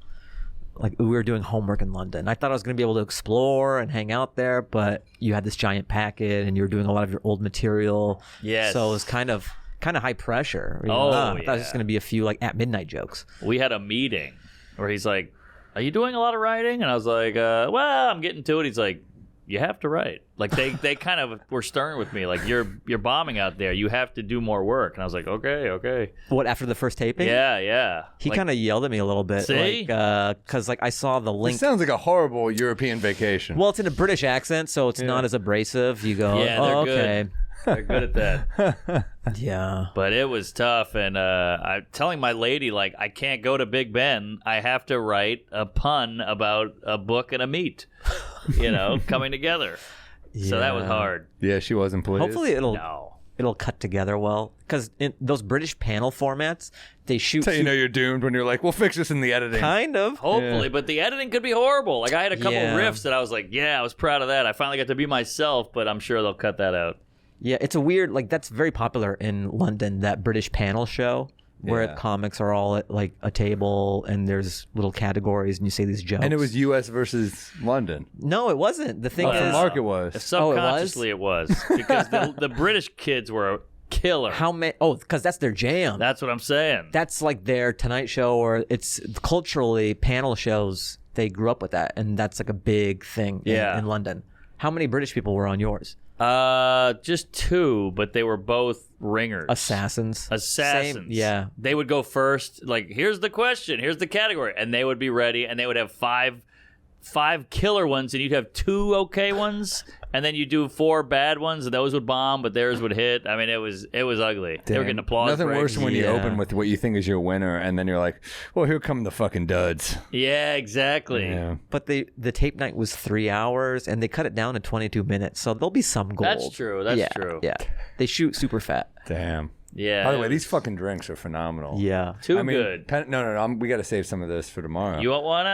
[SPEAKER 3] like we were doing homework in London. I thought I was going to be able to explore and hang out there, but you had this giant packet and you were doing a lot of your old material.
[SPEAKER 2] Yes.
[SPEAKER 3] So it was kind of high pressure. You
[SPEAKER 2] Oh,
[SPEAKER 3] know? I thought it was
[SPEAKER 2] yeah.
[SPEAKER 3] just going to be a few like at midnight jokes.
[SPEAKER 2] We had a meeting where he's like, "Are you doing a lot of writing?" And I was like, "Well, I'm getting to it." He's like, "You have to write." Like they kind of were stern with me. Like you're bombing out there. You have to do more work. And I was like, okay.
[SPEAKER 3] What, after the first taping?
[SPEAKER 2] Yeah.
[SPEAKER 3] He
[SPEAKER 2] Like,
[SPEAKER 3] kind of yelled at me a little bit.
[SPEAKER 2] See?
[SPEAKER 3] Because I saw the
[SPEAKER 1] This
[SPEAKER 3] link.
[SPEAKER 1] sounds like a horrible European vacation.
[SPEAKER 3] Well, it's in a British accent, so it's not as abrasive. You go,
[SPEAKER 2] Yeah,
[SPEAKER 3] oh,
[SPEAKER 2] they're
[SPEAKER 3] okay.
[SPEAKER 2] good. They're good at that.
[SPEAKER 3] Yeah.
[SPEAKER 2] But it was tough, and I'm telling my lady, like, I can't go to Big Ben. I have to write a pun about a book and a meat, coming together. So that was
[SPEAKER 3] Yeah.
[SPEAKER 2] hard.
[SPEAKER 1] Yeah, she wasn't pleased.
[SPEAKER 3] Hopefully
[SPEAKER 2] No.
[SPEAKER 3] it'll cut together well. Because in those British panel formats, they shoot.
[SPEAKER 1] That's how you know you're doomed when you're like, we'll fix this in the editing.
[SPEAKER 3] Kind of.
[SPEAKER 2] Hopefully, but the editing could be horrible. Like, I had a couple
[SPEAKER 3] Yeah.
[SPEAKER 2] riffs that I was like, yeah, I was proud of that. I finally got to be myself, but I'm sure they'll cut that out.
[SPEAKER 3] Yeah, it's a weird, like, that's very popular in London, that British panel show where
[SPEAKER 1] Yeah.
[SPEAKER 3] comics are all at, like, a table and there's little categories and you say these jokes.
[SPEAKER 1] And it was U.S. versus London.
[SPEAKER 3] No, it wasn't. The thing
[SPEAKER 1] Oh,
[SPEAKER 3] is,
[SPEAKER 1] for Mark it was.
[SPEAKER 2] Subconsciously, it was because the British kids were a killer.
[SPEAKER 3] how many, because that's their jam.
[SPEAKER 2] That's what I'm saying.
[SPEAKER 3] That's like their Tonight Show, or it's culturally panel shows. They grew up with that, and that's like a big thing in London. How many British people were on yours?
[SPEAKER 2] Just two, but they were both ringers.
[SPEAKER 3] Assassins.
[SPEAKER 2] Assassins.
[SPEAKER 3] Same, yeah.
[SPEAKER 2] They would go first, like, here's the question, here's the category, and they would be ready, and they would have five killer ones, and you'd have two okay ones, and then you do four bad ones, and those would bomb, but theirs would hit. I mean, it was ugly. They were getting applause
[SPEAKER 1] Nothing
[SPEAKER 2] breaks.
[SPEAKER 1] worse than when you
[SPEAKER 3] Yeah.
[SPEAKER 1] open with what you think is your winner, and then you're like, well, here come the fucking duds.
[SPEAKER 2] Yeah, exactly.
[SPEAKER 1] Yeah.
[SPEAKER 3] But the tape night was 3 hours, and they cut it down to 22 minutes, so there'll be some gold.
[SPEAKER 2] That's true. That's
[SPEAKER 3] yeah,
[SPEAKER 2] true.
[SPEAKER 3] Yeah, they shoot super fat.
[SPEAKER 1] Damn.
[SPEAKER 2] Yeah.
[SPEAKER 1] By the way,
[SPEAKER 2] it
[SPEAKER 1] these
[SPEAKER 2] was
[SPEAKER 1] fucking drinks are phenomenal.
[SPEAKER 3] Yeah.
[SPEAKER 2] too
[SPEAKER 1] I mean,
[SPEAKER 2] good.
[SPEAKER 1] No. We got to save some of this for tomorrow.
[SPEAKER 2] You want one?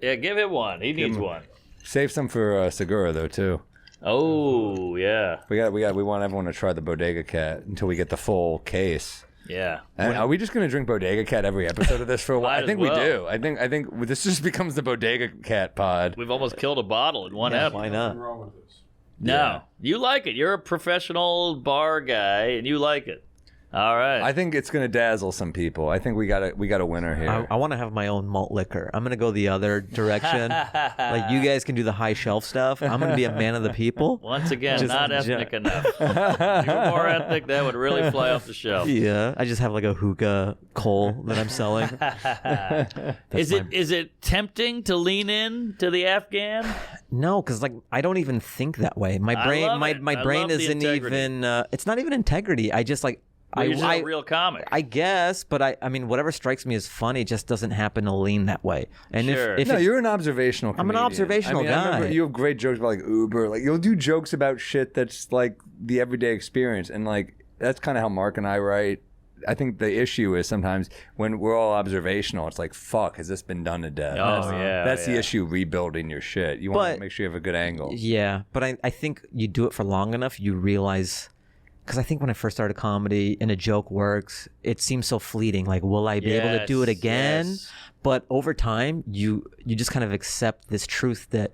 [SPEAKER 2] Yeah, give him one. He needs one.
[SPEAKER 1] Save some for Segura though too.
[SPEAKER 2] Oh, yeah.
[SPEAKER 1] We want everyone to try the Bodega Cat until we get the full case.
[SPEAKER 2] Yeah.
[SPEAKER 1] And are we just going to drink Bodega Cat every episode of this for a while?
[SPEAKER 2] Might
[SPEAKER 1] I
[SPEAKER 2] as
[SPEAKER 1] think
[SPEAKER 2] well.
[SPEAKER 1] we do. I think this just becomes the Bodega Cat pod.
[SPEAKER 2] We've almost killed a bottle in one
[SPEAKER 3] Yeah,
[SPEAKER 2] ep.
[SPEAKER 3] why not?
[SPEAKER 4] Nothing wrong with this.
[SPEAKER 2] No.
[SPEAKER 1] Yeah.
[SPEAKER 2] You like it. You're a professional bar guy, and you like it. All right.
[SPEAKER 1] I think it's going to dazzle some people. I think we got a winner here.
[SPEAKER 3] I want to have my own malt liquor. I'm gonna go the other direction. Like you guys can do the high shelf stuff. I'm gonna be a man of the people.
[SPEAKER 2] Once again,
[SPEAKER 3] Just
[SPEAKER 2] not
[SPEAKER 3] enjoy-
[SPEAKER 2] ethnic enough. If you were more ethnic, that would really fly off the shelf.
[SPEAKER 3] Yeah, I just have like a hookah coal that I'm selling.
[SPEAKER 2] Is it tempting to lean in to the Afghan?
[SPEAKER 3] No, because like I don't even think that way. My
[SPEAKER 2] I
[SPEAKER 3] brain,
[SPEAKER 2] love
[SPEAKER 3] my
[SPEAKER 2] it.
[SPEAKER 3] my
[SPEAKER 2] I
[SPEAKER 3] brain
[SPEAKER 2] love the
[SPEAKER 3] isn't
[SPEAKER 2] integrity.
[SPEAKER 3] even. It's not even integrity. I just like
[SPEAKER 2] Well, you're just a real comic.
[SPEAKER 3] I guess, but I mean, whatever strikes me as funny just doesn't happen to lean that way. And
[SPEAKER 2] Sure.
[SPEAKER 3] if
[SPEAKER 1] No,
[SPEAKER 3] it-
[SPEAKER 1] you're an observational comedian.
[SPEAKER 3] I'm an observational
[SPEAKER 1] I remember
[SPEAKER 3] guy.
[SPEAKER 1] you have great jokes about like Uber. Like you'll do jokes about shit that's like the everyday experience, and like that's kind of how Mark and I write. I think the issue is sometimes when we're all observational, it's like, fuck, has this been done to death?
[SPEAKER 2] Oh, yeah,
[SPEAKER 1] That's the
[SPEAKER 2] yeah.
[SPEAKER 1] issue, rebuilding your shit. You want to
[SPEAKER 3] But-
[SPEAKER 1] make sure you have a good angle.
[SPEAKER 3] Yeah, but I think you do it for long enough, you realize. Because I think when I first started comedy and a joke works, it seems so fleeting. Like, will I be able to do it
[SPEAKER 2] Yes,
[SPEAKER 3] again?
[SPEAKER 2] yes.
[SPEAKER 3] But over time, you just kind of accept this truth that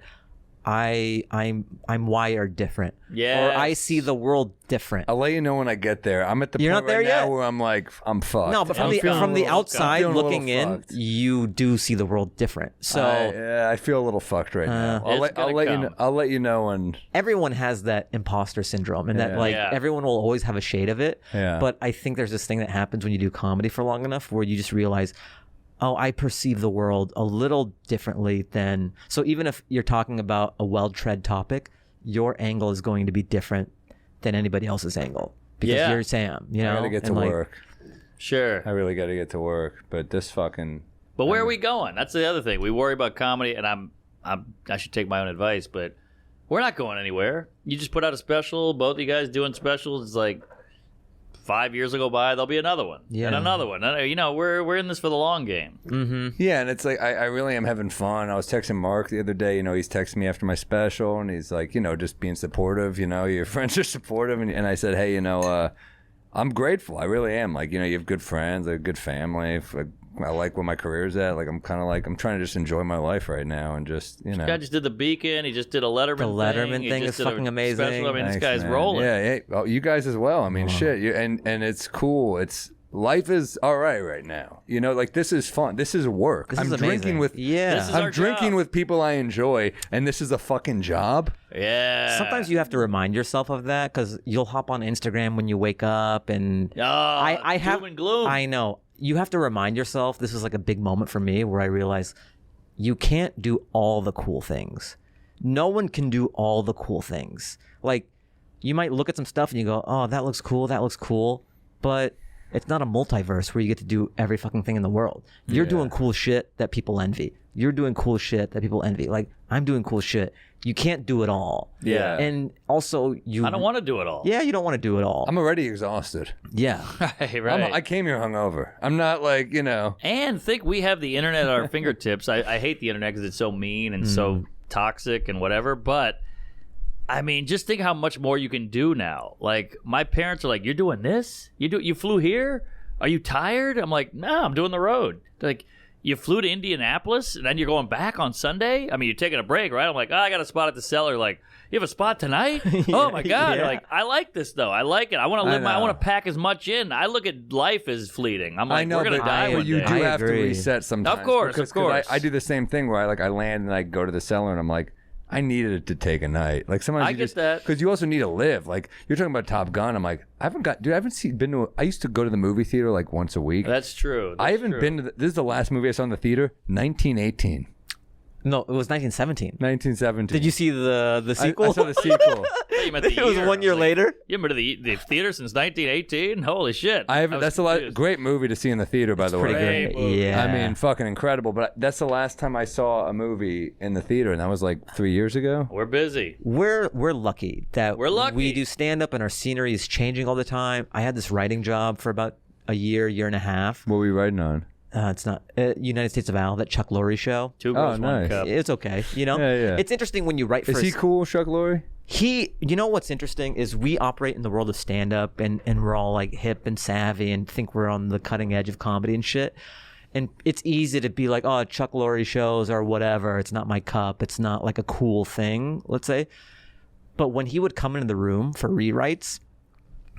[SPEAKER 3] I'm wired different. Or I
[SPEAKER 2] Yes.
[SPEAKER 3] see the world different.
[SPEAKER 1] I'll let you know when I get there. I'm at the
[SPEAKER 3] You're
[SPEAKER 1] point
[SPEAKER 3] not there
[SPEAKER 1] right now
[SPEAKER 3] yet?
[SPEAKER 1] where I'm like, I'm fucked.
[SPEAKER 3] No, but
[SPEAKER 1] I'm feeling
[SPEAKER 3] from
[SPEAKER 1] a
[SPEAKER 3] the
[SPEAKER 1] little-
[SPEAKER 3] outside
[SPEAKER 1] feeling a little
[SPEAKER 3] looking in,
[SPEAKER 1] fucked.
[SPEAKER 3] you do see the world different. So
[SPEAKER 1] I feel a little fucked right now.
[SPEAKER 2] It's gonna come.
[SPEAKER 1] I'll let you know when.
[SPEAKER 3] everyone has that imposter syndrome, and that
[SPEAKER 1] Yeah.
[SPEAKER 3] like
[SPEAKER 2] Yeah.
[SPEAKER 3] everyone will always have a shade of it.
[SPEAKER 1] Yeah.
[SPEAKER 3] But I think there's this thing that happens when you do comedy for long enough, where you just realize, oh, I perceive the world a little differently than. So even if you're talking about a well-tread topic, your angle is going to be different than anybody else's angle because
[SPEAKER 2] Yeah.
[SPEAKER 3] you're Sam. You know,
[SPEAKER 1] I gotta get to
[SPEAKER 3] And, like,
[SPEAKER 1] work.
[SPEAKER 2] Sure.
[SPEAKER 1] I really gotta get to work. But this fucking.
[SPEAKER 2] But where are we going? That's the other thing. We worry about comedy, and I should take my own advice, but we're not going anywhere. You just put out a special. Both of you guys doing specials. It's like 5 years will go by. There'll be another one,
[SPEAKER 3] Yeah.
[SPEAKER 2] and another one. You know, we're in this for the long game.
[SPEAKER 1] Yeah, and it's like I really am having fun. I was texting Mark the other day. You know, he's texting me after my special, and he's like, you know, just being supportive. You know, your friends are supportive, and I said, hey, you know, I'm grateful. I really am. Like, you know, you have good friends, a good family. I like where my career's at. Like, I'm kind of like I'm trying to just enjoy my life right now, and just you know.
[SPEAKER 2] Guy just did the Beacon. He just did a Letterman.
[SPEAKER 3] The Letterman
[SPEAKER 2] He
[SPEAKER 3] thing
[SPEAKER 2] just
[SPEAKER 3] is
[SPEAKER 2] did a
[SPEAKER 3] fucking amazing.
[SPEAKER 2] special. I mean, this
[SPEAKER 1] Thanks,
[SPEAKER 2] guy's
[SPEAKER 1] man.
[SPEAKER 2] rolling.
[SPEAKER 1] Yeah, yeah. Oh, you guys as well. I mean, shit. And it's cool. It's life is all right now. You know, like this is fun. This is work.
[SPEAKER 3] This
[SPEAKER 1] I'm
[SPEAKER 3] is
[SPEAKER 1] drinking
[SPEAKER 3] amazing.
[SPEAKER 1] with
[SPEAKER 3] Yeah.
[SPEAKER 2] This is
[SPEAKER 1] I'm
[SPEAKER 2] our
[SPEAKER 1] drinking
[SPEAKER 2] job.
[SPEAKER 1] with people I enjoy, and this is a fucking job.
[SPEAKER 2] Yeah.
[SPEAKER 3] Sometimes you have to remind yourself of that because you'll hop on Instagram when you wake up, and
[SPEAKER 2] Oh,
[SPEAKER 3] I have
[SPEAKER 2] doom and gloom.
[SPEAKER 3] I know you have to remind yourself. This was like a big moment for me where I realized you can't do all the cool things. No one can do all the cool things. Like you might look at some stuff and you go, "Oh, that looks cool. That looks cool," but it's not a multiverse where you get to do every fucking thing in the world. You're doing cool shit that people envy. You're doing cool shit that people envy. Like I'm doing cool shit. You can't do it all.
[SPEAKER 1] Yeah.
[SPEAKER 3] And also you
[SPEAKER 2] I don't want to do it all.
[SPEAKER 3] Yeah, you don't want to do it all.
[SPEAKER 1] I'm already exhausted.
[SPEAKER 3] Yeah.
[SPEAKER 2] right.
[SPEAKER 1] I came here hungover. I'm not like, you know.
[SPEAKER 2] And think we have the internet at our fingertips. I hate the internet because it's so mean and so toxic and whatever. But I mean, just think how much more you can do now. Like my parents are like, "You're doing this? You flew here? Are you tired?" I'm like, "No, I'm doing the road." They're like, "You flew to Indianapolis and then you're going back on Sunday? I mean, you're taking a break, right?" I'm like, "Oh, I got a spot at the Cellar." Like, "You have a spot tonight?" Oh my god!
[SPEAKER 3] Yeah.
[SPEAKER 2] Like, I like this though. I like it. I want to live. I
[SPEAKER 1] know.
[SPEAKER 2] want to pack as much in. I look at life as fleeting. I'm like,
[SPEAKER 1] I know,
[SPEAKER 2] we're gonna
[SPEAKER 1] but
[SPEAKER 2] die one
[SPEAKER 1] you
[SPEAKER 2] day.
[SPEAKER 1] do
[SPEAKER 3] I
[SPEAKER 1] have to
[SPEAKER 3] agree.
[SPEAKER 1] reset sometimes.
[SPEAKER 2] Of course,
[SPEAKER 1] because,
[SPEAKER 2] of course.
[SPEAKER 1] I do the same thing where I land and I go to the Cellar and I'm like, I needed it to take a night. Like sometimes
[SPEAKER 2] I
[SPEAKER 1] you
[SPEAKER 2] get
[SPEAKER 1] just,
[SPEAKER 2] that.
[SPEAKER 1] because you also need to live. Like you're talking about Top Gun. I'm like, I used to go to the movie theater like once a week.
[SPEAKER 2] That's true.
[SPEAKER 1] I haven't been to this is the last movie I saw in the theater, 1918.
[SPEAKER 3] No, it was 1917.
[SPEAKER 1] 1917.
[SPEAKER 3] Did you see the sequel?
[SPEAKER 1] I saw the sequel.
[SPEAKER 2] You meant the
[SPEAKER 3] It was
[SPEAKER 2] year.
[SPEAKER 3] 1 year
[SPEAKER 2] I was like,
[SPEAKER 3] later.
[SPEAKER 2] You been to the theater since 1918? Holy shit!
[SPEAKER 1] I haven't.
[SPEAKER 2] was
[SPEAKER 1] That's a lot.
[SPEAKER 2] confused.
[SPEAKER 1] Great movie to see in the theater, by the way.
[SPEAKER 3] Pretty
[SPEAKER 2] Great
[SPEAKER 3] great.
[SPEAKER 2] movie.
[SPEAKER 3] Yeah.
[SPEAKER 1] I mean, fucking incredible. But that's the last time I saw a movie in the theater, and that was like 3 years ago.
[SPEAKER 2] We're busy.
[SPEAKER 3] we're lucky that
[SPEAKER 2] We're lucky.
[SPEAKER 3] we do stand up and our scenery is changing all the time. I had this writing job for about a year and a half.
[SPEAKER 1] What were we writing on?
[SPEAKER 3] It's not United States of Al, that Chuck Lorre show.
[SPEAKER 2] Two girls, one
[SPEAKER 1] nice.
[SPEAKER 2] cup.
[SPEAKER 3] It's okay, you know.
[SPEAKER 1] Yeah, yeah.
[SPEAKER 3] It's interesting when you write for
[SPEAKER 1] Is he cool, Chuck Lorre?
[SPEAKER 3] You know what's interesting is we operate in the world of stand-up and we're all like hip and savvy and think we're on the cutting edge of comedy and shit. And it's easy to be like, oh, Chuck Lorre shows or whatever. It's not my cup. It's not like a cool thing, let's say. But when he would come into the room for rewrites,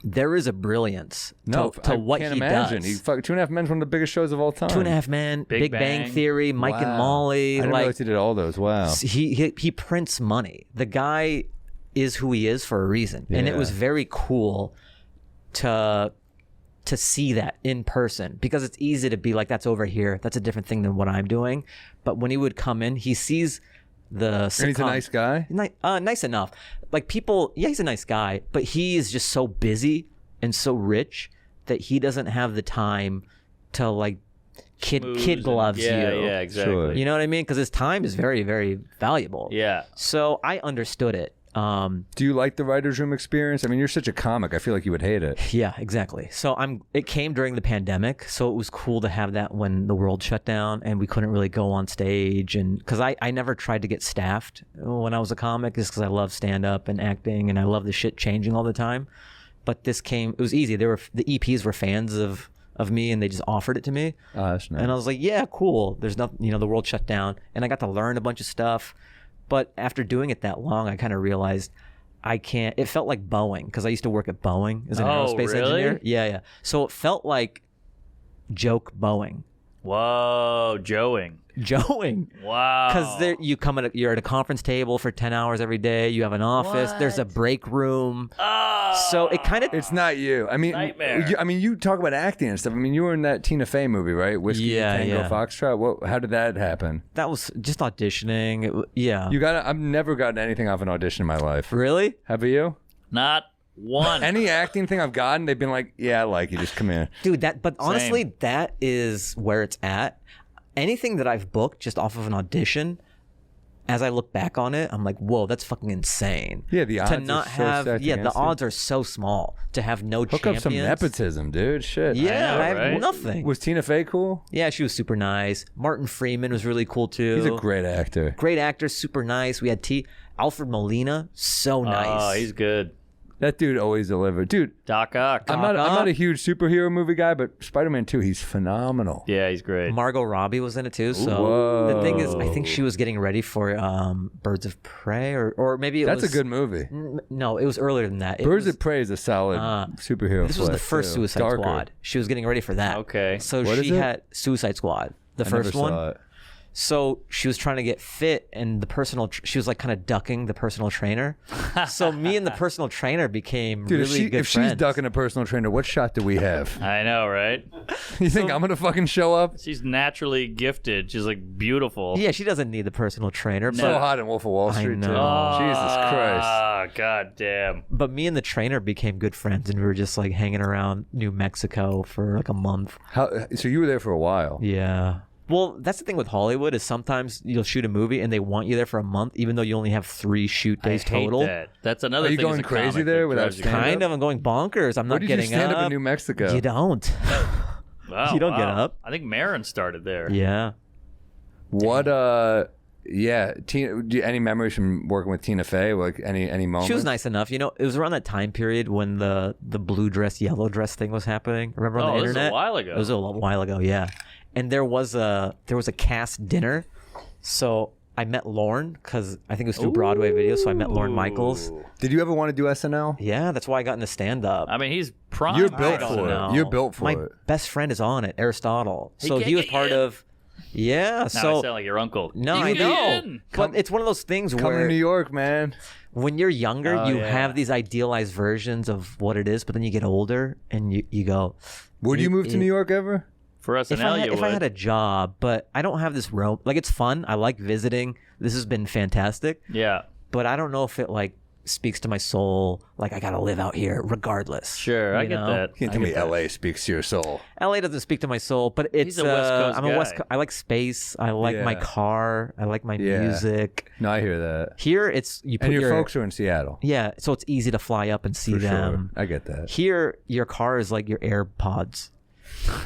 [SPEAKER 3] there is a brilliance to
[SPEAKER 1] I
[SPEAKER 3] what
[SPEAKER 1] can't
[SPEAKER 3] he
[SPEAKER 1] imagine.
[SPEAKER 3] does.
[SPEAKER 1] Two and a Half Men's one of the biggest shows of all time.
[SPEAKER 3] 2.5 Men, Big Bang
[SPEAKER 2] Bang.
[SPEAKER 3] Theory, Mike and
[SPEAKER 1] Wow.
[SPEAKER 3] Molly.
[SPEAKER 1] I didn't
[SPEAKER 3] like
[SPEAKER 1] realize he did all those. Wow.
[SPEAKER 3] he prints money. The guy is who he is for a reason, and it
[SPEAKER 1] Yeah.
[SPEAKER 3] was very cool to see that in person because it's easy to be like, that's over here, that's a different thing than what I'm doing. But when he would come in, he sees the sitcom.
[SPEAKER 1] And he's a nice guy.
[SPEAKER 3] Nice enough. Like people, yeah, he's a nice guy, but he is just so busy and so rich that he doesn't have the time to like kid gloves
[SPEAKER 2] yeah,
[SPEAKER 3] you.
[SPEAKER 2] Yeah, exactly.
[SPEAKER 1] Sure.
[SPEAKER 3] You know what I mean? Because his time is very, very valuable.
[SPEAKER 2] Yeah.
[SPEAKER 3] So I understood it.
[SPEAKER 1] Do you like the writer's room experience? I mean, you're such a comic. I feel like you would hate it.
[SPEAKER 3] Yeah, exactly. So it came during the pandemic, so it was cool to have that when the world shut down and we couldn't really go on stage. And because I never tried to get staffed when I was a comic, just because I love stand-up and acting and I love the shit changing all the time. But this came, it was easy. The EPs were fans of me and they just offered it to me.
[SPEAKER 1] Oh, that's nice.
[SPEAKER 3] And I was like, yeah, cool. There's nothing, the world shut down. And I got to learn a bunch of stuff. But after doing it that long, I kind of realized I can't. It felt like Boeing, because I used to work at Boeing as an aerospace engineer. Yeah. So it felt like joke Boeing.
[SPEAKER 2] Whoa, Joeing.
[SPEAKER 3] Wow. Because you're at a conference table for 10 hours every day. You have an office.
[SPEAKER 2] What?
[SPEAKER 3] There's a break room.
[SPEAKER 2] Oh,
[SPEAKER 3] So it kind of.
[SPEAKER 1] It's not you. I mean,
[SPEAKER 2] Nightmare.
[SPEAKER 1] You talk about acting and stuff. I mean, you were in that Tina Fey movie, right? Whiskey Tango
[SPEAKER 3] yeah.
[SPEAKER 1] Foxtrot. How did that happen?
[SPEAKER 3] That was just auditioning. Yeah.
[SPEAKER 1] I've never gotten anything off an audition in my life.
[SPEAKER 3] Really?
[SPEAKER 1] Have you?
[SPEAKER 2] not one.
[SPEAKER 1] Any acting thing I've gotten, they've been like, "Yeah, I like you. Just come in."
[SPEAKER 3] Dude, but honestly, that is where it's at. Anything that I've booked just off of an audition, as I look back on it, I'm like, whoa, that's fucking insane.
[SPEAKER 1] Yeah, the odds
[SPEAKER 3] to not
[SPEAKER 1] are so
[SPEAKER 3] have,
[SPEAKER 1] stacked
[SPEAKER 3] the
[SPEAKER 1] against you.
[SPEAKER 3] odds are so small to have no
[SPEAKER 1] Hook
[SPEAKER 3] champions.
[SPEAKER 1] up some nepotism, dude. Shit.
[SPEAKER 3] Yeah,
[SPEAKER 2] know,
[SPEAKER 3] I have
[SPEAKER 2] right?
[SPEAKER 3] nothing.
[SPEAKER 1] Was Tina Fey cool?
[SPEAKER 3] Yeah, she was super nice. Martin Freeman was really cool too.
[SPEAKER 1] He's a great actor.
[SPEAKER 3] Great actor, super nice. We had Alfred Molina, so nice.
[SPEAKER 2] Oh, he's good.
[SPEAKER 1] That dude always delivered. Dude,
[SPEAKER 2] Doc Ock.
[SPEAKER 1] I'm not a huge superhero movie guy, but Spider-Man 2, he's phenomenal.
[SPEAKER 2] Yeah, he's great.
[SPEAKER 3] Margot Robbie was in it too. So
[SPEAKER 1] Whoa.
[SPEAKER 3] the thing is, I think she was getting ready for Birds of Prey, or maybe it
[SPEAKER 1] That's
[SPEAKER 3] was
[SPEAKER 1] a good movie.
[SPEAKER 3] No, it was earlier than that.
[SPEAKER 1] Birds of Prey is a solid superhero
[SPEAKER 3] This was the
[SPEAKER 1] flick,
[SPEAKER 3] first
[SPEAKER 1] too.
[SPEAKER 3] Suicide
[SPEAKER 1] Darker.
[SPEAKER 3] Squad. She was getting ready for that.
[SPEAKER 2] Okay.
[SPEAKER 3] So
[SPEAKER 1] What
[SPEAKER 3] she
[SPEAKER 1] is it?
[SPEAKER 3] had Suicide Squad, the
[SPEAKER 1] I
[SPEAKER 3] first
[SPEAKER 1] never
[SPEAKER 3] one.
[SPEAKER 1] saw it.
[SPEAKER 3] So she was trying to get fit, and she was like kind of ducking the personal trainer. So me and the personal trainer became
[SPEAKER 1] Dude,
[SPEAKER 3] really good
[SPEAKER 1] if
[SPEAKER 3] friends.
[SPEAKER 1] she's ducking a personal trainer, what shot do we have?
[SPEAKER 2] I know, right?
[SPEAKER 1] You think I'm gonna fucking show up?
[SPEAKER 2] She's naturally gifted. She's like beautiful.
[SPEAKER 3] Yeah, she doesn't need the personal trainer.
[SPEAKER 1] So
[SPEAKER 3] But,
[SPEAKER 1] hot in Wolf of Wall
[SPEAKER 3] I
[SPEAKER 1] Street, too.
[SPEAKER 3] know.
[SPEAKER 1] Jesus Christ.
[SPEAKER 2] Ah, god damn.
[SPEAKER 3] but me and the trainer became good friends, and we were just like hanging around New Mexico for like a month.
[SPEAKER 1] So you were there for a while.
[SPEAKER 3] Yeah. Well, that's the thing with Hollywood is sometimes you'll shoot a movie and they want you there for a month, even though you only have 3 shoot days
[SPEAKER 2] I hate
[SPEAKER 3] total.
[SPEAKER 2] that. That's another
[SPEAKER 1] Are you
[SPEAKER 2] thing. as
[SPEAKER 1] going
[SPEAKER 2] a
[SPEAKER 1] crazy
[SPEAKER 2] comic
[SPEAKER 1] there
[SPEAKER 2] that
[SPEAKER 1] without
[SPEAKER 2] drives you
[SPEAKER 1] stand-up?
[SPEAKER 3] Kind of. I'm going bonkers. I'm
[SPEAKER 1] Where
[SPEAKER 3] not
[SPEAKER 1] did you
[SPEAKER 3] getting
[SPEAKER 1] stand
[SPEAKER 3] up.
[SPEAKER 1] up in New Mexico?
[SPEAKER 3] You don't.
[SPEAKER 2] Wow,
[SPEAKER 3] You don't get
[SPEAKER 2] wow.
[SPEAKER 3] up.
[SPEAKER 2] I think Marin started there.
[SPEAKER 3] Yeah.
[SPEAKER 1] What? Yeah. Tina. Any memories from working with Tina Fey? Like any moments?
[SPEAKER 3] She was nice enough. It was around that time period when the blue dress, yellow dress thing was happening. Remember on the
[SPEAKER 2] this is
[SPEAKER 3] internet?
[SPEAKER 2] a while ago.
[SPEAKER 3] It was a while ago, yeah. And there was a cast dinner. So I met Lorne because I think it was through Broadway Video. So I met Lorne Michaels.
[SPEAKER 1] Did you ever want to do SNL?
[SPEAKER 3] Yeah, that's why I got into stand up.
[SPEAKER 2] I mean, he's prime.
[SPEAKER 1] You're
[SPEAKER 2] I
[SPEAKER 1] built
[SPEAKER 2] don't
[SPEAKER 1] for
[SPEAKER 2] know.
[SPEAKER 1] it. You're built for
[SPEAKER 3] My
[SPEAKER 1] it.
[SPEAKER 3] best friend is on it, Aristotle. So
[SPEAKER 2] can't
[SPEAKER 3] he was
[SPEAKER 2] get
[SPEAKER 3] part
[SPEAKER 2] in.
[SPEAKER 3] of. Yeah.
[SPEAKER 2] Now I
[SPEAKER 3] So
[SPEAKER 2] sound like your uncle.
[SPEAKER 3] no,
[SPEAKER 2] You
[SPEAKER 3] I
[SPEAKER 2] can get
[SPEAKER 3] know.
[SPEAKER 2] in.
[SPEAKER 3] But it's one of those things
[SPEAKER 1] Come
[SPEAKER 3] where
[SPEAKER 1] to New York, man.
[SPEAKER 3] when you're younger,
[SPEAKER 2] Oh,
[SPEAKER 3] you
[SPEAKER 2] yeah.
[SPEAKER 3] have these idealized versions of what it is, but then you get older and you go.
[SPEAKER 1] Would you move to New York ever?
[SPEAKER 2] For SNL,
[SPEAKER 3] If I had a job, but I don't have this rope. Like it's fun. I like visiting. This has been fantastic.
[SPEAKER 2] yeah,
[SPEAKER 3] But I don't know if it like speaks to my soul. Like I gotta live out here regardless.
[SPEAKER 2] sure, I
[SPEAKER 3] you
[SPEAKER 2] get
[SPEAKER 3] know?
[SPEAKER 2] that.
[SPEAKER 1] You can't
[SPEAKER 2] I
[SPEAKER 1] tell me
[SPEAKER 2] get that.
[SPEAKER 1] LA speaks to your soul.
[SPEAKER 3] LA doesn't speak to my soul, but it's
[SPEAKER 2] He's a West Coast
[SPEAKER 3] I'm a West.
[SPEAKER 2] guy.
[SPEAKER 3] I like space. I like my
[SPEAKER 1] Yeah.
[SPEAKER 3] car. I like my
[SPEAKER 1] Yeah.
[SPEAKER 3] music.
[SPEAKER 1] No, I hear that.
[SPEAKER 3] Here, it's you put
[SPEAKER 1] And your folks are in Seattle.
[SPEAKER 3] Yeah, so it's easy to fly up and see
[SPEAKER 1] For
[SPEAKER 3] them.
[SPEAKER 1] sure. I get that.
[SPEAKER 3] Here, your car is like your AirPods,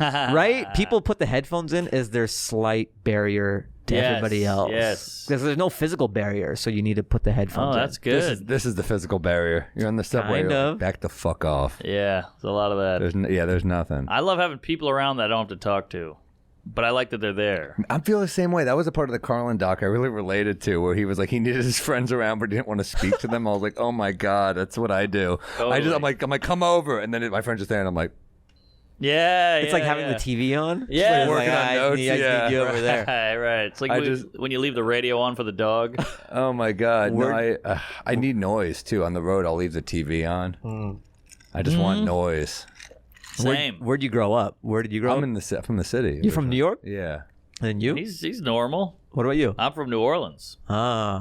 [SPEAKER 3] right? People put the headphones in as their slight barrier to
[SPEAKER 2] Yes,
[SPEAKER 3] everybody else.
[SPEAKER 2] yes.
[SPEAKER 3] Because there's no physical barrier, so you need to put the headphones
[SPEAKER 2] Oh,
[SPEAKER 3] in.
[SPEAKER 2] that's good.
[SPEAKER 1] This is the physical barrier. You're on the subway.
[SPEAKER 3] Kind
[SPEAKER 1] you're
[SPEAKER 3] of.
[SPEAKER 1] like, back the fuck off.
[SPEAKER 2] Yeah, there's a lot of that.
[SPEAKER 1] There's nothing.
[SPEAKER 2] I love having people around that I don't have to talk to, but I like that they're there.
[SPEAKER 1] I feel the same way. That was a part of the Carlin doc I really related to, where he was like, he needed his friends around, but he didn't want to speak to them. I was like, oh my god, that's what I do.
[SPEAKER 2] Totally.
[SPEAKER 1] I'm like, come over, and then my friend's just there, and I'm like,
[SPEAKER 2] Yeah,
[SPEAKER 3] It's like having the TV on.
[SPEAKER 2] Yeah.
[SPEAKER 3] It's
[SPEAKER 1] Working on
[SPEAKER 3] I
[SPEAKER 1] notes,
[SPEAKER 3] just
[SPEAKER 1] yeah.
[SPEAKER 3] need you over there.
[SPEAKER 2] Right. It's like
[SPEAKER 1] I
[SPEAKER 2] when you leave the radio on for the dog.
[SPEAKER 1] oh my god, no,
[SPEAKER 3] Where-
[SPEAKER 1] I need noise too. On the road, I'll leave the TV on. I just want noise.
[SPEAKER 2] Same.
[SPEAKER 3] Where'd you grow up? Where did you grow
[SPEAKER 1] I'm
[SPEAKER 3] up?
[SPEAKER 1] from the city.
[SPEAKER 3] You're from New York?
[SPEAKER 1] Yeah.
[SPEAKER 3] And you?
[SPEAKER 2] He's normal.
[SPEAKER 3] What about you?
[SPEAKER 2] I'm from New Orleans.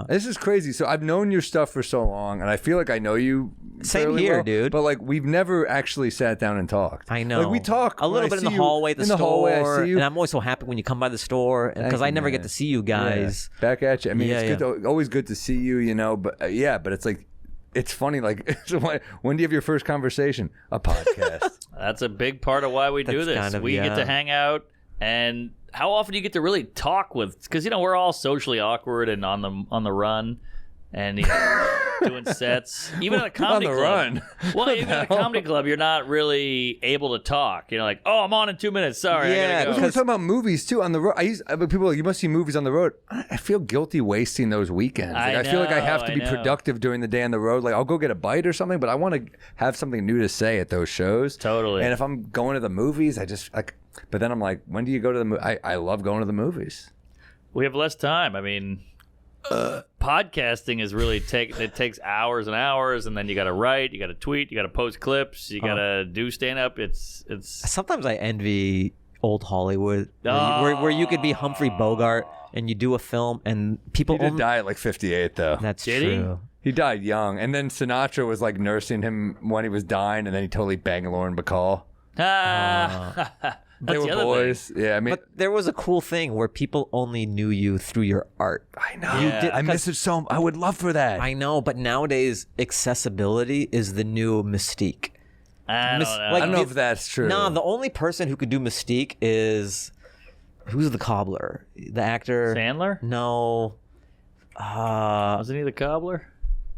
[SPEAKER 1] This is crazy. So I've known your stuff for so long, and I feel like I know you.
[SPEAKER 3] Same
[SPEAKER 1] fairly
[SPEAKER 3] here,
[SPEAKER 1] well,
[SPEAKER 3] dude.
[SPEAKER 1] But like we've never actually sat down and talked.
[SPEAKER 3] I know.
[SPEAKER 1] Like we talk
[SPEAKER 3] a little bit in the hallway at the store,
[SPEAKER 1] hallway, I see you.
[SPEAKER 3] and I'm always so happy when you come by the store because I never get to see you guys.
[SPEAKER 1] Yeah. Back at you. I mean, it's good always good to see you. You know, but but it's like. It's funny, like, so when do you have your first conversation? A podcast.
[SPEAKER 2] That's a big part of why we do this.
[SPEAKER 3] Kind of,
[SPEAKER 2] we get to hang out, and how often do you get to really talk with? Because we're all socially awkward and on the run, and doing sets. Even at a comedy
[SPEAKER 1] on the
[SPEAKER 2] club.
[SPEAKER 1] run.
[SPEAKER 2] Well, even at a comedy club, you're not really able to talk. Like, oh, I'm on in 2 minutes. Sorry, I gotta go.
[SPEAKER 1] We're talking about movies too on the road. People are like, you must see movies on the road. I feel guilty wasting those weekends. I feel like I have to be productive during the day on the road. Like I'll go get a bite or something, but I want to have something new to say at those shows.
[SPEAKER 2] Totally.
[SPEAKER 1] And if I'm going to the movies, I just like. But then I'm like, when do you go to the movie? I love going to the movies.
[SPEAKER 2] We have less time. I mean. Podcasting is really it takes hours and hours, and then you got to write, you got to tweet, you got to post clips, you got to do stand up. It's
[SPEAKER 3] sometimes I envy old Hollywood where you could be Humphrey Bogart and you do a film and people
[SPEAKER 1] He did die at like 58 though.
[SPEAKER 3] That's
[SPEAKER 2] Did
[SPEAKER 3] true.
[SPEAKER 1] He died young, and then Sinatra was like nursing him when he was dying, and then he totally banged Lauren Bacall. They
[SPEAKER 2] That's
[SPEAKER 1] were
[SPEAKER 2] the other
[SPEAKER 1] boys.
[SPEAKER 2] thing.
[SPEAKER 1] Yeah, I mean,
[SPEAKER 3] But there was a cool thing where people only knew you through your art.
[SPEAKER 1] I know.
[SPEAKER 2] Yeah.
[SPEAKER 1] I miss it so. I would love for that.
[SPEAKER 3] I know, but nowadays accessibility is the new mystique.
[SPEAKER 2] I don't know.
[SPEAKER 1] I don't know if that's true.
[SPEAKER 3] No, the only person who could do mystique is who's the cobbler? The actor
[SPEAKER 2] Sandler?
[SPEAKER 3] No.
[SPEAKER 2] Wasn't he the cobbler?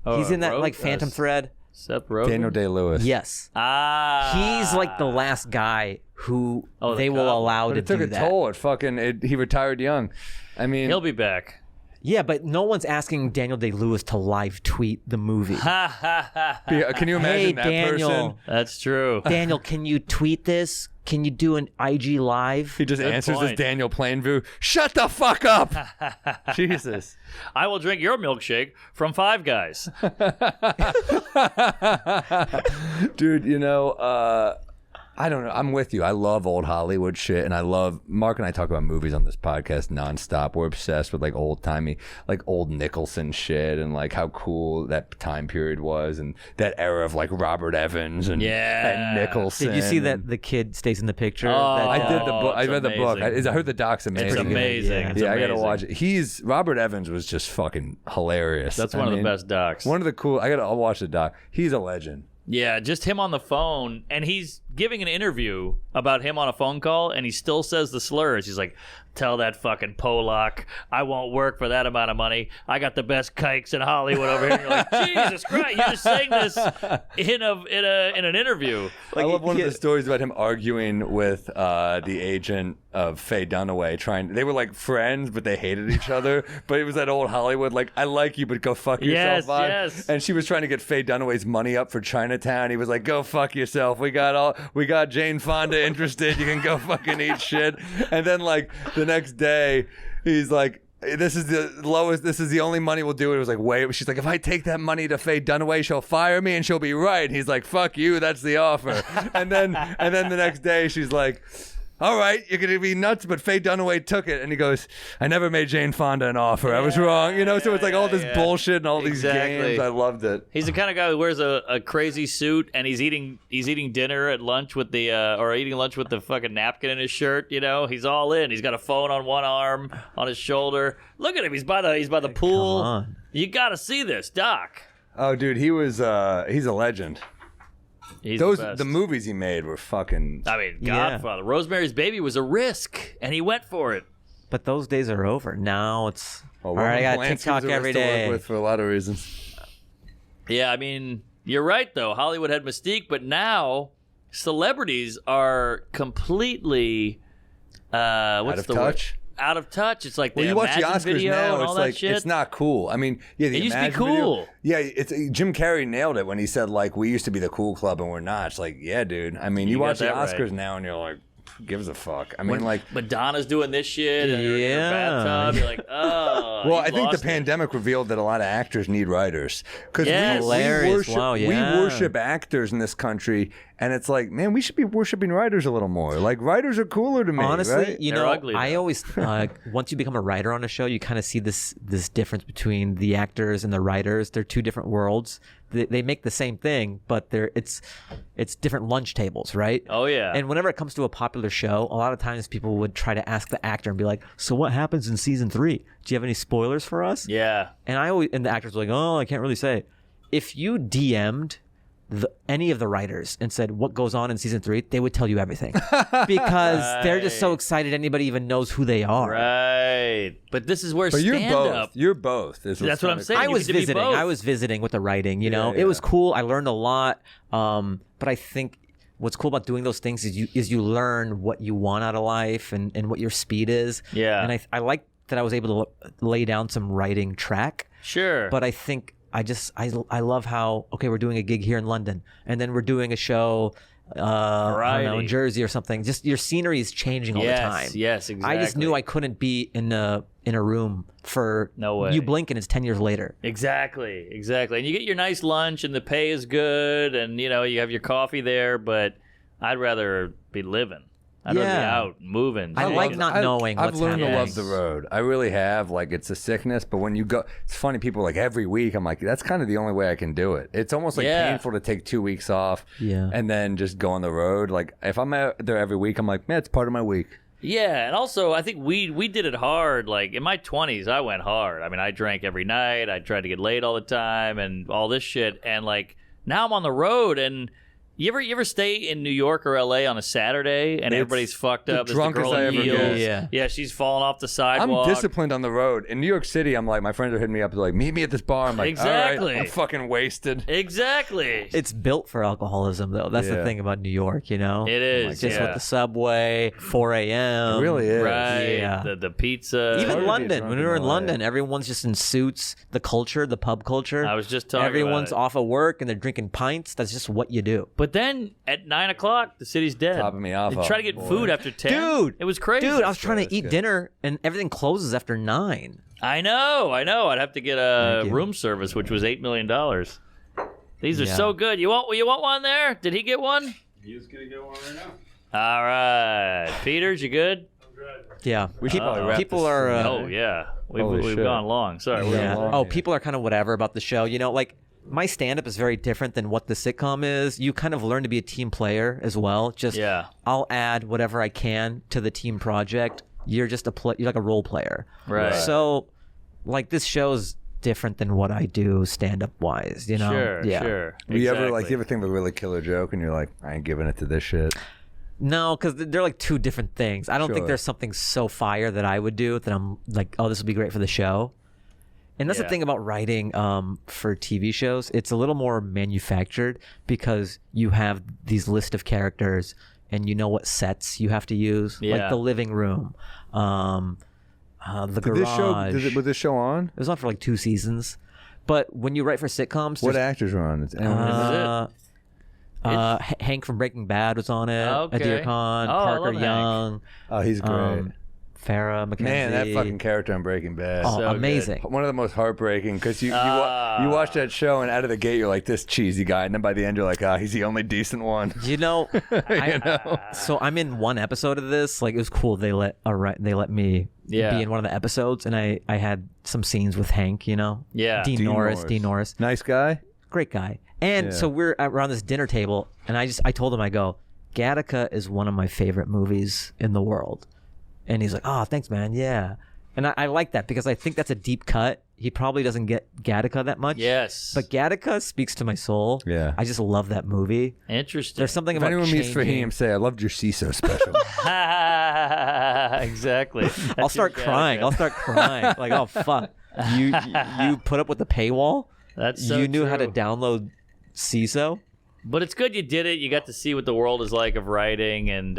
[SPEAKER 3] He's in that like Phantom Thread.
[SPEAKER 2] Seth Rogen?
[SPEAKER 1] Daniel Day-Lewis.
[SPEAKER 3] Yes. He's like the last guy who they will
[SPEAKER 2] cobbler.
[SPEAKER 3] allow
[SPEAKER 1] But
[SPEAKER 3] to
[SPEAKER 1] it took
[SPEAKER 3] do
[SPEAKER 1] a
[SPEAKER 3] that.
[SPEAKER 1] toll. He retired young. I mean,
[SPEAKER 2] He'll be back.
[SPEAKER 3] Yeah, but no one's asking Daniel Day-Lewis to live tweet the movie.
[SPEAKER 1] can you imagine that
[SPEAKER 3] Daniel.
[SPEAKER 1] person?
[SPEAKER 2] That's true.
[SPEAKER 3] Daniel, can you tweet this? Can you do an IG live?
[SPEAKER 1] He just
[SPEAKER 2] Good
[SPEAKER 1] answers
[SPEAKER 2] point.
[SPEAKER 1] as Daniel Plainview. Shut the fuck up! Jesus.
[SPEAKER 2] I will drink your milkshake from Five Guys.
[SPEAKER 1] Dude, I don't know. I'm with you. I love old Hollywood shit, and I love Mark and I talk about movies on this podcast nonstop. We're obsessed with like old timey, like old Nicholson shit, and like how cool that time period was, and that era of like Robert Evans and Nicholson.
[SPEAKER 3] Did you see that the kid stays in the picture?
[SPEAKER 2] Oh,
[SPEAKER 1] I did the book. I
[SPEAKER 2] it's
[SPEAKER 1] read the book.
[SPEAKER 2] amazing.
[SPEAKER 1] I heard the doc's amazing.
[SPEAKER 2] It's amazing.
[SPEAKER 3] Yeah.
[SPEAKER 2] It's
[SPEAKER 1] I gotta
[SPEAKER 2] amazing.
[SPEAKER 1] watch it. Robert Evans was just fucking hilarious.
[SPEAKER 2] That's one of the best docs.
[SPEAKER 1] One of the cool. I'll watch the doc. He's a legend.
[SPEAKER 2] Yeah, just him on the phone, and he's giving an interview about him on a phone call, and he still says the slurs. He's like, tell that fucking Polak I won't work for that amount of money. I got the best kikes in Hollywood over here. And you're like, Jesus Christ, you're just saying this in an interview.
[SPEAKER 1] I love one of the stories about him arguing with the agent of Faye Dunaway. They were like friends, but they hated each other. But it was that old Hollywood, like, I like you, but go fuck yourself vibe.
[SPEAKER 2] Yes.
[SPEAKER 1] And she was trying to get Faye Dunaway's money up for Chinatown. He was like, go fuck yourself. We got Jane Fonda interested. You can go fucking eat shit. And then like the next day, he's like, this is the lowest. This is the only money we'll do. It was like, wait. She's like, if I take that money to Faye Dunaway, she'll fire me and she'll be right. And he's like, fuck you. That's the offer. and then the next day, she's like, all right, you're going to be nuts, but Faye Dunaway took it. And he goes, I never made Jane Fonda an offer. I was wrong. So it's like all this bullshit and all these games. I loved it.
[SPEAKER 2] He's the kind of guy who wears a crazy suit, and he's eating dinner at lunch with the or eating lunch with the fucking napkin in his shirt. He's all in. He's got a phone on one arm, on his shoulder. Look at him. He's by the pool.
[SPEAKER 3] Come on.
[SPEAKER 2] You got to see this, Doc.
[SPEAKER 1] Oh, dude, he's a legend.
[SPEAKER 2] He's
[SPEAKER 1] The movies he made were fucking.
[SPEAKER 2] I mean,
[SPEAKER 3] Yeah.
[SPEAKER 2] Godfather. Rosemary's Baby was a risk, and he went for it.
[SPEAKER 3] But those days are over. Now it's all
[SPEAKER 1] Roman
[SPEAKER 3] right. I got
[SPEAKER 1] Polanski's
[SPEAKER 3] TikTok
[SPEAKER 1] a risk
[SPEAKER 3] every
[SPEAKER 1] to work
[SPEAKER 3] day.
[SPEAKER 1] with for a lot of reasons.
[SPEAKER 2] Yeah, I mean, you're right, though. Hollywood had mystique, but now celebrities are completely
[SPEAKER 1] Out of touch.
[SPEAKER 2] Out of touch. It's like
[SPEAKER 1] Well,
[SPEAKER 2] the
[SPEAKER 1] you watch the
[SPEAKER 2] Imagine
[SPEAKER 1] Oscars
[SPEAKER 2] video
[SPEAKER 1] now,
[SPEAKER 2] and
[SPEAKER 1] it's
[SPEAKER 2] all that
[SPEAKER 1] like
[SPEAKER 2] shit.
[SPEAKER 1] it's not cool. I mean, yeah, the
[SPEAKER 2] It used to be
[SPEAKER 1] Imagine video-
[SPEAKER 2] cool.
[SPEAKER 1] Yeah, it's Jim Carrey nailed it when he said like we used to be the cool club and we're not. It's like, yeah, dude. I mean, you
[SPEAKER 2] got
[SPEAKER 1] watch the
[SPEAKER 2] that
[SPEAKER 1] Oscars
[SPEAKER 2] right.
[SPEAKER 1] now and you're like, who gives a fuck? I mean, like,
[SPEAKER 2] Madonna's doing this shit and you're in your
[SPEAKER 3] Yeah.
[SPEAKER 2] bathtub. You're like, oh.
[SPEAKER 1] well,
[SPEAKER 2] you
[SPEAKER 1] I think the
[SPEAKER 2] lost it.
[SPEAKER 1] pandemic revealed that a lot of actors need writers because
[SPEAKER 2] Yes.
[SPEAKER 3] Hilarious. Wow,
[SPEAKER 1] we
[SPEAKER 3] yeah.
[SPEAKER 1] worship actors in this country, and it's like, man, we should be worshiping writers a little more. Like, writers are cooler to me.
[SPEAKER 3] Honestly,
[SPEAKER 1] right?
[SPEAKER 3] you
[SPEAKER 2] They're
[SPEAKER 3] know,
[SPEAKER 2] ugly,
[SPEAKER 3] I
[SPEAKER 2] though.
[SPEAKER 3] always once you become a writer on a show, you kind of see this difference between the actors and the writers. They're two different worlds. They make the same thing, but it's different lunch tables, right?
[SPEAKER 2] Oh, yeah.
[SPEAKER 3] And whenever it comes to a popular show, a lot of times people would try to ask the actor and be like, "So what happens in season 3? Do you have any spoilers for us?"
[SPEAKER 2] Yeah.
[SPEAKER 3] And the actors were like, "Oh, I can't really say." If you DM'd any of the writers and said what goes on in season 3, they would tell you everything because they're just so excited anybody even knows who they are.
[SPEAKER 2] Right. But this is where
[SPEAKER 1] But you're
[SPEAKER 2] stand
[SPEAKER 1] both.
[SPEAKER 2] up.
[SPEAKER 1] You're both.
[SPEAKER 2] That's what I'm saying.
[SPEAKER 3] I
[SPEAKER 2] You
[SPEAKER 3] was
[SPEAKER 2] get to be
[SPEAKER 3] visiting.
[SPEAKER 2] both.
[SPEAKER 3] I was visiting with the writing. You know,
[SPEAKER 1] Yeah,
[SPEAKER 3] it was
[SPEAKER 1] yeah.
[SPEAKER 3] cool. I learned a lot. But I think what's cool about doing those things is you learn what you want out of life and what your speed is.
[SPEAKER 2] Yeah.
[SPEAKER 3] And I like that I was able to lay down some writing track.
[SPEAKER 2] Sure.
[SPEAKER 3] But I think I love how, okay, we're doing a gig here in London and then we're doing a show I don't know,
[SPEAKER 2] Variety.
[SPEAKER 3] in Jersey or something. Just your scenery is changing all the time.
[SPEAKER 2] Yes, exactly.
[SPEAKER 3] I just knew I couldn't be in a room for
[SPEAKER 2] No way.
[SPEAKER 3] You blink and it's 10 years later.
[SPEAKER 2] Exactly. And you get your nice lunch and the pay is good and, you know, you have your coffee there, but I'd rather be living. I'd rather be
[SPEAKER 3] Yeah.
[SPEAKER 2] out, moving.
[SPEAKER 3] I like not knowing
[SPEAKER 1] I've
[SPEAKER 3] what's
[SPEAKER 1] learned
[SPEAKER 3] happening.
[SPEAKER 1] to love the road. I really have. Like, it's a sickness, but when you go, it's funny. People are like every week. I'm like, that's kind of the only way I can do it. It's almost like
[SPEAKER 2] Yeah.
[SPEAKER 1] painful to take 2 weeks off,
[SPEAKER 3] Yeah.
[SPEAKER 1] and then just go on the road. Like, if I'm out there every week, I'm like, man, it's part of my week.
[SPEAKER 2] Yeah, and also I think we did it hard. Like in my 20s, I went hard. I mean, I drank every night. I tried to get laid all the time and all this shit. And like now I'm on the road and you ever stay in New York or LA on a Saturday and everybody's fucked
[SPEAKER 1] the
[SPEAKER 2] up? There's the
[SPEAKER 1] drunkest
[SPEAKER 2] girl
[SPEAKER 1] I
[SPEAKER 2] in
[SPEAKER 1] ever
[SPEAKER 2] heels.
[SPEAKER 1] get.
[SPEAKER 3] Yeah.
[SPEAKER 2] she's falling off the
[SPEAKER 1] I'm
[SPEAKER 2] sidewalk.
[SPEAKER 1] disciplined on the road. In New York City, I'm like, my friends are hitting me up, they're like, meet me at this bar. I'm like,
[SPEAKER 2] Exactly.
[SPEAKER 1] all right, I'm fucking wasted.
[SPEAKER 2] Exactly.
[SPEAKER 3] It's built for alcoholism, though. That's the
[SPEAKER 1] Yeah.
[SPEAKER 3] thing about New York, you know?
[SPEAKER 2] It is,
[SPEAKER 3] Just
[SPEAKER 2] yeah.
[SPEAKER 3] with the subway, 4 a.m.
[SPEAKER 1] It really is.
[SPEAKER 2] Right.
[SPEAKER 3] Yeah.
[SPEAKER 2] The pizza.
[SPEAKER 3] Even
[SPEAKER 1] hard to be
[SPEAKER 3] London,
[SPEAKER 1] drunk
[SPEAKER 3] when
[SPEAKER 1] in
[SPEAKER 3] we were in
[SPEAKER 1] LA.
[SPEAKER 3] London, everyone's just in suits. The culture, the pub culture.
[SPEAKER 2] I was just talking
[SPEAKER 3] Everyone's
[SPEAKER 2] about it.
[SPEAKER 3] off of work and they're drinking pints. That's just what you do.
[SPEAKER 2] But then at 9 o'clock, the city's dead.
[SPEAKER 1] Topping me off.
[SPEAKER 2] You try to get
[SPEAKER 1] Boy.
[SPEAKER 2] food after 10.
[SPEAKER 3] Dude!
[SPEAKER 2] It was crazy.
[SPEAKER 3] Dude, I was trying to eat
[SPEAKER 1] good.
[SPEAKER 3] dinner and everything closes after 9.
[SPEAKER 2] I know. I'd have to get a
[SPEAKER 3] Thank you.
[SPEAKER 2] room service, which was $8 million. These are
[SPEAKER 3] Yeah.
[SPEAKER 2] so good. You want one there? Did he get one?
[SPEAKER 4] He's gonna get one right now.
[SPEAKER 2] All right. Peters, you good?
[SPEAKER 3] Yeah.
[SPEAKER 1] We should probably wrap
[SPEAKER 3] People
[SPEAKER 1] this
[SPEAKER 3] are.
[SPEAKER 1] thing up.
[SPEAKER 2] Oh, yeah.
[SPEAKER 1] Holy
[SPEAKER 2] We've
[SPEAKER 1] shit.
[SPEAKER 2] gone long. Sorry. we're
[SPEAKER 3] Yeah.
[SPEAKER 1] long,
[SPEAKER 3] Oh,
[SPEAKER 1] yeah.
[SPEAKER 3] people are kind of whatever about the show. You know, like my stand-up is very different than what the sitcom is. You kind of learn to be a team player as well. Just
[SPEAKER 2] Yeah.
[SPEAKER 3] I'll add whatever I can to the team project. You're just you're like a role player.
[SPEAKER 2] Right.
[SPEAKER 3] So, like this show's different than what I do stand-up wise. You know.
[SPEAKER 2] Sure,
[SPEAKER 3] Yeah.
[SPEAKER 2] sure.
[SPEAKER 1] You ever
[SPEAKER 2] Exactly.
[SPEAKER 1] like you ever think of a really killer joke and you're like, I ain't giving it to this shit.
[SPEAKER 3] No, because they're like two different things. I don't think
[SPEAKER 1] Sure.
[SPEAKER 3] there's something so fire that I would do that I'm like, oh, this would be great for the show. And that's
[SPEAKER 2] Yeah.
[SPEAKER 3] the thing about writing for TV shows. It's a little more manufactured because you have these list of characters and you know what sets you have to use,
[SPEAKER 2] Yeah.
[SPEAKER 3] like the living room, the
[SPEAKER 1] Did this show?
[SPEAKER 3] garage.
[SPEAKER 1] Was this show on?
[SPEAKER 3] It was on for like 2 seasons. But when you write for sitcoms,
[SPEAKER 1] What
[SPEAKER 3] there's-
[SPEAKER 1] actors were on it?
[SPEAKER 3] Hank from Breaking Bad was on it.
[SPEAKER 2] Okay.
[SPEAKER 3] Adir Khan,
[SPEAKER 2] Oh, I
[SPEAKER 3] Parker
[SPEAKER 2] love Hank.
[SPEAKER 3] Young,
[SPEAKER 1] Oh, he's great.
[SPEAKER 3] Farrah McKenzie.
[SPEAKER 1] Man, that fucking character on Breaking Bad.
[SPEAKER 3] Oh,
[SPEAKER 2] So good.
[SPEAKER 3] amazing.
[SPEAKER 1] One of the most heartbreaking because you watch that show and out of the gate you're like this cheesy guy and then by the end you're like he's the only decent one.
[SPEAKER 3] You know,
[SPEAKER 1] You know?
[SPEAKER 3] so I'm in one episode of this. Like it was cool. They let me
[SPEAKER 2] Yeah.
[SPEAKER 3] be in one of the episodes, and I had some scenes with Hank. You know,
[SPEAKER 2] Yeah.
[SPEAKER 3] Dean Norris,
[SPEAKER 1] Nice guy.
[SPEAKER 3] great guy. And
[SPEAKER 1] Yeah.
[SPEAKER 3] so we're around this dinner table, and I told him, I go, Gattaca is one of my favorite movies in the world. And he's like, oh, thanks, man. Yeah. And I like that because I think that's a deep cut. He probably doesn't get Gattaca that much.
[SPEAKER 2] Yes.
[SPEAKER 3] But Gattaca speaks to my soul.
[SPEAKER 1] Yeah.
[SPEAKER 3] I just love that movie.
[SPEAKER 2] Interesting.
[SPEAKER 3] There's something
[SPEAKER 1] If
[SPEAKER 3] about
[SPEAKER 1] anyone meets
[SPEAKER 3] changing.
[SPEAKER 1] Fahim, say I loved your CISO special.
[SPEAKER 2] Exactly.
[SPEAKER 3] I'll start crying. I'll start crying. Like, oh fuck, you put up with the paywall.
[SPEAKER 2] That's so
[SPEAKER 3] you knew how to
[SPEAKER 2] true.
[SPEAKER 3] download CISO.
[SPEAKER 2] But it's good you did it. You got to see what the world is like of writing, and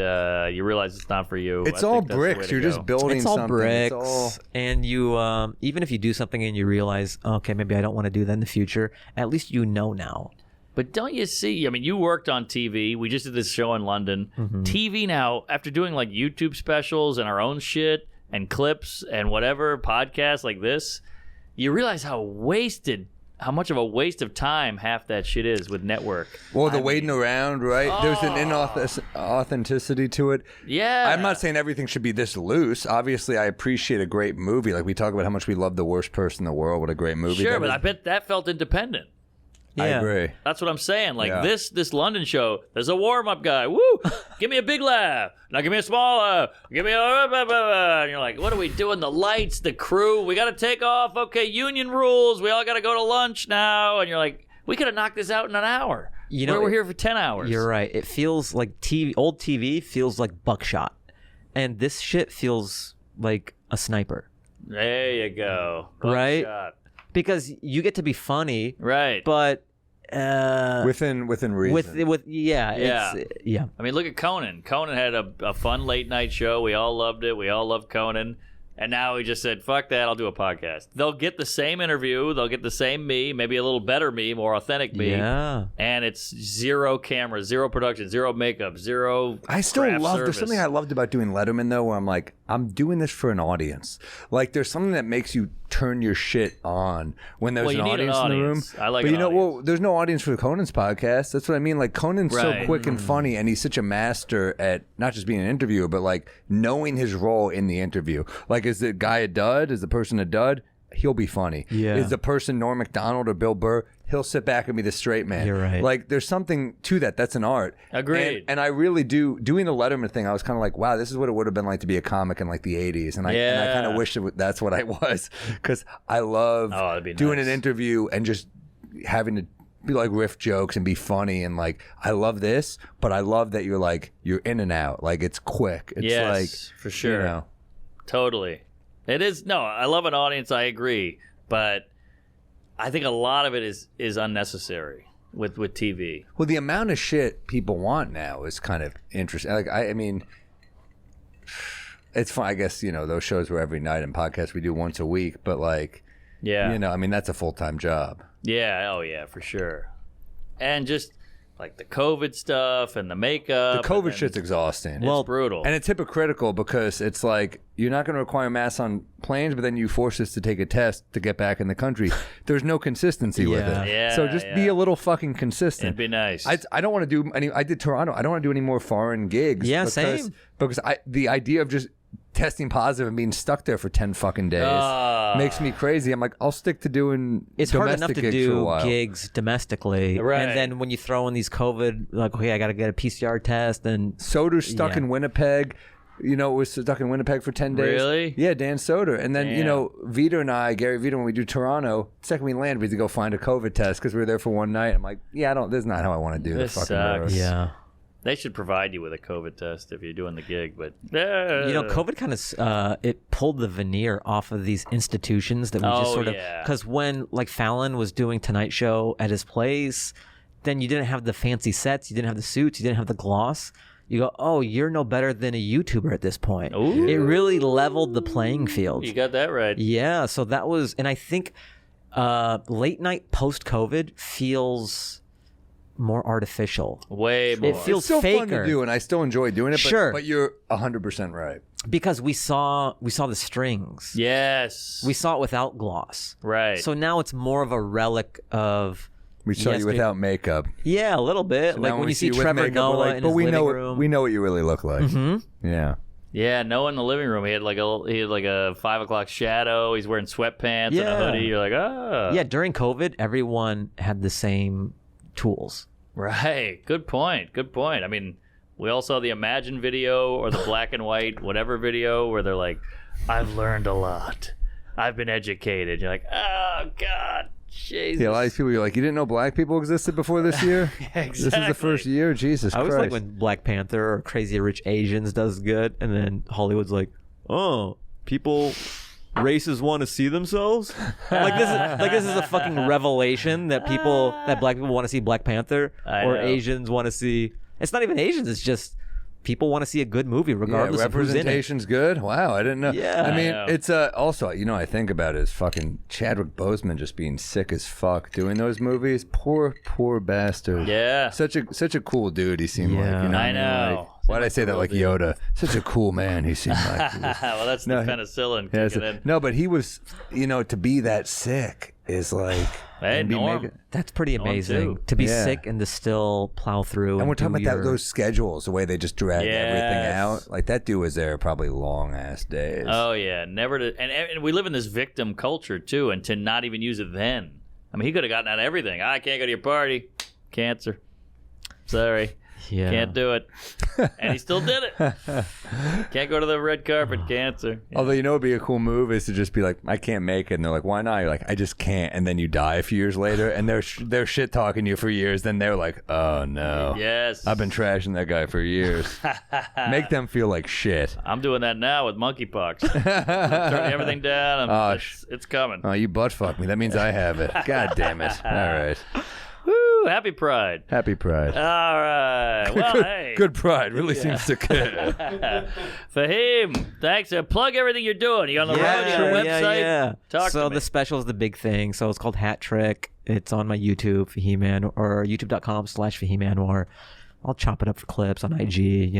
[SPEAKER 2] you realize it's not for you.
[SPEAKER 1] It's
[SPEAKER 2] I
[SPEAKER 1] all
[SPEAKER 2] think that's the way
[SPEAKER 1] bricks.
[SPEAKER 2] to
[SPEAKER 1] You're
[SPEAKER 2] go.
[SPEAKER 1] just building
[SPEAKER 3] It's all
[SPEAKER 1] something.
[SPEAKER 3] bricks,
[SPEAKER 1] It's all...
[SPEAKER 3] and you even if you do something and you realize, okay, maybe I don't want to do that in the future. At least you know now.
[SPEAKER 2] But don't you see? I mean, you worked on TV. We just did this show in London. TV now, after doing like YouTube specials and our own shit and clips and whatever podcasts like this, you realize how much of a waste of time half that shit is with network.
[SPEAKER 1] Well, the waiting around, right? There's an inauthenticity to it.
[SPEAKER 2] Yeah.
[SPEAKER 1] I'm not saying everything should be this loose. Obviously, I appreciate a great movie. Like we talk about how much we love The Worst Person in the World. What a great movie.
[SPEAKER 2] Sure, but I bet that felt independent.
[SPEAKER 1] I agree.
[SPEAKER 2] That's what I'm saying. Like this London show, there's a warm-up guy. Woo! Give me a big laugh. Now give me a small laugh. Give me a... And you're like, what are we doing? The lights, the crew. We got to take off. Okay, union rules. We all got to go to lunch now. And you're like, we could have knocked this out in an hour. You know, we're here for 10 hours.
[SPEAKER 3] You're right. It feels like old TV feels like buckshot. And this shit feels like a sniper.
[SPEAKER 2] There you go.
[SPEAKER 3] Right?
[SPEAKER 2] Buckshot.
[SPEAKER 3] Because you get to be funny,
[SPEAKER 2] right?
[SPEAKER 3] But
[SPEAKER 1] within reason.
[SPEAKER 3] Yeah.
[SPEAKER 2] I mean, look at Conan. Conan had a fun late night show. We all loved it. We all loved Conan. And now he just said, fuck that, I'll do a podcast. They'll get the same interview. They'll get the same me, maybe a little better me, more authentic me.
[SPEAKER 3] Yeah.
[SPEAKER 2] And it's zero camera, zero production, zero makeup, zero
[SPEAKER 1] I still
[SPEAKER 2] craft
[SPEAKER 1] love,
[SPEAKER 2] service.
[SPEAKER 1] there's something I loved about doing Letterman, though, where I'm like, I'm doing this for an audience. Like, there's something that makes you turn your shit on when there's
[SPEAKER 2] Well,
[SPEAKER 1] an
[SPEAKER 2] you need an
[SPEAKER 1] audience in the room.
[SPEAKER 2] audience. I like
[SPEAKER 1] but
[SPEAKER 2] an
[SPEAKER 1] you know,
[SPEAKER 2] audience.
[SPEAKER 1] well, there's no audience for Conan's podcast. That's what I mean. Like, Conan's so
[SPEAKER 2] Right.
[SPEAKER 1] quick and funny, and he's such a master at not just being an interviewer, but like knowing his role in the interview. Like, is the guy a dud? Is the person a dud? He'll be funny.
[SPEAKER 3] Yeah.
[SPEAKER 1] Is the person Norm Macdonald or Bill Burr? He'll sit back and be the straight man.
[SPEAKER 3] You're right.
[SPEAKER 1] Like, there's something to that. That's an art.
[SPEAKER 2] Agreed.
[SPEAKER 1] And I really do. Doing the Letterman thing, I was kind of like, wow, this is what it would have been like to be a comic in like the 80s. And I kind of wish that's what I was. Because I love doing an interview and just having to be like riff jokes and be funny. And like, I love this, but I love that you're in and out. Like, it's quick. It's like,
[SPEAKER 2] for sure.
[SPEAKER 1] You know.
[SPEAKER 2] Totally. It is. No, I love an audience. I agree. But I think a lot of it is unnecessary with TV.
[SPEAKER 1] Well, the amount of shit people want now is kind of interesting. Like, I mean, it's fun. I guess, you know, those shows were every night and podcasts we do once a week. But like, you know, I mean, that's a full-time job.
[SPEAKER 2] Yeah. Oh, yeah, for sure. And just like the COVID stuff and the makeup.
[SPEAKER 1] The COVID shit's exhausting.
[SPEAKER 2] It's brutal.
[SPEAKER 1] And it's hypocritical because it's like, you're not going to require masks on planes, but then you force us to take a test to get back in the country. There's no consistency with it.
[SPEAKER 2] Yeah,
[SPEAKER 1] so just be a little fucking consistent.
[SPEAKER 2] It'd be nice.
[SPEAKER 1] I don't want to do any. I did Toronto. I don't want to do any more foreign gigs.
[SPEAKER 3] Yeah, same.
[SPEAKER 1] Because the idea of just testing positive and being stuck there for 10 fucking days makes me crazy. I'm like, I'll stick to doing
[SPEAKER 3] It's hard
[SPEAKER 1] domestic
[SPEAKER 3] enough to
[SPEAKER 1] gigs for a
[SPEAKER 3] do
[SPEAKER 1] while.
[SPEAKER 3] gigs domestically.
[SPEAKER 2] Right.
[SPEAKER 3] And then when you throw in these COVID, like, okay, I got to get a PCR test. And
[SPEAKER 1] Soder's stuck in Winnipeg. You know, was stuck in Winnipeg for 10 days.
[SPEAKER 2] Really?
[SPEAKER 1] Yeah, Dan Soder. And then, you
[SPEAKER 2] Damn.
[SPEAKER 1] know, Vito and I, Gary Vito, when we do Toronto, second we land, we had to go find a COVID test because we were there for one night. I'm like, this is not how I want to do
[SPEAKER 2] This
[SPEAKER 1] the fucking
[SPEAKER 2] sucks.
[SPEAKER 1] roast.
[SPEAKER 3] yeah.
[SPEAKER 2] They should provide you with a COVID test if you're doing the gig, but
[SPEAKER 3] You know, COVID kind of it pulled the veneer off of these institutions that we just sort of, because when like Fallon was doing Tonight Show at his place, then you didn't have the fancy sets, you didn't have the suits, you didn't have the gloss. You go, oh, you're no better than a YouTuber at this point.
[SPEAKER 2] Ooh.
[SPEAKER 3] It really leveled the playing field.
[SPEAKER 2] You got that right.
[SPEAKER 3] Yeah, so that was, and I think late night post COVID feels more artificial.
[SPEAKER 2] Way more.
[SPEAKER 3] It feels
[SPEAKER 1] It's still
[SPEAKER 3] faker.
[SPEAKER 1] fun to do, and I still enjoy doing it. But,
[SPEAKER 3] Sure.
[SPEAKER 1] but you're 100% right.
[SPEAKER 3] Because we saw the strings.
[SPEAKER 2] Yes.
[SPEAKER 3] We saw it without gloss.
[SPEAKER 2] Right.
[SPEAKER 3] So now it's more of a relic of.
[SPEAKER 1] We saw you
[SPEAKER 3] yesterday-
[SPEAKER 1] without makeup.
[SPEAKER 3] Yeah, a little bit.
[SPEAKER 1] So
[SPEAKER 3] like
[SPEAKER 1] now
[SPEAKER 3] when you see
[SPEAKER 1] with
[SPEAKER 3] Trevor
[SPEAKER 1] makeup, we're
[SPEAKER 3] Noah
[SPEAKER 1] like,
[SPEAKER 3] in
[SPEAKER 1] but
[SPEAKER 3] his
[SPEAKER 1] we
[SPEAKER 3] living
[SPEAKER 1] know
[SPEAKER 3] room.
[SPEAKER 1] we know what you really look like.
[SPEAKER 3] Mm-hmm.
[SPEAKER 1] Yeah.
[SPEAKER 2] Yeah, Noah in the living room. He had like a 5 o'clock shadow. He's wearing sweatpants and a hoodie. You're like,
[SPEAKER 3] Yeah, during COVID, everyone had the same tools.
[SPEAKER 2] Right. Good point. Good point. I mean, we all saw the Imagine video or the black and white whatever video where they're like, I've learned a lot. I've been educated. You're like, oh, God. Jesus.
[SPEAKER 1] Yeah, a lot of people, you're like, you didn't know black people existed before this year?
[SPEAKER 2] Exactly.
[SPEAKER 1] This is the first year? Jesus
[SPEAKER 3] I
[SPEAKER 1] Christ.
[SPEAKER 3] always like when Black Panther or Crazy Rich Asians does good, and then Hollywood's like, oh, races want to see themselves? This is a fucking revelation that black people want to see Black Panther,
[SPEAKER 2] I
[SPEAKER 3] or
[SPEAKER 2] know.
[SPEAKER 3] Asians want to see. It's not even Asians. It's just people want to see a good movie regardless of who's in it.
[SPEAKER 1] Representation's good. Wow, I didn't know.
[SPEAKER 3] Yeah.
[SPEAKER 1] I mean,
[SPEAKER 2] I know.
[SPEAKER 1] it's also, I think about it as fucking Chadwick Boseman just being sick as fuck doing those movies. Poor bastard.
[SPEAKER 2] Yeah.
[SPEAKER 1] Such a cool dude he seemed like.
[SPEAKER 3] Yeah.
[SPEAKER 1] You know what
[SPEAKER 2] I
[SPEAKER 1] mean?
[SPEAKER 2] know.
[SPEAKER 1] Like, why'd I say that like Yoda? Such a cool man he seemed like.
[SPEAKER 2] Well, that's the penicillin
[SPEAKER 1] Yeah,
[SPEAKER 2] kicking in.
[SPEAKER 1] no, but he was, to be that sick is like.
[SPEAKER 2] Hey,
[SPEAKER 1] and be
[SPEAKER 2] Norm.
[SPEAKER 1] making-
[SPEAKER 3] That's pretty
[SPEAKER 2] Norm
[SPEAKER 3] amazing.
[SPEAKER 2] too.
[SPEAKER 3] To be
[SPEAKER 1] Yeah.
[SPEAKER 3] sick and to still plow through.
[SPEAKER 1] And we're talking
[SPEAKER 3] do
[SPEAKER 1] about
[SPEAKER 3] your-
[SPEAKER 1] those schedules, the way they just drag everything
[SPEAKER 2] Yes.
[SPEAKER 1] out. Like that dude was there probably long ass days.
[SPEAKER 2] Oh yeah, never to. And we live in this victim culture too, and to not even use it then. I mean, he could have gotten out of everything. I can't go to your party. Cancer. Sorry.
[SPEAKER 3] Yeah.
[SPEAKER 2] Can't do it. And he still did it. Can't go to the red carpet. Cancer.
[SPEAKER 1] Although it'd be a cool move is to just be like, I can't make it, and they're like, why not? You're like, I just can't, and then you die a few years later, and they're shit talking you for years. Then they're like, oh no,
[SPEAKER 2] Yes.
[SPEAKER 1] I've been trashing that guy for years. Make them feel like shit.
[SPEAKER 2] I'm doing that now with monkeypox. I'm turning everything down.
[SPEAKER 1] Oh,
[SPEAKER 2] It's coming.
[SPEAKER 1] Oh, you butt fuck me. That means I have it. God damn it. All right.
[SPEAKER 2] Woo! Happy Pride.
[SPEAKER 1] Happy Pride.
[SPEAKER 2] All right. Well, hey.
[SPEAKER 1] Good pride. Really seems to care.
[SPEAKER 2] Fahim, thanks. Plug everything you're doing. You on the road? You on a website?
[SPEAKER 3] Yeah.
[SPEAKER 2] Talk
[SPEAKER 3] so
[SPEAKER 2] to me.
[SPEAKER 3] the special is the big thing. So it's called Hat Trick. It's on my YouTube, Fahim Anwar, or youtube.com/Fahim Anwar. I'll chop it up for clips on IG,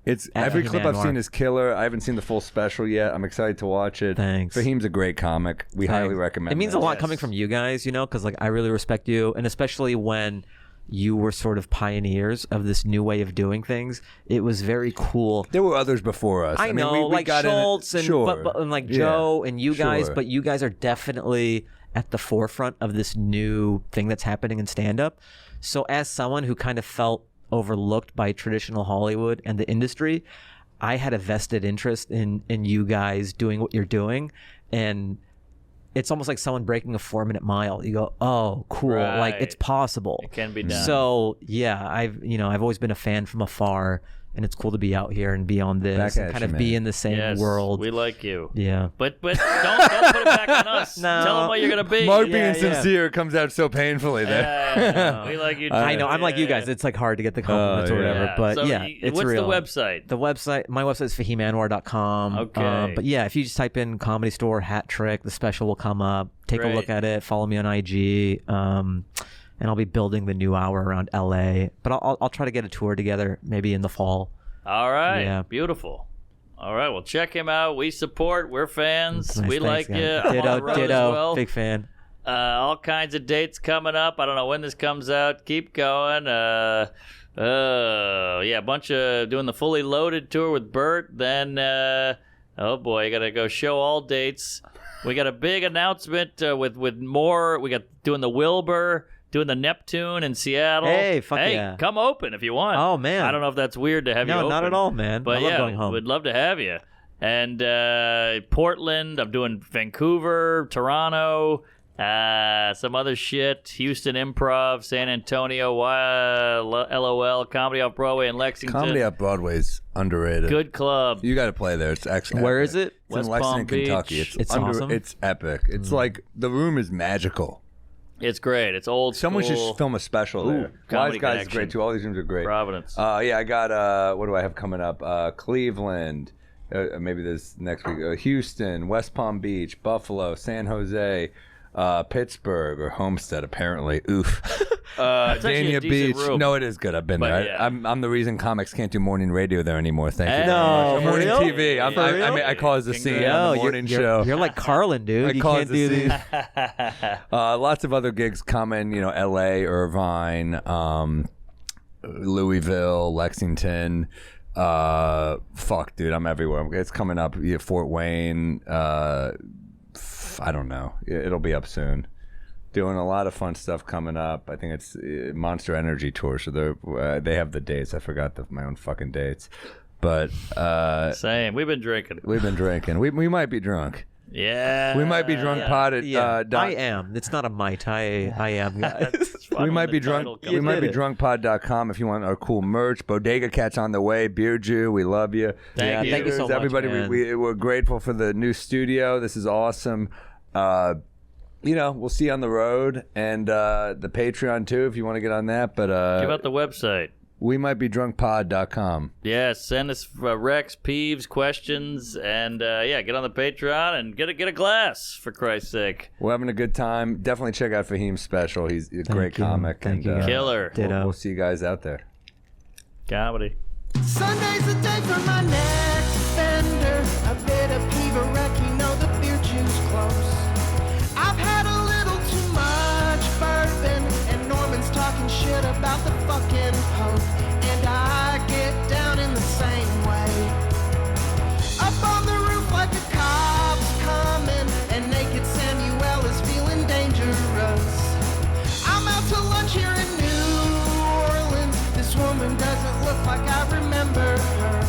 [SPEAKER 1] It's
[SPEAKER 3] At
[SPEAKER 1] every
[SPEAKER 3] Fahim
[SPEAKER 1] clip I've
[SPEAKER 3] Anwar.
[SPEAKER 1] seen is killer. I haven't seen the full special yet. I'm excited to watch it.
[SPEAKER 3] Thanks.
[SPEAKER 1] Fahim's a great comic. We highly recommend
[SPEAKER 3] It means
[SPEAKER 1] that.
[SPEAKER 3] a lot
[SPEAKER 2] Yes.
[SPEAKER 3] coming from you guys, because I really respect you, and especially when you were sort of pioneers of this new way of doing things. It was very cool.
[SPEAKER 1] There were others before us.
[SPEAKER 3] I
[SPEAKER 1] mean,
[SPEAKER 3] know,
[SPEAKER 1] we
[SPEAKER 3] like
[SPEAKER 1] got
[SPEAKER 3] Schultz
[SPEAKER 1] in,
[SPEAKER 3] and,
[SPEAKER 1] sure.
[SPEAKER 3] and like
[SPEAKER 1] Yeah.
[SPEAKER 3] Joe and you guys,
[SPEAKER 1] Sure.
[SPEAKER 3] but you guys are definitely at the forefront of this new thing that's happening in stand-up. So as someone who kind of felt overlooked by traditional Hollywood and the industry, I had a vested interest in you guys doing what you're doing, and it's almost like someone breaking a 4-minute mile. You go, oh, cool, like
[SPEAKER 2] Right.
[SPEAKER 3] it's possible.
[SPEAKER 2] It can be done.
[SPEAKER 3] So yeah, I've always been a fan from afar, and it's cool to be out here and be on this
[SPEAKER 1] Back
[SPEAKER 3] and
[SPEAKER 1] at
[SPEAKER 3] kind
[SPEAKER 1] you,
[SPEAKER 3] of be
[SPEAKER 1] man.
[SPEAKER 3] in the same
[SPEAKER 2] Yes,
[SPEAKER 3] world.
[SPEAKER 2] we like you.
[SPEAKER 3] Yeah.
[SPEAKER 2] But don't put it back on us.
[SPEAKER 3] No.
[SPEAKER 2] Tell them what you're gonna be.
[SPEAKER 1] Mark
[SPEAKER 3] Yeah,
[SPEAKER 1] being
[SPEAKER 3] yeah.
[SPEAKER 1] sincere comes out so painfully there.
[SPEAKER 2] Yeah, we like you. Too.
[SPEAKER 3] I know. I'm like you
[SPEAKER 2] Yeah.
[SPEAKER 3] guys. It's like hard to get the compliments or
[SPEAKER 1] yeah.
[SPEAKER 3] whatever. But
[SPEAKER 2] So
[SPEAKER 3] yeah,
[SPEAKER 2] you-
[SPEAKER 3] it's
[SPEAKER 2] what's
[SPEAKER 3] real.
[SPEAKER 2] the website?
[SPEAKER 3] My website is fahimanwar.com.
[SPEAKER 2] Okay.
[SPEAKER 3] But yeah, if you just type in Comedy Store Hat Trick, the special will come up. Take
[SPEAKER 2] Great.
[SPEAKER 3] a look at it. Follow me on IG. And I'll be building the new hour around LA. But I'll try to get a tour together maybe in the fall.
[SPEAKER 2] All right.
[SPEAKER 3] Yeah.
[SPEAKER 2] Beautiful. All right. Well, check him out. We support. We're fans.
[SPEAKER 3] Nice,
[SPEAKER 2] we
[SPEAKER 3] thanks,
[SPEAKER 2] like you.
[SPEAKER 3] guys.
[SPEAKER 2] I'm on
[SPEAKER 3] Ditto,
[SPEAKER 2] the road as
[SPEAKER 3] ditto.
[SPEAKER 2] well.
[SPEAKER 3] Big fan.
[SPEAKER 2] All kinds of dates coming up. I don't know when this comes out. Keep going. Yeah, a bunch of doing the Fully Loaded tour with Burt. Then, oh boy, you gotta go show all dates. We got a big announcement with more. We got doing the Wilbur, doing the Neptune in Seattle.
[SPEAKER 3] Hey, fuck yeah.
[SPEAKER 2] Come open if you want.
[SPEAKER 3] Oh, man.
[SPEAKER 2] I don't know if that's weird to have you
[SPEAKER 3] No,
[SPEAKER 2] open.
[SPEAKER 3] not at all, man.
[SPEAKER 2] But
[SPEAKER 3] I love
[SPEAKER 2] yeah,
[SPEAKER 3] going home.
[SPEAKER 2] we'd love to have you. And Portland, I'm doing Vancouver, Toronto, some other shit, Houston Improv, San Antonio, LOL, Comedy Off Broadway in Lexington.
[SPEAKER 1] Comedy Off Broadway's underrated.
[SPEAKER 2] Good club.
[SPEAKER 1] You got to play there. It's excellent.
[SPEAKER 3] Where is it?
[SPEAKER 1] It's
[SPEAKER 2] West
[SPEAKER 1] in Lexington,
[SPEAKER 2] Palm Beach.
[SPEAKER 1] Kentucky.
[SPEAKER 3] It's awesome.
[SPEAKER 1] It's epic. It's like the room is magical.
[SPEAKER 2] It's great. It's old
[SPEAKER 1] Someone
[SPEAKER 2] school.
[SPEAKER 1] should film a special there.
[SPEAKER 2] Comedy
[SPEAKER 1] Wise Guys is
[SPEAKER 2] Connection.
[SPEAKER 1] great too. All these rooms are great.
[SPEAKER 2] Providence.
[SPEAKER 1] Yeah, I got what do I have coming up? Cleveland. Maybe this next week. Houston, West Palm Beach, Buffalo, San Jose, Pittsburgh or Homestead. Apparently, oof.
[SPEAKER 2] It's actually a
[SPEAKER 1] Dania
[SPEAKER 2] decent
[SPEAKER 1] Beach.
[SPEAKER 2] room.
[SPEAKER 1] No, it is good. I've been
[SPEAKER 2] But
[SPEAKER 1] there.
[SPEAKER 2] yeah.
[SPEAKER 1] I'm the reason comics can't do morning radio there anymore. Thank you.
[SPEAKER 2] Hey.
[SPEAKER 1] very
[SPEAKER 3] No,
[SPEAKER 1] much.
[SPEAKER 3] for
[SPEAKER 1] Morning
[SPEAKER 3] real?
[SPEAKER 1] TV.
[SPEAKER 2] For real?
[SPEAKER 1] I cause the scene
[SPEAKER 2] Congrats.
[SPEAKER 1] on the
[SPEAKER 3] Yo,
[SPEAKER 1] morning
[SPEAKER 3] you're,
[SPEAKER 1] show.
[SPEAKER 3] You're like Carlin, dude.
[SPEAKER 1] I
[SPEAKER 3] You
[SPEAKER 1] cause
[SPEAKER 3] can't
[SPEAKER 1] the
[SPEAKER 3] do
[SPEAKER 1] scene.
[SPEAKER 3] these.
[SPEAKER 1] Lots of other gigs coming. L.A., Irvine, Louisville, Lexington. Fuck, dude, I'm everywhere. It's coming up. Fort Wayne. I don't know. It'll be up soon. Doing a lot of fun stuff coming up. I think it's Monster Energy Tour. So they have the dates. I forgot my own fucking dates. But
[SPEAKER 2] Same. We've been drinking.
[SPEAKER 1] we've been drinking. We might be drunk.
[SPEAKER 2] Yeah.
[SPEAKER 1] We might be drunk. Pod at
[SPEAKER 3] Yeah,
[SPEAKER 1] dot-
[SPEAKER 3] I am. It's not a might. I am, guys.
[SPEAKER 2] It's fun
[SPEAKER 1] We
[SPEAKER 2] when
[SPEAKER 1] might
[SPEAKER 2] the
[SPEAKER 1] be drunk.
[SPEAKER 2] title
[SPEAKER 1] We
[SPEAKER 2] comes
[SPEAKER 1] might
[SPEAKER 3] did
[SPEAKER 1] be
[SPEAKER 3] it.
[SPEAKER 1] drunkpod.com if you want our cool merch. Bodega Cat's on the way. Beer Jew, we love you.
[SPEAKER 2] Thank you.
[SPEAKER 3] Thank you so much,
[SPEAKER 1] Everybody,
[SPEAKER 3] man.
[SPEAKER 1] we're grateful for the new studio. This is awesome. We'll see you on the road and the Patreon too if you want to get on that. But
[SPEAKER 2] Give out the website.
[SPEAKER 1] WeMightBeDrunkPod.com.
[SPEAKER 2] Yeah, send us Rex, Peeves, questions, and get on the Patreon and get a glass, for Christ's sake.
[SPEAKER 1] We're having a good time. Definitely check out Fahim's special. He's a great comic.
[SPEAKER 3] Thank you.
[SPEAKER 2] Killer.
[SPEAKER 1] We'll see you guys out there.
[SPEAKER 2] Comedy.
[SPEAKER 5] Sunday's the day for my next bender. A bit of Peeverek, you know the beer juice close. I've had a little too much bourbon, and Norman's talking shit about the fucking Pope. And I get down in the same way. Up on the roof like a cop's coming, and naked Samuel is feeling dangerous. I'm out to lunch here in New Orleans. This woman doesn't look like I remember her.